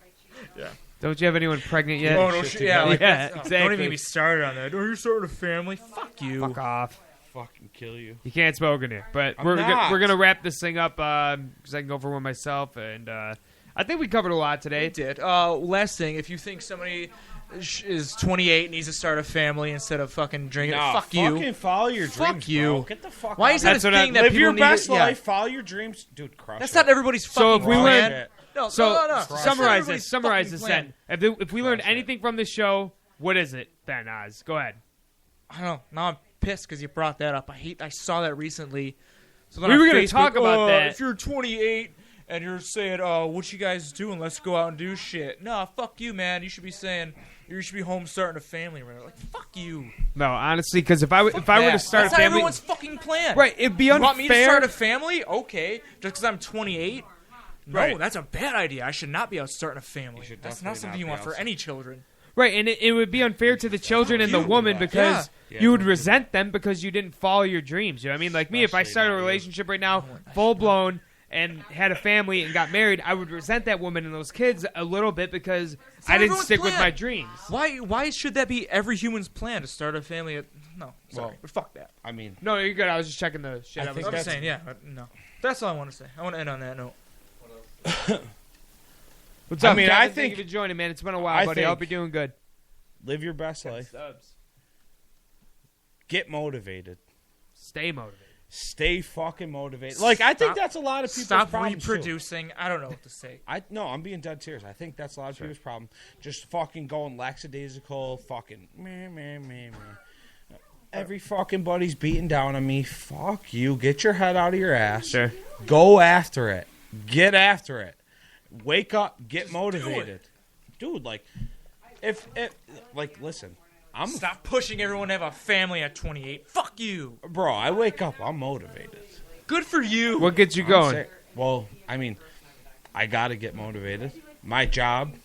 Yeah. Don't you have anyone pregnant yet? Oh, no shit. Yeah, like, yeah, exactly. exactly. Don't even get me started on that. Oh, you're starting a family? Fuck you. Fuck off. fucking kill you. You can't smoke in here. But I'm we're not. gonna wrap this thing up because I can go for one myself, and I think we covered a lot today. We did. Last thing, if you think somebody is 28 and needs to start a family instead of fucking drinking, No, fuck you. fucking follow your Fuck dreams, you. bro. Get the fuck Why out is of that a here. thing that Live people your need best to- yeah. life. Follow your dreams, dude. Crush That's it. not everybody's So fucking if we plan. learn, No, so no, no, no. summarize That's this. not Summarize everybody's this. fucking Then, if we learned anything from this show, what is it then, Oz? Go ahead. I don't know. Now I'm pissed because you brought that up. I saw that recently. So then We on were gonna Facebook, talk about that. If you're 28 and you're saying, "Oh, what you guys doing? Let's go out and do shit." No, fuck you, man. You should be saying you should be home starting a family. Right? Like, fuck you. No, honestly, because if I were to start That's a family, everyone's fucking plan. Right? It'd be unfair. You want me to start a family? Okay, just because I'm 28. Right. No, that's a bad idea. I should not be out starting a family. That's not something you want for any children. Right, and it would be unfair to the children and the woman because you would resent them because you didn't follow your dreams. You know what I mean? Like me, if I started a relationship right now, full blown, and had a family and got married, I would resent that woman and those kids a little bit because I didn't stick with my dreams. Why should that be every human's plan to start a family? No, sorry, but fuck that. I mean, no, you're good. I was just checking the shit. I'm just saying, no. That's all I want to say. I want to end on that note. What's up? I mean, Captain? Thank you for joining, man. It's been a while, buddy. I hope you're doing good. Live your best life. Get motivated. Stay motivated. Stay fucking motivated. Like, I think that's a lot of people's Stop problems, reproducing. Too. I don't know what to say. No, I'm being dead serious. I think that's a lot of people's problem. Just fucking going lackadaisical, fucking meh. Every fucking buddy's beating down on me. Fuck you. Get your head out of your ass. Sure. Go after it. Get after it. Wake up. Get motivated. Dude, like, listen. Stop pushing everyone to have a family at 28. Fuck you. Bro, I wake up. I'm motivated. Good for you. What gets you going? Well, I mean, I got to get motivated. My job.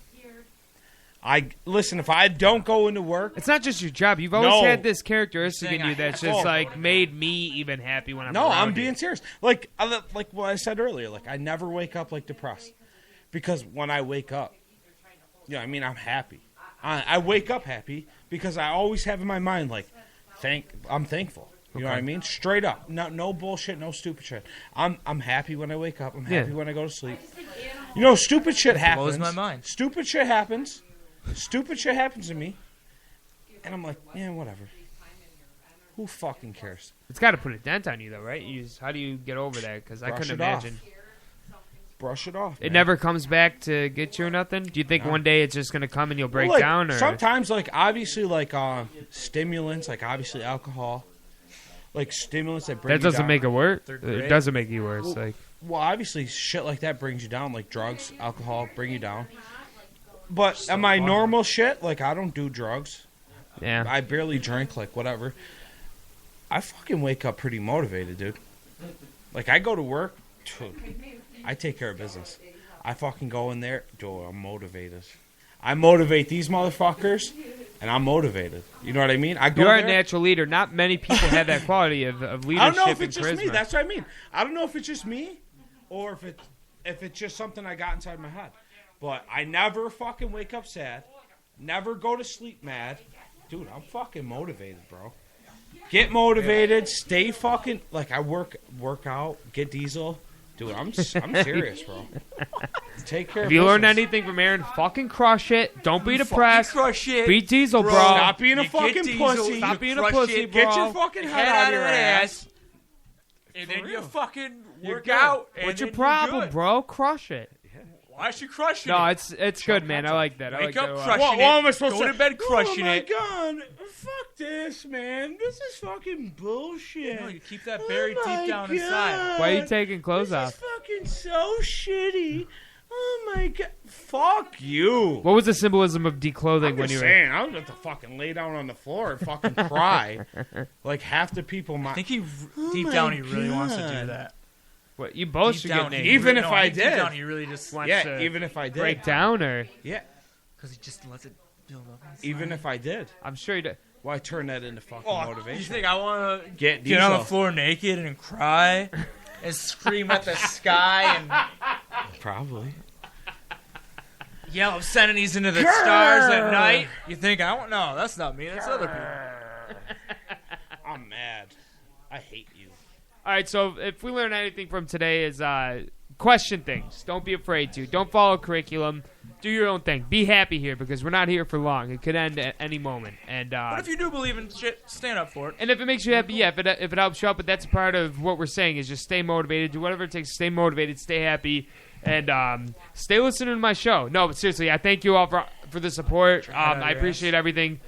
Listen, if I don't go into work. It's not just your job. You've always had this characteristic in you that's just, like, made me even happy when I'm around I'm you. being serious. Like what I said earlier. Like, I never wake up, like, depressed. Because when I wake up, you know what I mean? I'm happy. I wake up happy because I always have in my mind, like, I'm thankful. You know what I mean? Straight up. No bullshit, no stupid shit. I'm happy when I wake up. I'm happy when I go to sleep. You know, stupid shit happens. Blows my mind. Stupid shit happens. Stupid shit happens to me. And I'm like, yeah, whatever. Who fucking cares? It's got to put a dent on you, though, right? How do you get over that? Because I couldn't imagine. Brush it off. It never comes back to get you or nothing? Do you think one day it's just going to come and you'll break down? Or sometimes, like, obviously, like, stimulants, like, obviously alcohol. Like, stimulants that bring you down. That doesn't make it worse. It doesn't make you worse. Well, obviously, shit like that brings you down. Like, drugs, alcohol bring you down. But am I normal shit? Like, I don't do drugs. Yeah. I barely drink, like, whatever. I fucking wake up pretty motivated, dude. Like, I go to work. Dude, I take care of business. I fucking go in there. Dude, I'm motivated. I motivate these motherfuckers, and I'm motivated. You know what I mean? You are a natural leader. Not many people have that quality of leadership and charisma. I don't know if it's just me. That's what I mean. I don't know if it's just me or if it's just something I got inside my head. But I never fucking wake up sad. Never go to sleep mad. Dude, I'm fucking motivated, bro. Get motivated. Stay fucking... Like, I work out. Get diesel. Dude, I'm serious, bro. Take care of If you learn business. anything from Aaron, fucking crush it. Don't be depressed. Crush it. Be diesel, bro. Stop being a fucking pussy. Stop being a pussy, bro. Get your fucking head out of your ass. And then you fucking work out. What's your problem, bro? Crush it. Why is she crushing No, it? it's good, man. I like that. Wake I up like that. crushing What am I it. supposed Go to bed crushing it. Oh, my God. Fuck this, man. This is fucking bullshit. No, you keep that buried deep down God. inside. Why are you taking clothes off? This is fucking so shitty. Oh, my God. Fuck you. What was the symbolism of declothing I'm when just you saying, I was about to fucking lay down on the floor and fucking cry. Like half the people... I think deep down he really wants to do that. What, you both should get naked. Even if I did. Deep down he really just wants to even if I did. break down, or... Yeah. Because he just lets it build up inside. Even if I did. I'm sure you did. Why turn that into fucking motivation? You think I want to get on the floor naked and cry and scream at the sky and probably yell obscenities into the stars at night? You think I want? No, that's not me. That's other people. I'm mad. I hate you. All right, so if we learn anything from today is question things. Don't be afraid to. Don't follow curriculum. Do your own thing. Be happy here because we're not here for long. It could end at any moment. And but if you do believe in shit, stand up for it. And if it makes you happy, yeah. If it helps you out, but that's part of what we're saying is just stay motivated. Do whatever it takes to stay motivated, stay happy, and stay listening to my show. No, but seriously, I thank you all for the support. I appreciate everything.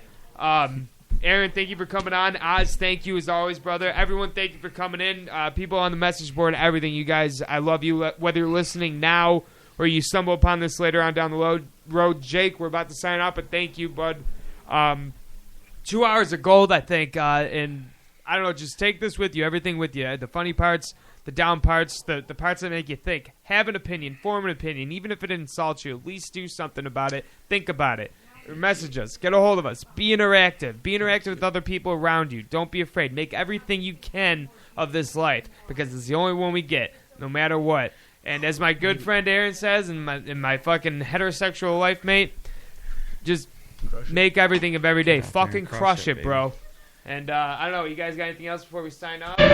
Aaron, thank you for coming on. Oz, thank you as always, brother. Everyone, thank you for coming in. People on the message board, everything. You guys, I love you. Whether you're listening now or you stumble upon this later on down the road, Jake, we're about to sign off, but thank you, bud. 2 hours of gold, I think. And I don't know, just take this with you, everything with you. The funny parts, the down parts, the parts that make you think. Have an opinion, form an opinion. Even if it insults you, at least do something about it. Think about it. Message us. Get a hold of us. Be interactive. Be interactive with other people around you. Don't be afraid. Make everything you can of this life because it's the only one we get, no matter what. And as my good friend Aaron says, and my fucking heterosexual life mate, just make everything of every day. Fucking crush it, bro. And I don't know. You guys got anything else before we sign off? All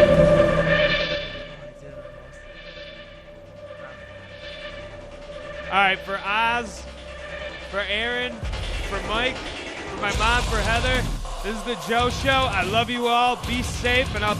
right, for Oz, for Aaron, for Mike, for my mom, for Heather, this is the Joe Show. I love you all. Be safe, and I'll